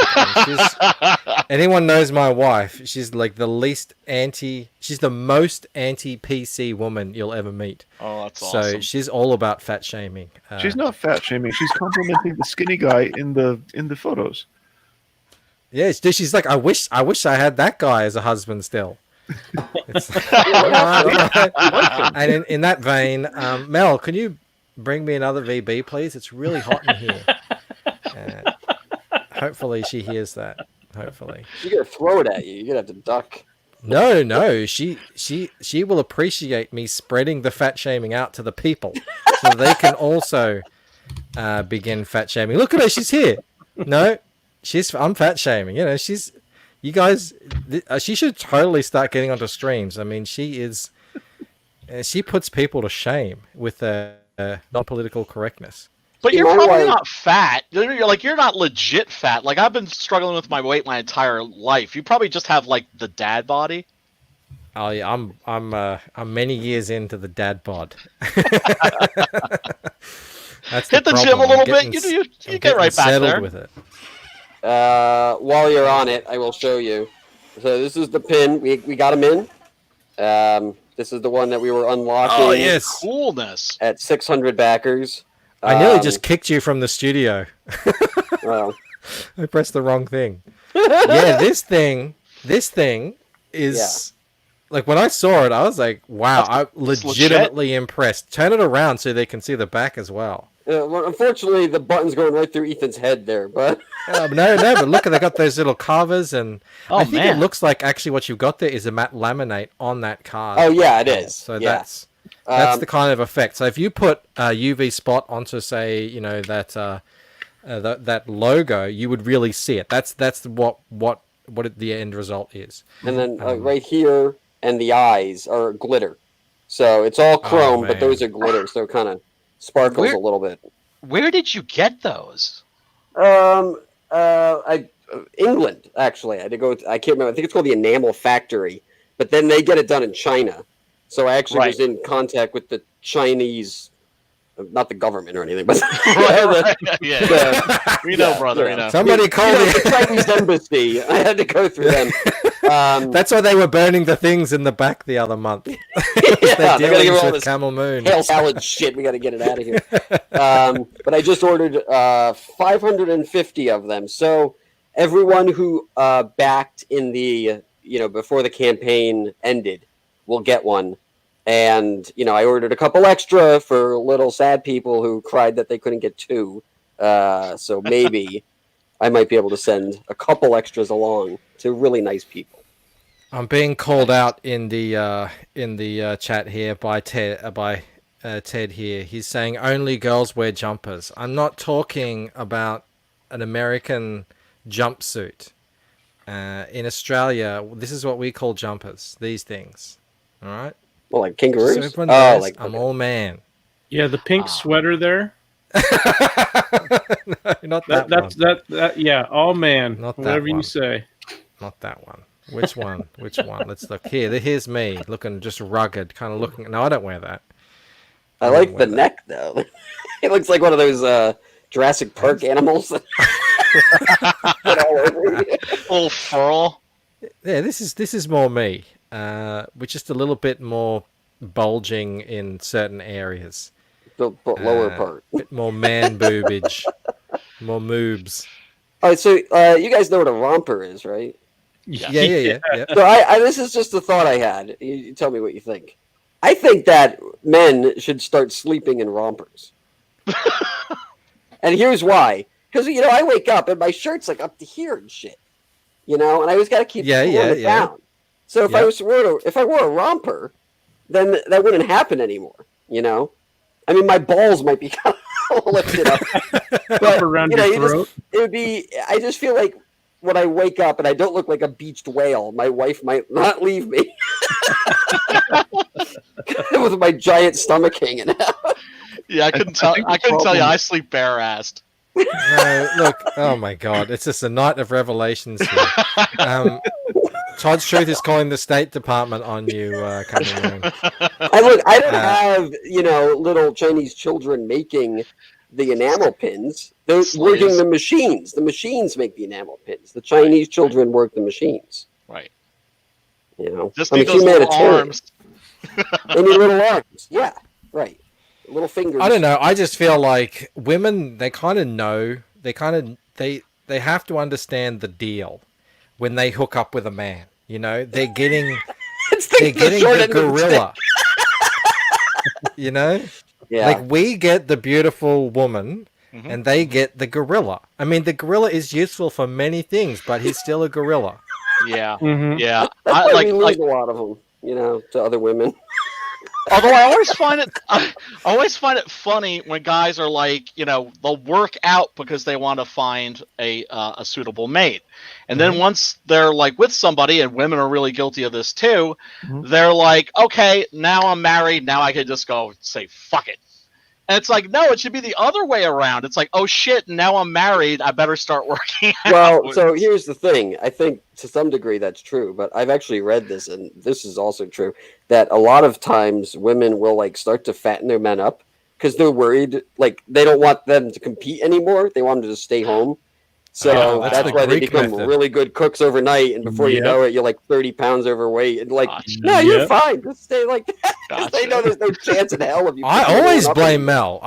Anyone knows my wife? She's like she's the most anti-PC woman you'll ever meet. Oh, that's so awesome. she's all about fat shaming. She's not fat shaming. She's complimenting the skinny guy in the photos. Yeah, she's like, I wish I had that guy as a husband still. And in that vein, Mel, can you bring me another VB, please? It's really hot in here. Hopefully she hears that. Hopefully. She's gonna throw it at you. You're gonna have to duck. No. She will appreciate me spreading the fat shaming out to the people, so they can also begin fat shaming. Look at her, she's here. No, I'm fat shaming. You know, you guys. She should totally start getting onto streams. I mean, she puts people to shame with non-political correctness. But you're probably not fat. You're not legit fat. Like, I've been struggling with my weight my entire life. You probably just have like the dad body. Oh yeah, I'm many years into the dad bod. That's Hit the gym a little bit. You get right back there with it. While you're on it, I will show you. So this is the pin. We got him in. This is the one that we were unlocking. Oh yes, coolness. At 600 backers. I nearly just kicked you from the studio. Well, I pressed the wrong thing. Yeah, this thing is like, when I saw it, I was like, wow, I'm legitimately impressed. Turn it around so they can see the back as well. Well, unfortunately, the button's going right through Ethan's head there, but no, but look, they got those little carvers, and I think it looks like actually what you've got there is a matte laminate on that card. Oh yeah, it is. So that's the kind of effect. So if you put a UV spot onto, say, that logo, you would really see it. That's what the end result is. And then right here and the eyes are glitter. So it's all chrome, but those are glitter, so it kind of sparkles a little bit. Where did you get those? England, actually. I had to go. I can't remember. I think it's called the Enamel Factory, but then they get it done in China. So I actually was in contact with the Chinese, not the government or anything, but we know, brother. We know. Somebody called the Chinese embassy. I had to go through them. That's why they were burning the things in the back the other month. They're dealing with Camel Moon. Hail salad shit. We got to get it out of here. But I just ordered 550 of them. So everyone who backed in the before the campaign ended will get one. And I ordered a couple extra for little sad people who cried that they couldn't get two. So maybe I might be able to send a couple extras along to really nice people. I'm being called out in the chat here by Ted here. He's saying only girls wear jumpers. I'm not talking about an American jumpsuit. In Australia, this is what we call jumpers. These things, all right? Well, like kangaroos. I'm all man. Yeah, the pink sweater there. No, not that. Yeah, all man. Not that whatever one. you say. Not that one. Which one? Which one? Let's look here. Here's me looking just rugged, kind of looking. No, I don't wear that. I like the neck though. It looks like one of those Jurassic Park animals. Full furl. Yeah, this is more me. With just a little bit more bulging in certain areas. The lower part. A bit more man boobage. More moobs. All right, so you guys know what a romper is, right? Yeah. So I this is just a thought I had. You tell me what you think. I think that men should start sleeping in rompers. And here's why. Because, I wake up and my shirt's like up to here and shit. And I always got to keep it down. So if I wore a romper, then that wouldn't happen anymore. You know, I mean, my balls might be kind of lifted up, but around you know, your throat. it would be. I just feel like when I wake up and I don't look like a beached whale, my wife might not leave me with my giant stomach hanging out. Yeah, I couldn't tell you I sleep bare-assed. No, look. Oh my God! It's just a night of revelations here. Todd's Truth is calling the State Department on you, Camel. I don't have little Chinese children making the enamel pins. They're working the machines. The machines make the enamel pins. The Chinese children work the machines. Right. You know, Just I'm need a those little humanitarian. arms. They need little arms. Yeah, right. Little fingers. I don't know. I just feel like women, they kind of know. They have to understand the deal when they hook up with a man. You know, they're getting the gorilla. You know, Yeah. like we get the beautiful woman, and they get the gorilla. I mean, the gorilla is useful for many things, but he's still a gorilla. Yeah, Mhm. yeah. That's I why we lose like. a lot of them, to other women. Although I always find it funny when guys are like, they'll work out because they want to find a suitable mate, and then once they're like with somebody, and women are really guilty of this too, they're like, okay, now I'm married, now I can just go say fuck it. And it's like, no, it should be the other way around. It's like, oh shit, now I'm married, I better start working out. Well, so here's the thing. I think to some degree that's true, but I've actually read this, and this is also true, that a lot of times women will start to fatten their men up because they're worried, they don't want them to compete anymore. They want them to stay home. So that's why they become really good cooks overnight, and before you know it, you're 30 pounds overweight, and no, you're fine. Just stay like that. Gotcha. They know there's no chance in hell of you. I always blame Mel.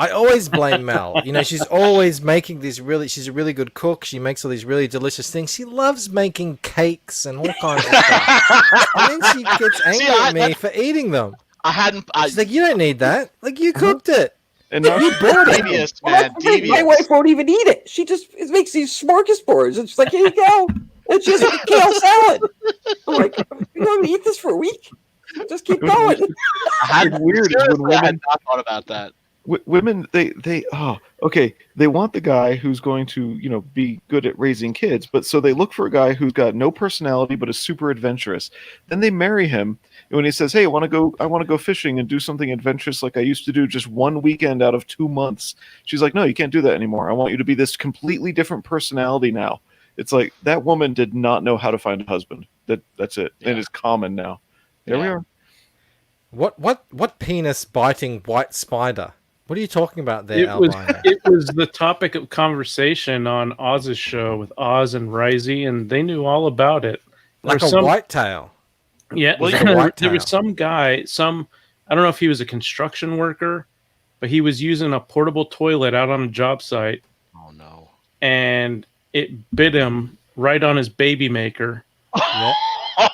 She's always making she's a really good cook. She makes all these really delicious things. She loves making cakes and all kinds of stuff. And then she gets angry at me for eating them. She's like, you don't need that. You cooked it. And now you bought it. Devious, man. My wife won't even eat it. She just makes these smorgasbords. And she's like, here you go. And she has a kale salad. I'm like, you want me to eat this for a week? Just keep going. It's weird when women. I had not thought about that. Women, they want the guy who's going to be good at raising kids, but so they look for a guy who's got no personality but is super adventurous. Then they marry him, and when he says, hey, I want to go fishing and do something adventurous like I used to do just one weekend out of 2 months, she's like, no, you can't do that anymore. I want you to be this completely different personality now. It's like that woman did not know how to find a husband. That's it. Yeah. It is common now. There we are. What penis biting white spider? What are you talking about there, Albino? It was the topic of conversation on Oz's show with Oz and Risey, and they knew all about it. Like a whitetail. Yeah, there was some guy, I don't know if he was a construction worker, but he was using a portable toilet out on a job site. Oh, no. And it bit him right on his baby maker.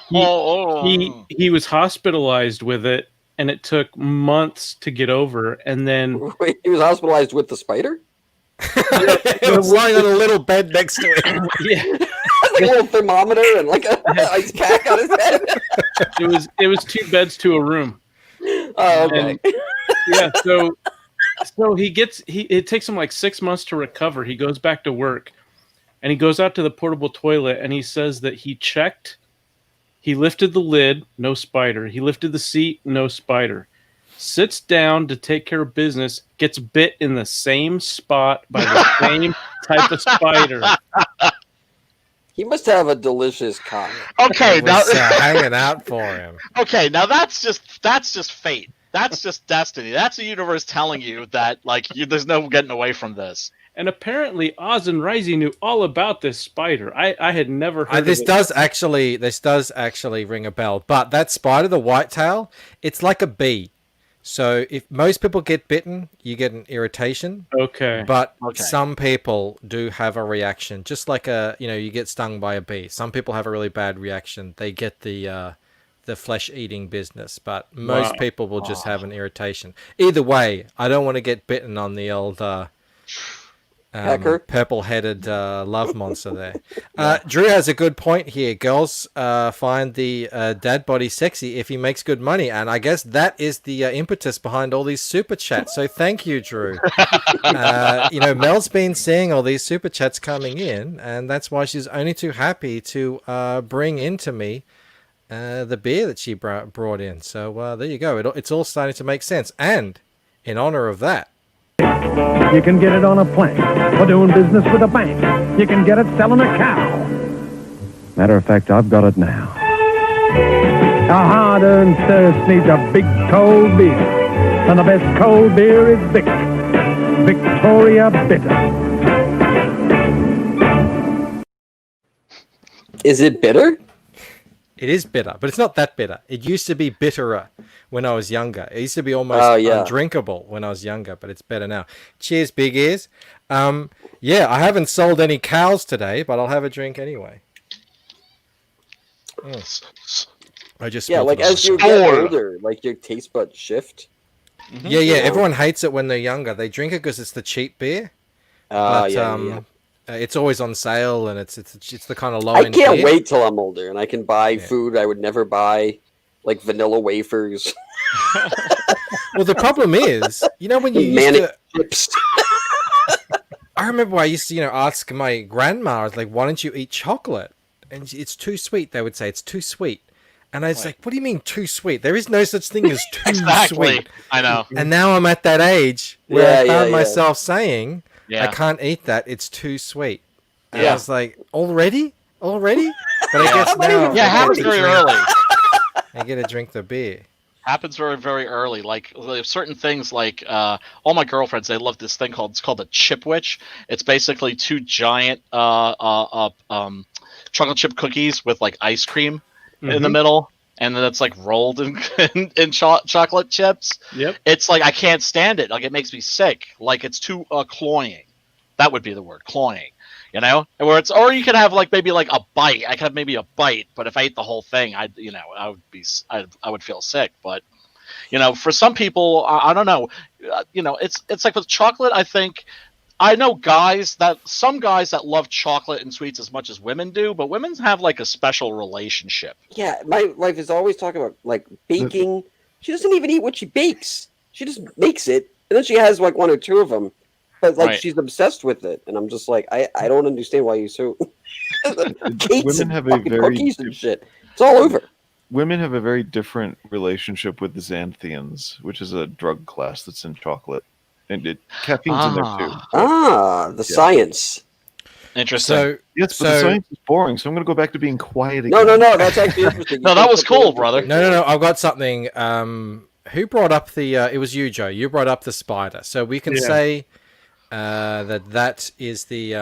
He was hospitalized with it, and it took months to get over. And then wait, he was hospitalized with the spider? He was lying on a little bed next to him. Yeah, a little thermometer and an ice pack on his head. It was 2 beds to a room. Oh, okay. And, so it takes him 6 months to recover. He goes back to work, and he goes out to the portable toilet, and he says that he checked. He lifted the lid, no spider. He lifted the seat, no spider. Sits down to take care of business, gets bit in the same spot by the same type of spider. He must have a delicious cock. Okay, now hanging out for him. Okay, now that's just fate. That's just destiny. That's the universe telling you that there's no getting away from this. And apparently, Oz and Risey knew all about this spider. I had never heard. This does actually ring a bell. But that spider, the whitetail, it's like a bee. So if most people get bitten, you get an irritation. Okay. But some people do have a reaction, just like you get stung by a bee. Some people have a really bad reaction. They get the flesh-eating business, but most people will just have an irritation. Either way, I don't want to get bitten on the old purple-headed love monster there. Drew has a good point here. Girls find the dad body sexy if he makes good money, and I guess that is the impetus behind all these super chats. So thank you, Drew. Mel's been seeing all these super chats coming in, and that's why she's only too happy to bring into me the beer that she brought in. So there you go. It's all starting to make sense. And in honor of that, you can get it on a plank or doing business with a bank. You can get it selling a cow. Matter of fact, I've got it now. A hard-earned thirst needs a big cold beer. And the best cold beer is Vic. Victoria Bitter. Is it bitter? It is bitter, but it's not that bitter. It used to be bitterer when I was younger. It used to be almost undrinkable when I was younger, but it's better now. Cheers, big ears. I haven't sold any cows today, but I'll have a drink anyway. I just as you get older, like your taste buds shift. Yeah. Everyone hates it when they're younger. They drink it because it's the cheap beer. It's always on sale, and it's the kind of low end. I can't wait till I'm older, and I can buy food I would never buy, like vanilla wafers. Well, the problem is, when you used to... I remember I used to, ask my grandma, I was like, why don't you eat chocolate? And it's too sweet. They would say, it's too sweet. And I was like, what do you mean too sweet? There is no such thing as too sweet. I know. And now I'm at that age where I found myself saying... I can't eat that. It's too sweet. And I was like, already? But I guess now... Yeah, it happens very early. I get to drink the beer. Happens very, very early. Like certain things, like all my girlfriends, they love this thing called a chipwich. It's basically two giant chocolate chip cookies with like ice cream in the middle. And then it's like rolled in chocolate chips. Yep. It's like I can't stand it. Like it makes me sick. Like it's too cloying. That would be the word, cloying. Or you could have like maybe like a bite. I could have maybe a bite, but if I ate the whole thing, I would feel sick. But for some people, I don't know. It's like with chocolate. I think I know some guys that love chocolate and sweets as much as women do, but women have like a special relationship. Yeah, my wife is always talking about like baking. She doesn't even eat what she bakes. She just makes it, and then she has like one or two of them. But like she's obsessed with it, and I'm just like, I don't understand why you so cakes and cookies and shit. It's all over. Women have a very different relationship with the xanthians, which is a drug class that's in chocolate. And caffeine's in there too. The science. Interesting. So the science is boring, so I'm going to go back to being quiet again. No, that's actually interesting. No, that was cool, brother. No, I've got something. Who brought up the... it was you, Joe. You brought up the spider. So we can say that is the...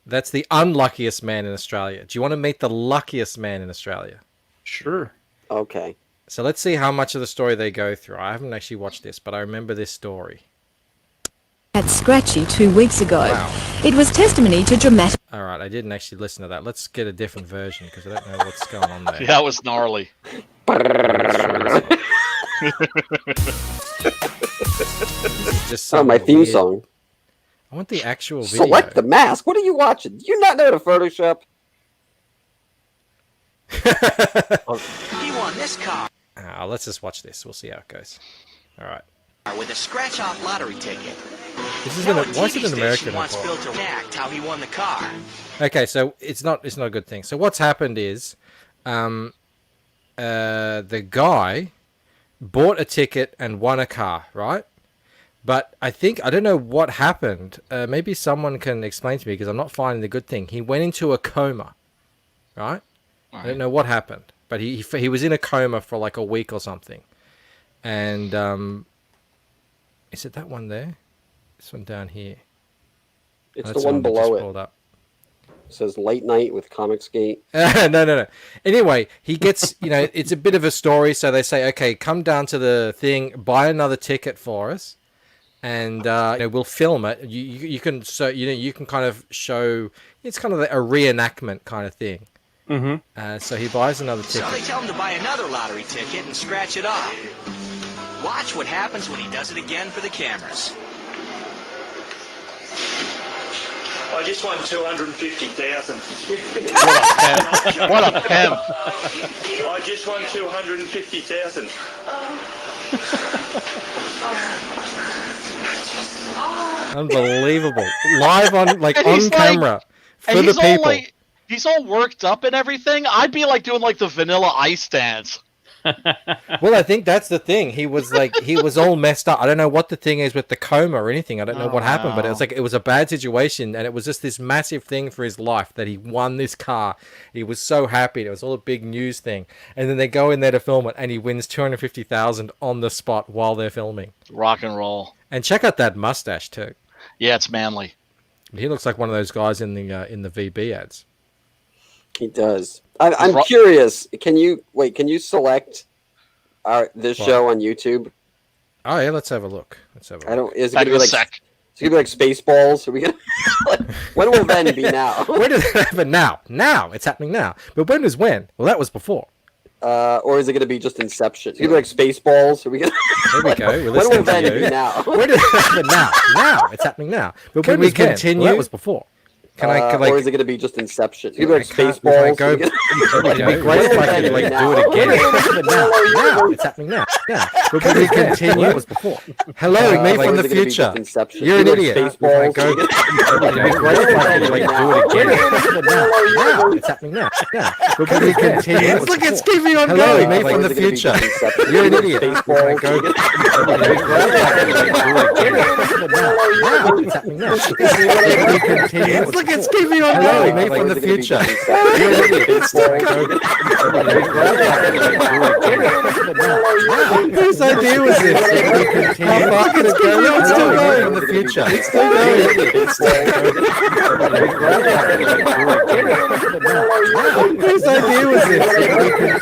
that's the unluckiest man in Australia. Do you want to meet the luckiest man in Australia? Sure. Okay. So let's see how much of the story they go through. I haven't actually watched this, but I remember this story. At Scratchy 2 weeks ago. Wow. It was testimony to dramatic... All right, I didn't actually listen to that. Let's get a different version, because I don't know what's going on there. Yeah, that was gnarly. Just my theme song. I want the actual video. Select the mask. What are you watching? Do you not know how to Photoshop? He won this car. Let's just watch this. We'll see how it goes. All right. With a scratch-off lottery ticket. This is why is it an American? Wants Bill to act how he won the car. Okay, so it's not a good thing. So what's happened is, the guy bought a ticket and won a car, right? But I don't know what happened. Maybe someone can explain to me, because I'm not finding the good thing. He went into a coma, right? I don't know what happened, but he was in a coma for like a week or something. And is it that one there? This one down here. It's the one below it. Up. It says late night with COMICSGATE. No. Anyway, he gets, it's a bit of a story. So they say, okay, come down to the thing, buy another ticket for us, and we'll film it. You can kind of show. It's kind of a reenactment kind of thing. Mm-hmm. So he buys another ticket. So they tell him to buy another lottery ticket and scratch it off. Watch what happens when he does it again for the cameras. I just won 250,000. What a pimp. I just won 250,000. Unbelievable. Live on, like, And on he's camera for the all people. like, he's all worked up and everything. I'd be like doing like the Vanilla Ice dance. Well, I think that's the thing. He was like, he was all messed up. I don't know what the thing is with the coma or anything. I don't know what happened, but it was like, it was a bad situation, and it was just this massive thing for his life that he won this car. He was so happy. It was all a big news thing. And then they go in there to film it, and he wins 250,000 on the spot while they're filming. Rock and roll. And check out that mustache too. Yeah, it's manly. He looks like one of those guys in the VB ads. He does. I'm curious. Can you select this What? show on YouTube? Oh yeah, let's have a look. Let's have a look. I don't. Is it gonna be like? Is it gonna be like Spaceballs? Are we gonna? When will then be now? When does it happen now? Now it's happening now. But when is when? Well, that was before. Or is it gonna be just Inception? It's gonna be like Spaceballs. Are we gonna? There we go. We're When will listening to then you. be now? When does it happen now? Now it's happening now. But Can when we was when? continue? Well, that was before. Can I or is it gonna be just Inception? It's gonna be like Spaceballs. Go, it'd be great if I could like do it again. Now it's happening now. Now, but when we continue, well, that was before. Hello, me from the future. You're an idiot. Spaceballs. Go, it'd be great if I could like do it again. Now it's happening now. Now, but when we continue, look, it's keeping on going. Me from the future. You're an idiot. Spaceballs. Go, it'd be great if I could like do it again. Now it's happening now. When we continue. Look, it's keeping on going. Me from the future. You're an idiot. It's still going. Whose idea was this? How far can it go? No, it's still going in the future. It's still going. It's still going. Whose idea was this?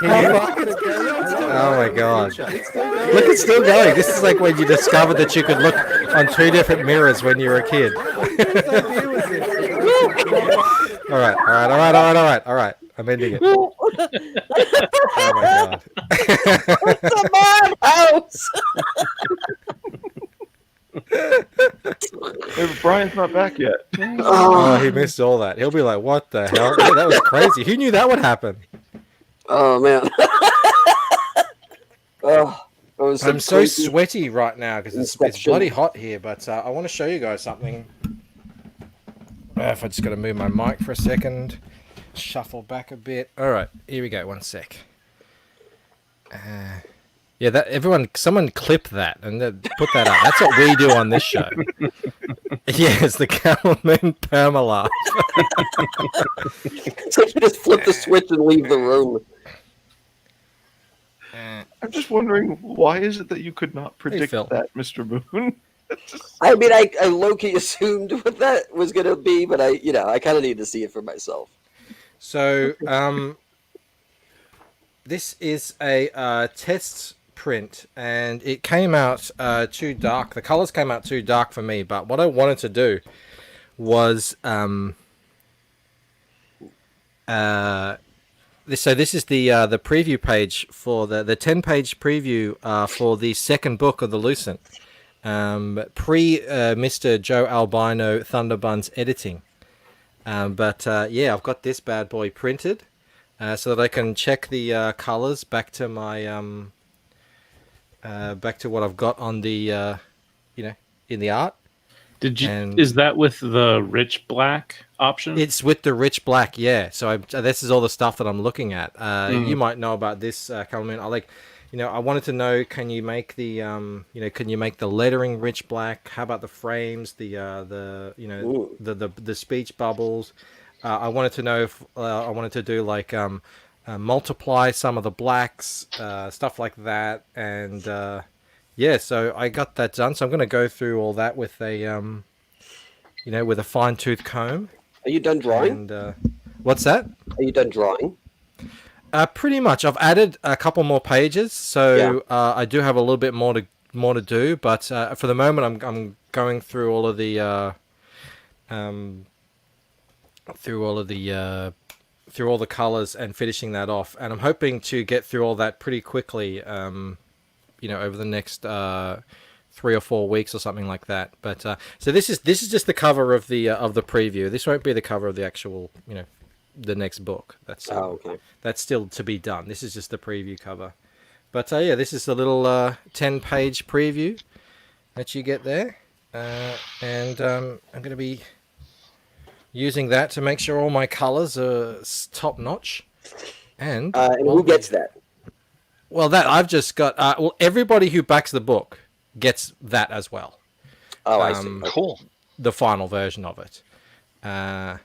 How far can it go? Oh my god. Look, it's still going. This is like when you discovered that you could look on two different mirrors when you were a kid. All right. I'm ending it. Oh my god. It's a mad house. Hey, Brian's not back yet. Oh, he missed all that. He'll be like, "What the hell? Yeah, that was crazy. Who knew that would happen?" Oh man. I'm so sweaty right now because it's bloody hot here. But I want to show you guys something. If I just got to move my mic for a second, shuffle back a bit. All right, here we go. One sec. Yeah, someone clip that and put that up. That's what we do on this show. Yeah, it's the Camel perma-laugh. It's like you just flip the switch and leave the room. I'm just wondering, why is it that you could not predict that, Mr. Moon? I mean, I low-key assumed what that was going to be, but I kind of need to see it for myself. So, this is a test print, and it came out too dark. The colors came out too dark for me, but what I wanted to do was... So this is the preview page for the 10-page preview for the second book of the Lucent, Mr. Joe Albino Thunderbuns editing. But I've got this bad boy printed so that I can check the colors back to my back to what I've got on the in the art. Is that with the rich black option? It's with the rich black, yeah. So this is all the stuff that I'm looking at. You might know about this, Camel. I wanted to know, can you make the can you make the lettering rich black? How about the frames, the speech bubbles? I wanted to know if I wanted to do like multiply some of the blacks, stuff like that, and so I got that done. So I'm going to go through all that with a with a fine-tooth comb. Are you done drawing? And what's that? Are you done drawing? Pretty much. I've added a couple more pages, so I do have a little bit more to do. But for the moment, I'm going through all of the through all the colors and finishing that off. And I'm hoping to get through all that pretty quickly. Over the next 3 3 or 4 weeks or something like that. But so this is just the cover of the preview. This won't be the cover of the actual, the next book. That's okay. That's still to be done. This is just the preview cover. But yeah, this is the little 10-page preview that you get there, and I'm going to be using that to make sure all my colors are top notch. And who gets that? Well, that I've just got. Well, everybody who backs the book gets that as well. Oh, I see. Cool. The final version of it. Bitchin'.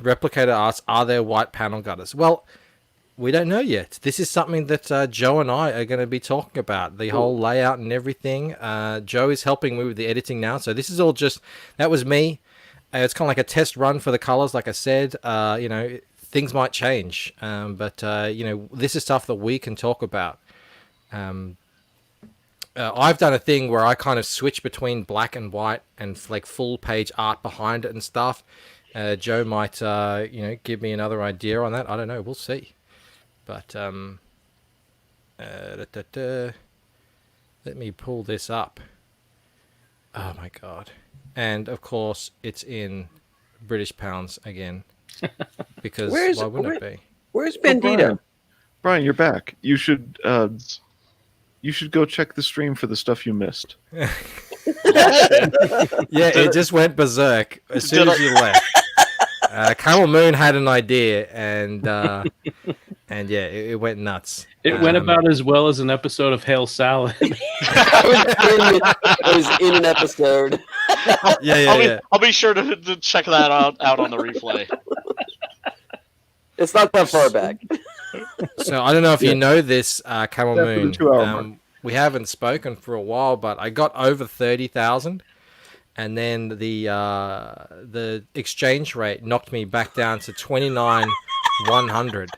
Replicator arts, are there white panel gutters? Well, we don't know yet. This is something that Joe and I are going to be talking about. The whole layout and everything. Joe is helping me with the editing now. So this is all just... That was me. It's kind of like a test run for the colors, like I said. Things might change. But this is stuff that we can talk about. I've done a thing where I kind of switch between black and white and like full page art behind it and stuff. Joe might, give me another idea on that. I don't know. We'll see. But let me pull this up. Oh my god! And of course, it's in British pounds again. Because why wouldn't it be? Where's Bandito? Brian, you're back. You should go check the stream for the stuff you missed. Yeah, it just went berserk as soon as you left. Camel Moon had an idea, and yeah, it went nuts. It went about as well as an episode of Hail Salad. It was in an episode. I'll be sure to check that out on the replay. It's not that far back. So I don't know if you know this, Camel Moon. 2 hour mark. We haven't spoken for a while, but I got over 30,000, and then the exchange rate knocked me back down to 29,100.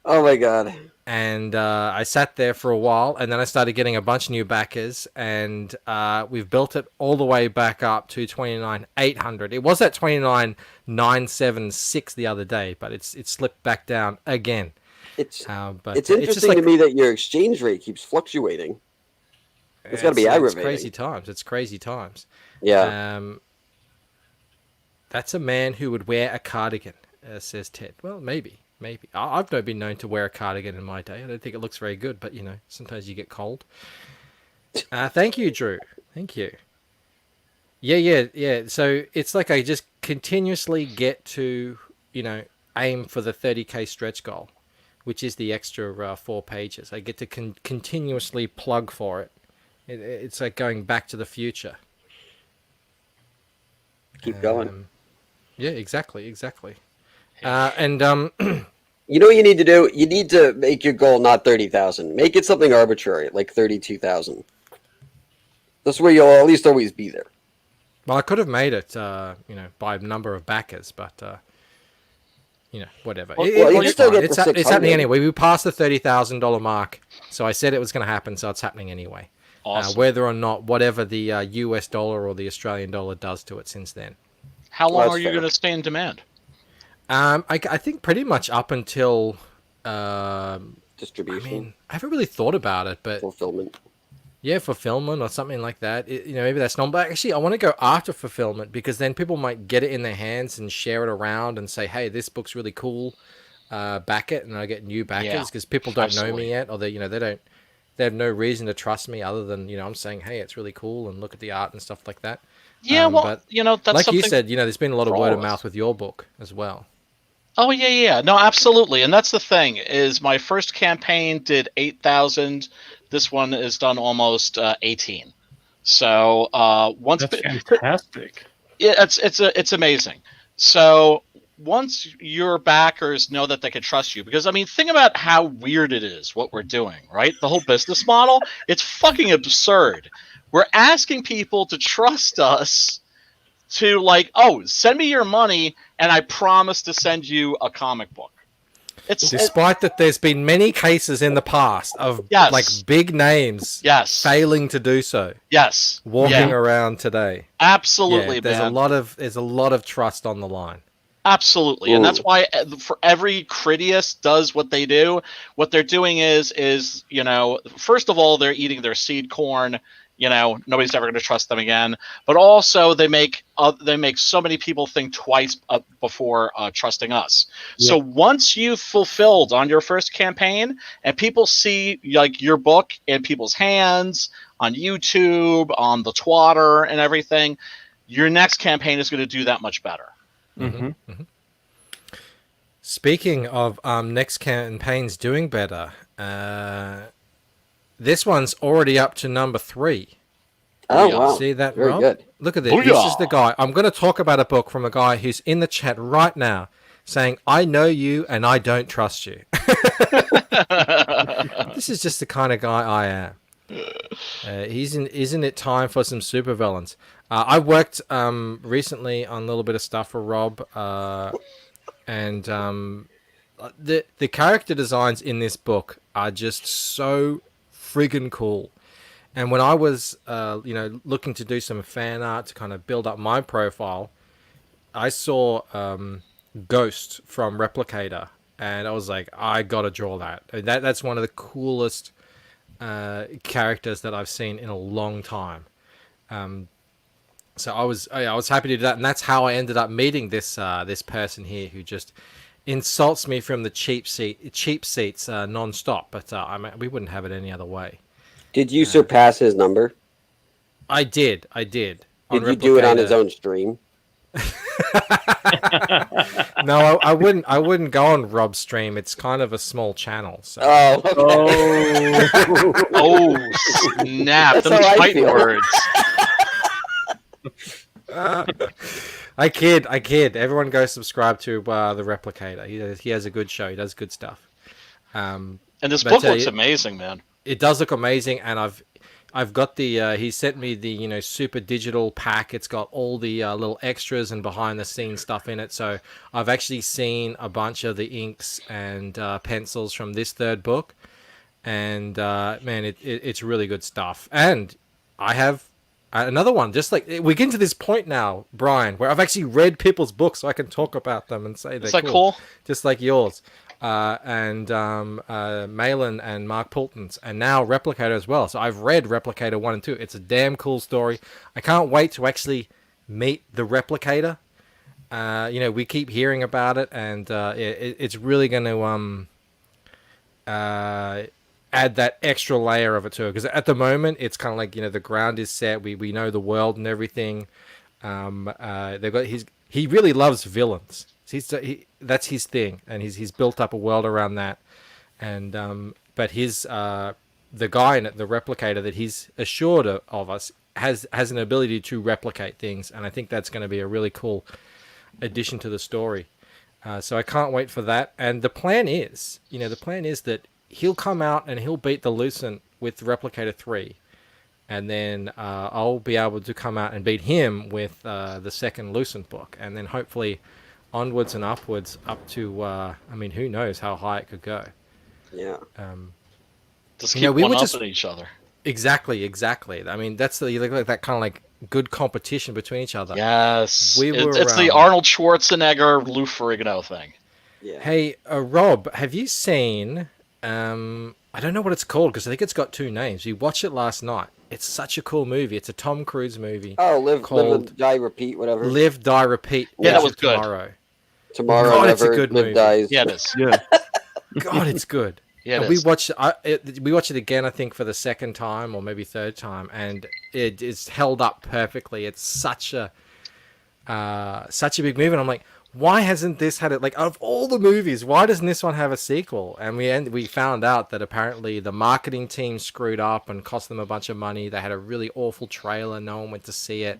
Oh my god! And I sat there for a while, and then I started getting a bunch of new backers, and we've built it all the way back up to 29,800. It was at 29,976 the other day, but it's slipped back down again. It's it's interesting to me that your exchange rate keeps fluctuating. It's got to be aggravating. It's crazy times. Yeah. That's a man who would wear a cardigan, says Ted. Well, maybe. I've not been known to wear a cardigan in my day. I don't think it looks very good, but sometimes you get cold. Thank you, Drew. Thank you. Yeah. So it's like I just continuously get to, aim for the 30k stretch goal, which is the extra 4 pages. I get to continuously plug for it. It's like going back to the future. Keep going. Yeah, exactly. You know what you need to do? You need to make your goal not 30,000. Make it something arbitrary, like 32,000. That's where you'll at least always be there. Well, I could have made it, by number of backers, but whatever. It's happening anyway. We passed the $30,000 mark, so I said it was going to happen, so it's happening anyway. Awesome. Whether or not whatever the US dollar or the Australian dollar does to it since then. How long are you going to stay in demand? I think pretty much up until distribution. I haven't really thought about it, but fulfillment. Yeah, fulfillment or something like that. Maybe that's not. But actually, I want to go after fulfillment because then people might get it in their hands and share it around and say, "Hey, this book's really cool. Back it," and I get new backers because people don't know me yet, or they have no reason to trust me other than I'm saying, "Hey, it's really cool," and look at the art and stuff like that. Yeah, but that's like you something said, there's been a lot of word of mouth with your book as well. Oh yeah, no, absolutely, and that's the thing is my first campaign did 8,000. This one is done almost 18. So once that's fantastic. It's amazing. So once your backers know that they can trust you, because think about how weird it is what we're doing, right? The whole business model, it's fucking absurd. We're asking people to trust us to send me your money and I promise to send you a comic book. Despite that there's been many cases in the past of big names failing to do so. Yes. Walking around today. Absolutely, there's a lot of trust on the line. Absolutely, and that's why for every Critias does what they do. What they're doing is first of all, they're eating their seed corn. Nobody's ever going to trust them again. But also, they make so many people think twice before trusting us. Yeah. So once you've fulfilled on your first campaign, and people see like your book in people's hands on YouTube, on the Twatter, and everything, your next campaign is going to do that much better. Mm-hmm. Mm-hmm. Speaking of next campaigns doing better, this one's already up to number 3. Oh, wow. See that, Very Rob? good. Look at this. Booyah. This is the guy. I'm going to talk about a book from a guy who's in the chat right now saying, I know you and I don't trust you. This is just the kind of guy I am. Isn't it time for some supervillains? I worked recently on a little bit of stuff for Rob, and the character designs in this book are just so friggin' cool. And when I was looking to do some fan art to kind of build up my profile, I saw Ghost from Replicator, and I was like, I gotta draw that. That's one of the coolest characters that I've seen in a long time. So I was happy to do that, and that's how I ended up meeting this person here who just insults me from the cheap seats non-stop. But we wouldn't have it any other way. Did you surpass his number? I did. Did you do it on his own stream? No, I wouldn't go on Rob's stream. It's kind of a small channel. So. Oh, okay. Oh, snap! That's Those how I fight feel. words. I kid. Everyone go subscribe to the Replicator. He has a good show. He does good stuff. And this book looks amazing, man. It does look amazing, and I've got the he sent me the super digital pack. It's got all the little extras and behind the scenes stuff in it. So I've actually seen a bunch of the inks and pencils from this third book, and man, it's really good stuff. And I have another one. Just like we get to this point now, Brian, where I've actually read people's books, so I can talk about them and say they're cool, just like yours. And Malin and Mark Poulton's, and now Replicator as well. So I've read Replicator 1 and 2. It's a damn cool story. I can't wait to actually meet the Replicator. We keep hearing about it, and it's really going to add that extra layer of it to it. Because at the moment, it's kind of like the ground is set. We know the world and everything. They've got he really loves villains. That's his thing, and he's built up a world around that. And but the guy in it, the Replicator that he's assured of us, has an ability to replicate things, and I think that's going to be a really cool addition to the story. So I can't wait for that. And the plan is that he'll come out and he'll beat the Lucent with Replicator 3, and then I'll be able to come out and beat him with the second Lucent book, and then hopefully onwards and upwards up to who knows how high it could go. Yeah. Just keep one-upping each other. Exactly. I mean, that's like that kind of like good competition between each other. Yes. It's the Arnold Schwarzenegger, Lou Ferrigno thing. Yeah. Hey, Rob, have you seen I don't know what it's called because I think it's got 2 names. We watched it last night. It's such a cool movie. It's a Tom Cruise movie. Oh, Live, Die, Repeat, whatever. Live, Die, Repeat. Yeah, that was good. Tomorrow, God, never, it's a good Live, movie. Dies. Yeah, it is. Yeah. God, it's good. Yeah, we watched it again, I think, for the second time or maybe third time, and it is held up perfectly. It's such a big movie, and I'm like, why hasn't this had it? Like, out of all the movies, why doesn't this one have a sequel? And we found out that apparently the marketing team screwed up and cost them a bunch of money. They had a really awful trailer. No one went to see it.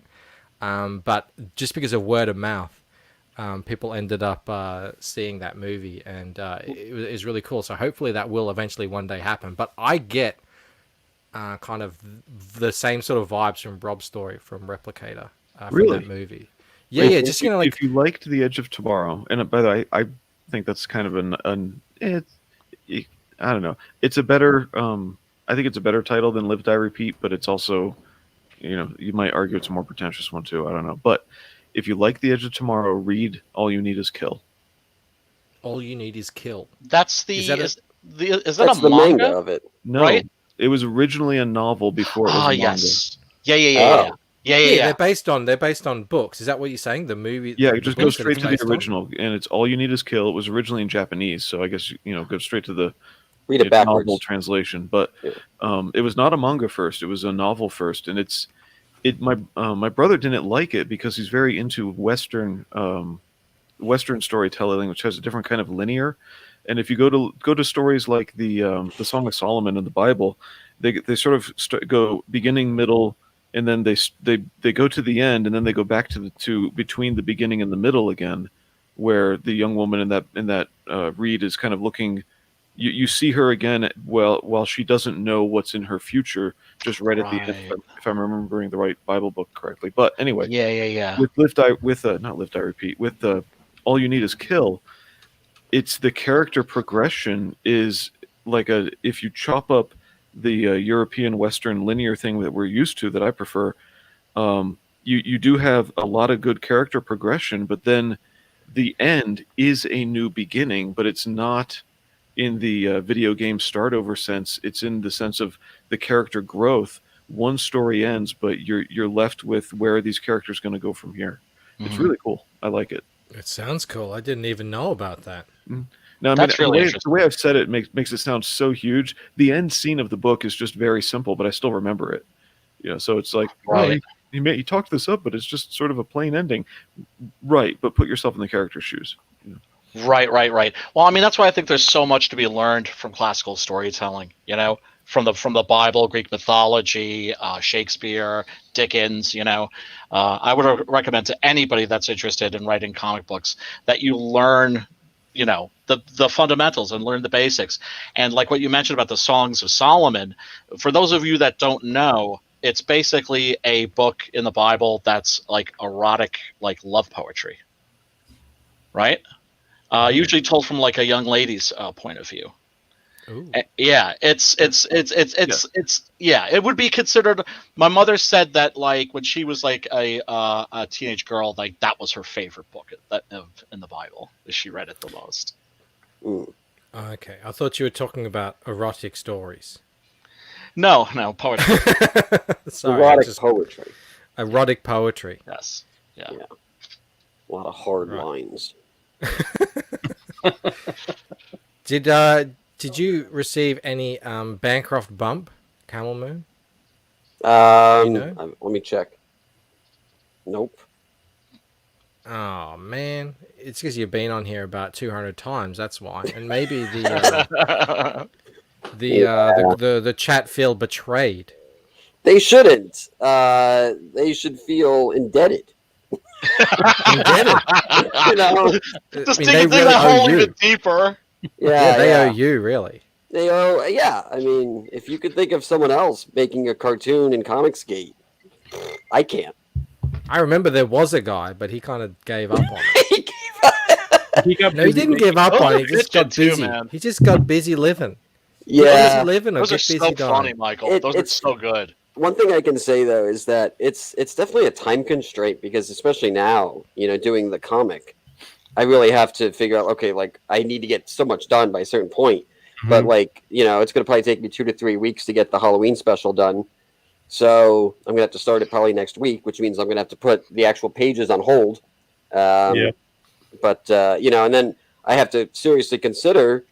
But just because of word of mouth, people ended up seeing that movie, and it was really cool. So hopefully that will eventually one day happen. But I get kind of the same sort of vibes from Rob's story from Replicator from that movie. Yeah, just like if you liked The Edge of Tomorrow, and by the way, I think that's kind of I don't know. It's a better I think it's a better title than Live, Die, Repeat, but it's also, you might argue it's a more pretentious one too. I don't know, but If you like The Edge of Tomorrow, read All You Need Is Kill. All You Need Is Kill. That's the Is that is that That's a the manga? manga of it. No, Right? it was originally a novel before it was Ah, a manga. yes. Yeah. They're based on books. Is that what you're saying? The movie? Yeah, the just books go that straight it's to the based on? original, and it's All You Need Is Kill. It was originally in Japanese, so I guess go straight to the Read it backwards. novel translation. But it was not a manga first; it was a novel first, and my brother didn't like it because he's very into Western storytelling, which has a different kind of linear. And if you go to stories like the Song of Solomon in the Bible, they sort of go beginning, middle, and then they go to the end, and then they go back to between the beginning and the middle again, where the young woman in that read is kind of looking. You see her again while she doesn't know what's in her future, just right at the end, if I'm remembering the right Bible book correctly. But anyway, Yeah. with not Lift I Repeat, with All You Need Is Kill, it's the character progression is like if you chop up the European Western linear thing that we're used to, that I prefer, you do have a lot of good character progression, but then the end is a new beginning, but it's not in the video game start over sense. It's in the sense of the character growth. One story ends, but you're left with where are these characters going to go from here. It's really cool. I like it. It sounds cool. I didn't even know about that. Now, That's really interesting. the way I've said it makes it sound so huge. The end scene of the book is just very simple, but I still remember it. So it's like, Right. he talked this up, but it's just sort of a plain ending. Right, but put yourself in the character's shoes. Right. Well, I mean, that's why I think there's so much to be learned from classical storytelling. From the Bible, Greek mythology, Shakespeare, Dickens. I would recommend to anybody that's interested in writing comic books that you learn, the fundamentals and learn the basics. And like what you mentioned about the Songs of Solomon, for those of you that don't know, it's basically a book in the Bible that's like erotic, like love poetry, right? Usually told from like a young lady's point of view. Yeah, it would be considered. My mother said that like when she was like a teenage girl, like that was her favorite book in the Bible. She read it the most. Okay, I thought you were talking about erotic stories. No, poetry. Sorry, Erotic poetry. Erotic poetry. Yes. Yeah. A lot of hard lines. Did you receive any Bancroft bump, Camel Moon? Let me check. Nope. Oh man, it's because you've been on here about 200 times. That's why, and maybe the chat feel betrayed. They shouldn't. They should feel indebted. Just dig that hole even deeper. Yeah, they owe you, really. They owe, I mean, if you could think of someone else making a cartoon in COMICSGATE, I can't. I remember there was a guy, but he kind of gave up on it. he didn't give up on it. He just got busy. He just got busy living. Yeah. Those are so funny, Michael. Those are so good. One thing I can say though is that it's definitely a time constraint because especially now, doing the comic, I really have to figure out, okay, like I need to get so much done by a certain point. Mm-hmm. But like, it's going to probably take me 2 to 3 weeks to get the Halloween special done. So I'm going to have to start it probably next week, which means I'm going to have to put the actual pages on hold. But, and then I have to seriously consider,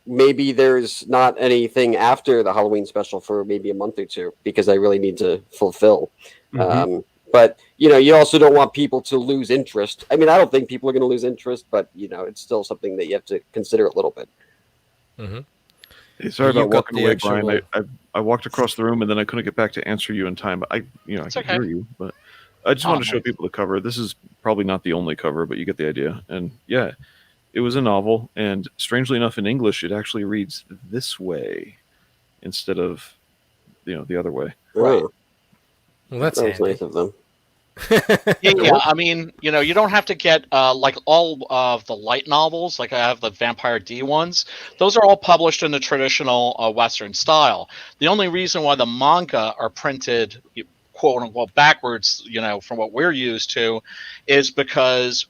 maybe there's not anything after the Halloween special for maybe a month or two because I really need to fulfill. Mm-hmm. But, you also don't want people to lose interest. I mean, I don't think people are going to lose interest, but, it's still something that you have to consider a little bit. Mm-hmm. Hey, sorry about walking away, Brian. I walked across the room and then I couldn't get back to answer you in time. But I can hear you. But I just wanted to show people the cover. This is probably not the only cover, but you get the idea. And yeah, it was a novel. And strangely enough, in English, it actually reads this way instead of the other way. Right. Well, that's nice of them. Yeah. I mean, you don't have to get like all of the light novels. Like I have the Vampire D ones. Those are all published in the traditional Western style. The only reason why the manga are printed quote unquote backwards, from what we're used to, is because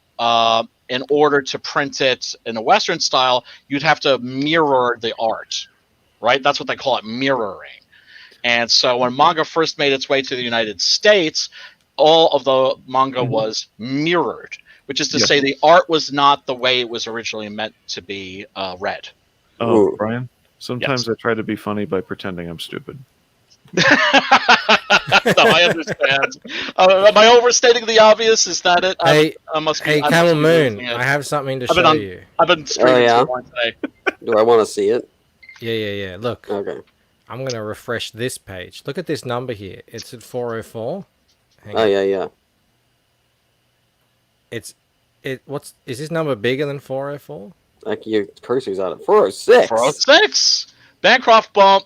in order to print it in the Western style, you'd have to mirror the art, right? That's what they call it, mirroring. And so when manga first made its way to the United States, all of the manga was mirrored, which is to say the art was not the way it was originally meant to be read. Oh, Brian, sometimes I try to be funny by pretending I'm stupid. No, I understand. Am I overstating the obvious? Is that it? Hey, I must be, hey, I Camel must be Moon, losing it. I have something to I've been show on- you. I've been streaming yeah? too long today. Do I want to see it? Yeah. Look. Okay. I'm going to refresh this page. Look at this number here. It's at 404. Hang Oh, on. yeah. Is this number bigger than 404? Like your cursor's on it. 406. 406. Bancroft bump.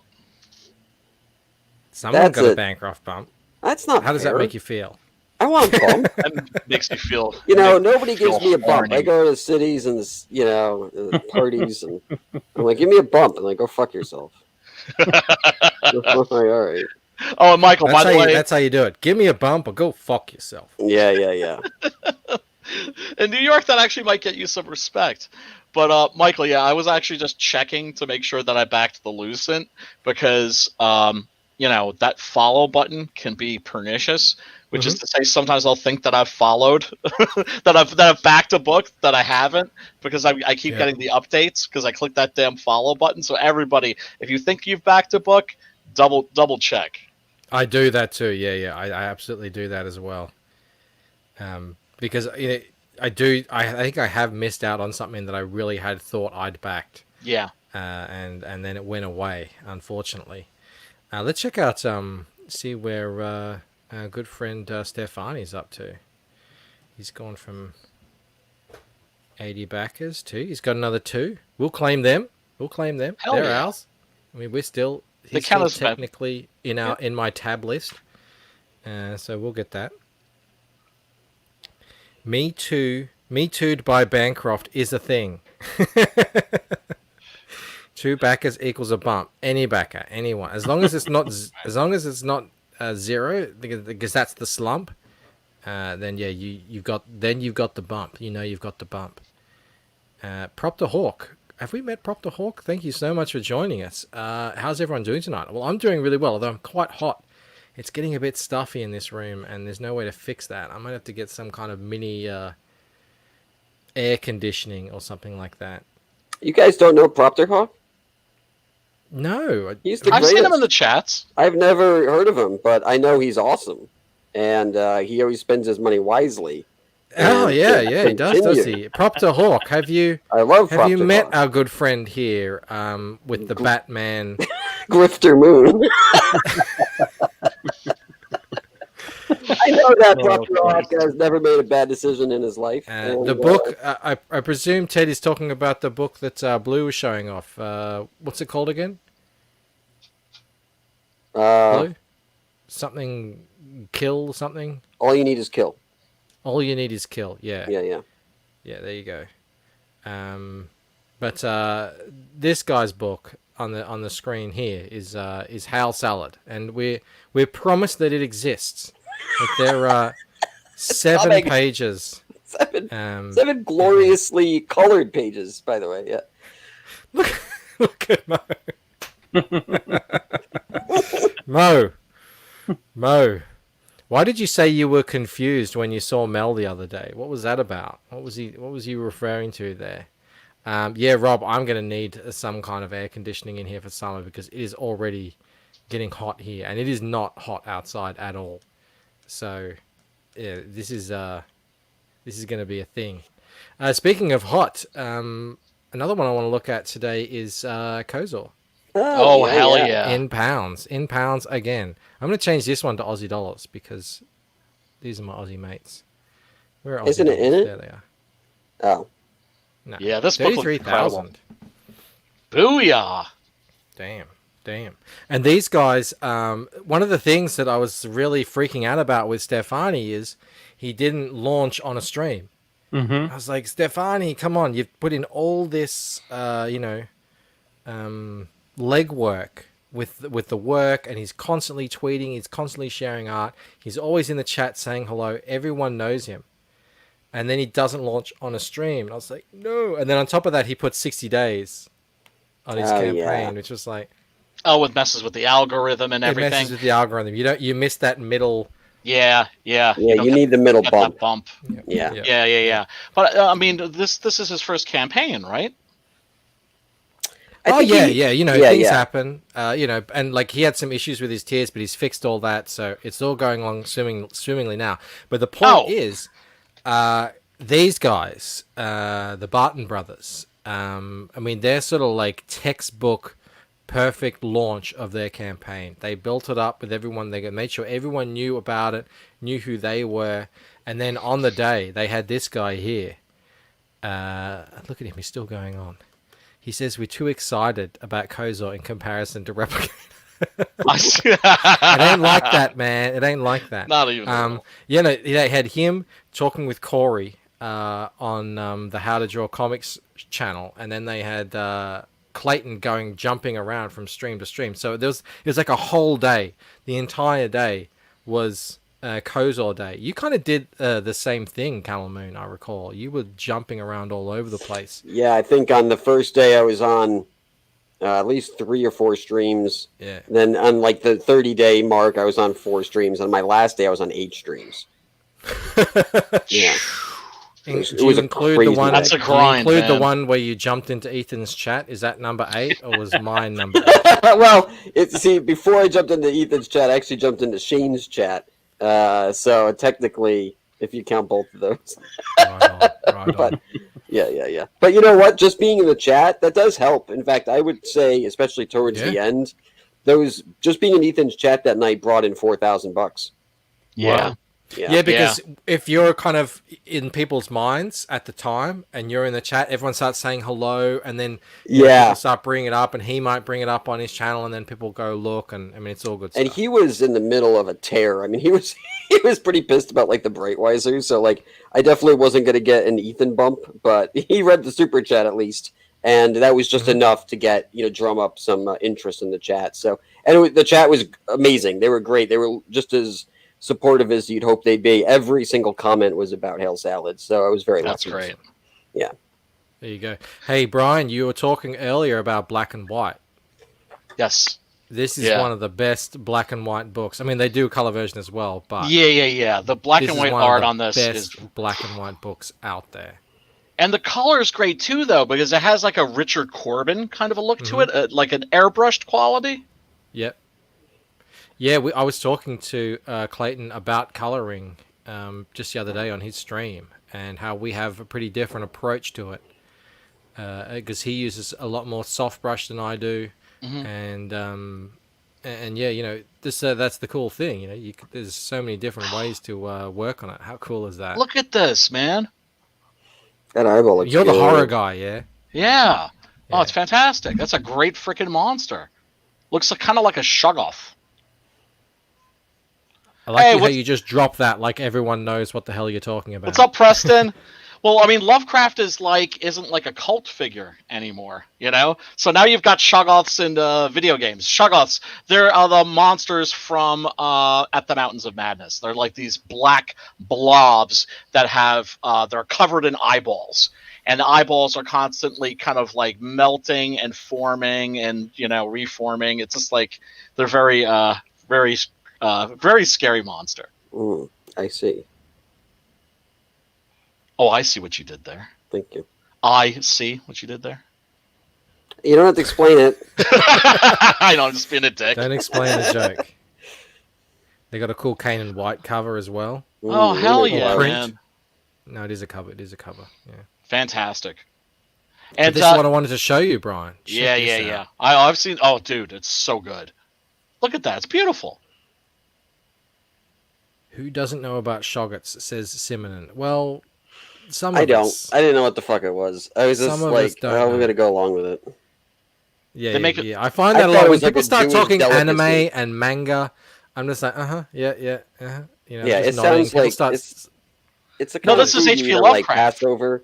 Someone That's got a it. Bancroft bump. That's not How does fair. that make you feel? I want a bump. That makes me feel. Nobody gives feel me a bump. horny. I go to the cities and parties, and I'm like, give me a bump, and like, go fuck yourself. All right. Oh, and Michael, by the way, That's how you do it. Give me a bump or go fuck yourself. Yeah. in New York, that actually might get you some respect. But Michael, yeah, I was actually just checking to make sure that I backed the Lucent because that follow button can be pernicious, which is to say sometimes I'll think that I've followed, that I've backed a book that I haven't because I keep getting the updates because I click that damn follow button. So everybody, if you think you've backed a book, double check. I do that too. Yeah. I absolutely do that as well. Because I think I have missed out on something that I really had thought I'd backed. Yeah. And then it went away, unfortunately. Let's check out see where our good friend Stefani's up to. He's gone from 80 backers to he's got another 2. We'll claim them. Hell They're yeah. ours. I mean, he's still count as technically in my tab list. So we'll get that. Me too'd by Bancroft is a thing. 2 backers equals a bump. Any backer, anyone, as long as it's not 0, because that's the slump. Then yeah, you've got the bump. You've got the bump. Prop the Hawk. Have we met Prop the Hawk? Thank you so much for joining us. How's everyone doing tonight? Well, I'm doing really well, although I'm quite hot. It's getting a bit stuffy in this room, and there's no way to fix that. I might have to get some kind of mini air conditioning or something like that. You guys don't know Propter Hawk? No. I've seen him in the chats. I've never heard of him, but I know he's awesome. And he always spends his money wisely. Oh, yeah, he does he? Propter Hawk, have you met our good friend here with the Batman? Grifter Moon. I know that Propter Hawk has never made a bad decision in his life. The book, I presume Ted is talking about the book that Blue was showing off. What's it called again? Blue? Something, kill something? All you need is kill. All you need is kill, yeah. Yeah, there you go. But this guy's book on the screen here is Hal Salad, and we're promised that it exists. That there are 7 pages. 7 gloriously colored pages, by the way. Yeah. Look at Mo. Why did you say you were confused when you saw Mel the other day? What was that about? What was he referring to there? Yeah, Rob, I'm going to need some kind of air conditioning in here for summer because it is already getting hot here, and it is not hot outside at all. So, yeah, this is going to be a thing. Speaking of hot, another one I want to look at today is Kozor. Oh, hell yeah. In pounds again. I'm going to change this one to Aussie dollars because these are my Aussie mates. Where are Aussie Isn't it in dollars? it? There they are. Oh. No. Yeah, this book looks 33,000. Booyah! Damn. And these guys, one of the things that I was really freaking out about with Stefani is he didn't launch on a stream. Mm-hmm. I was like, Stefani, come on, you've put in all this, legwork with the work, and he's constantly tweeting, he's constantly sharing art, he's always in the chat saying hello, everyone knows him. And then he doesn't launch on a stream. And I was like, no. And then on top of that, he put 60 days on his campaign, which was like, oh, it messes with the algorithm and everything. It messes with the algorithm. You miss that middle. Yeah. Yeah, you need the middle bump. Yeah. But I mean, this is his first campaign, right? Things happen. And like he had some issues with his tiers, but he's fixed all that, so it's all going along swimmingly now. But the point is, these guys, the Barton brothers, I mean, they're sort of like textbook perfect launch of their campaign. They built it up with everyone. They made sure everyone knew about it, knew who they were, and then on the day they had this guy here. Look at him; he's still going on. He says we're too excited about Kozor in comparison to Replicate. It ain't like that, man. It ain't like that. Not even. They had him talking with Corey on the How to Draw Comics channel, and then they had Clayton jumping around from stream to stream. So it was like a whole day. The entire day was Kozor Day. You kind of did the same thing, Camel Moon, I recall. You were jumping around all over the place. Yeah, I think on the first day I was on at least 3 or 4 streams. Yeah. Then on like the 30-day mark, I was on 4 streams. On my last day, I was on 8 streams. Yeah. It was include the one. That's a grind. Include man. the one where you jumped into Ethan's chat. Is that number 8 or was mine number 8? Well, before I jumped into Ethan's chat, I actually jumped into Shane's chat. So technically, if you count both of those, right but yeah. But you know what? Just being in the chat, that does help. In fact, I would say, especially towards the end, just being in Ethan's chat that night brought in $4,000. Yeah. Wow. Yeah, because if you're kind of in people's minds at the time and you're in the chat, everyone starts saying hello, and then people start bringing it up, and he might bring it up on his channel, and then people go look, and I mean, it's all good stuff. And he was in the middle of a tear. I mean, he was pretty pissed about like the Brightweiser, so like I definitely wasn't going to get an Ethan bump, but he read the super chat at least, and that was just enough to get drum up some interest in the chat. So the chat was amazing. They were great. They were just as supportive as you'd hope they'd be. Every single comment was about Hail Salad, so I was very That's lucky. great. Yeah. There you go. Hey, Brian, you were talking earlier about Black and White. Yes. This is one of the best black and white books. I mean, they do a color version as well, but yeah. The black and white art on this is black and white books out there. And the color is great too, though, because it has like a Richard Corbin kind of a look to it, like an airbrushed quality. Yep. Yeah, I was talking to Clayton about coloring just the other day on his stream, and how we have a pretty different approach to it, because he uses a lot more soft brush than I do, and yeah, that's the cool thing. There's so many different ways to work on it. How cool is that? Look at this, man. That eyeball looks You're the good. horror guy, yeah? Yeah. Oh, it's fantastic. That's a great freaking monster. Looks kind of like a Shoggoth. I like how you just drop that like everyone knows what the hell you're talking about. What's up, Preston? Well, I mean, Lovecraft isn't like a cult figure anymore, So now you've got Shoggoths in video games. Shoggoths, they're the monsters from At the Mountains of Madness. They're like these black blobs that they're covered in eyeballs. And the eyeballs are constantly kind of like melting and forming and, reforming. It's just like they're very, very scary monster. I see. Oh, I see what you did there. Thank you. I see what you did there. You don't have to explain it. I know, I'm just being a dick. Don't explain the joke. They got a cool Kane and White cover as well. Oh, hell yeah, man. No, it is a cover. Yeah. Fantastic. And And this is what I wanted to show you, Brian. Check this out. Yeah. I've seen. Oh, dude, it's so good. Look at that. It's beautiful. Who doesn't know about Shoggoths, says Simonon. Well, I don't. I didn't know what the fuck it was. I was just like, we're going to go along with it. Yeah, I find that a lot. When people start talking anime and manga, I'm just like, yeah. It sounds like it's a kind this is H.P. Lovecraft. Passover.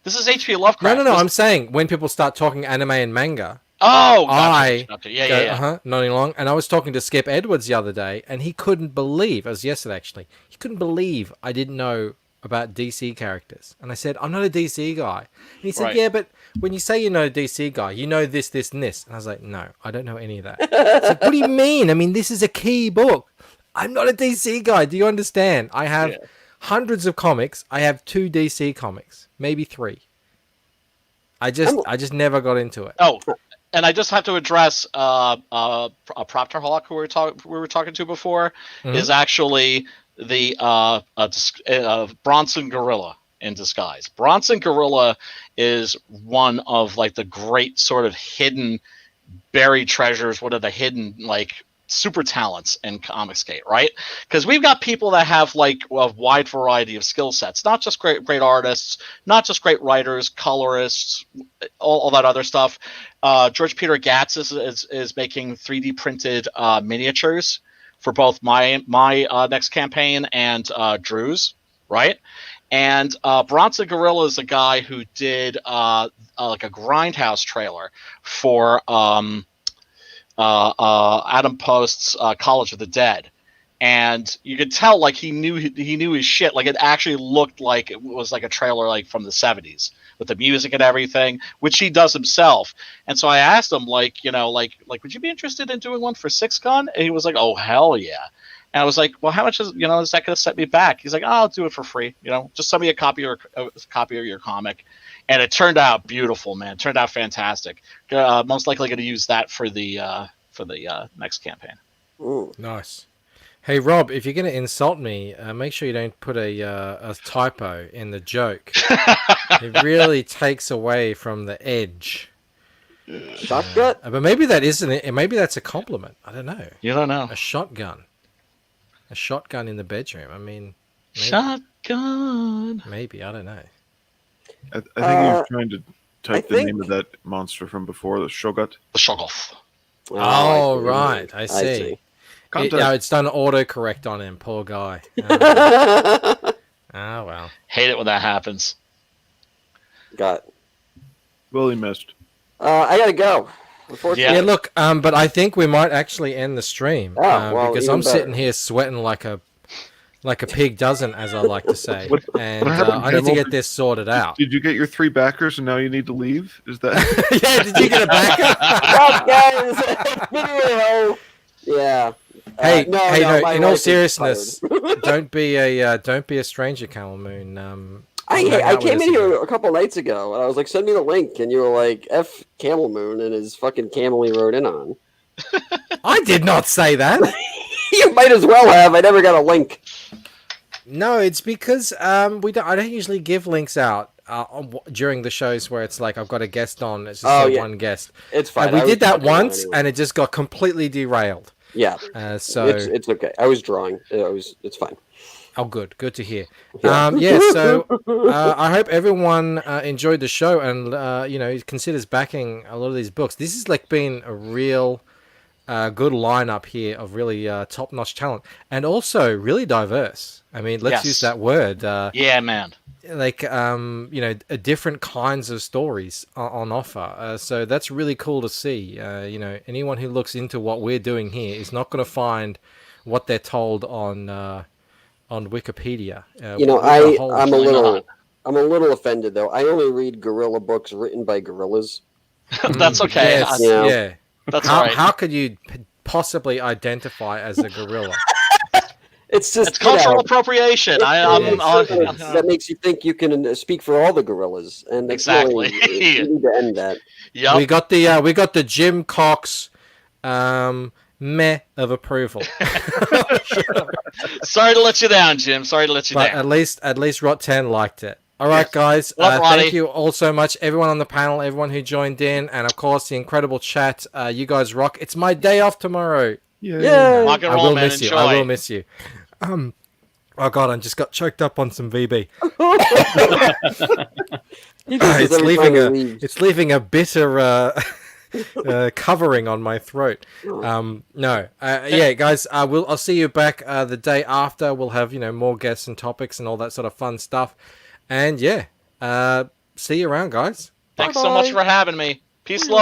This is H.P. Lovecraft. No. I'm saying when people start talking anime and manga, Oh, gotcha. Yeah. Not any long. And I was talking to Skip Edwards the other day, and he couldn't believe, it was yesterday actually, he couldn't believe I didn't know about DC characters. And I said, I'm not a DC guy. And he said, yeah, but when you say you're not a DC guy, you know this, this, and this. And I was like, no, I don't know any of that. It's like, what do you mean? I mean, this is a key book. I'm not a DC guy. Do you understand? I have hundreds of comics. I have 2 DC comics, maybe 3. I just never got into it. Oh, and I just have to address Proctor Hawk, who we were talking to before, is actually the Bronson Gorilla in disguise. Bronson Gorilla is one of like the great sort of hidden buried treasures, one of the hidden like super talents in COMICSGATE, right? Because we've got people that have like a wide variety of skill sets, not just great artists, not just great writers, colorists, all that other stuff. George Peter Gatz is making 3D printed miniatures for both my next campaign and Drew's, right? And Bronson Gorilla is a guy who did like a Grindhouse trailer for Adam Post's College of the Dead, and you could tell like he knew his shit. Like it actually looked like it was like a trailer like from the 70s with the music and everything, which he does himself. And so I asked him like, would you be interested in doing one for 6 Gun? And he was like, oh hell yeah. And I was like, well, how much is that going to set me back? He's like, oh, I'll do it for free. Just send me a copy of your comic. And it turned out beautiful, man. It turned out fantastic. Most likely going to use that for the next campaign. Ooh. Nice. Hey Rob, if you're going to insult me, make sure you don't put a typo in the joke. It really takes away from the edge. Shotgun? But maybe that isn't it. Maybe that's a compliment. I don't know. You don't know. A shotgun in the bedroom. I mean, maybe. Shotgun. Maybe, I don't know. I think you're trying to type the name of that monster from before, the Shogot. The Shogoth. Oh, right. I see. It's done autocorrect on him. Poor guy. Oh, well. Hate it when that happens. Well, he missed. I gotta go. Yeah, look, but I think we might actually end the stream because I'm sitting here sweating like a pig doesn't, as I like to say. And I need to get this sorted out. Did you get your 3 backers and now you need to leave? Is that? Yeah, did you get a backer? Yeah. Hey, no. In all seriousness, don't be a stranger, Camel Moon. I came in here a couple nights ago and I was like, send me the link, and you were like, F Camel Moon and his fucking camel he rode in on. I did not say that. You might as well have. I never got a link. No, it's because I don't usually give links out during the shows where it's like I've got a guest on. It's just one guest. It's fine. We did that once, and it just got completely derailed. Yeah. So it's okay. I was drawing. It's fine. Oh, good to hear. Yeah. So I hope everyone enjoyed the show and considers backing a lot of these books. This has like been a real good lineup here of really top-notch talent, and also really diverse. I mean, let's use that word. Yeah, man. Like different kinds of stories on offer. So that's really cool to see. Anyone who looks into what we're doing here is not going to find what they're told on Wikipedia. I'm a little offended though. I only read gorilla books written by gorillas. That's okay. Yes, yeah. That's right. How could you possibly identify as a gorilla? It's cultural appropriation. That makes you think you can speak for all the gorillas, and that's exactly. You need to end that. Yep. We got the Jim Cox meh of approval. Sorry to let you down, Jim. Sorry to let you down. At least Rot 10 liked it. All right, guys. Thank you all so much, everyone on the panel, everyone who joined in, and of course the incredible chat. You guys rock. It's my day off tomorrow. Yeah. Rock and roll, man. Enjoy. I will miss you. Oh god, I just got choked up on some VB. It's leaving a bitter covering on my throat. Guys, I'll see you back the day after. We'll have more guests and topics and all that sort of fun stuff. And see you around, guys. Thanks so much for having me. Peace, love.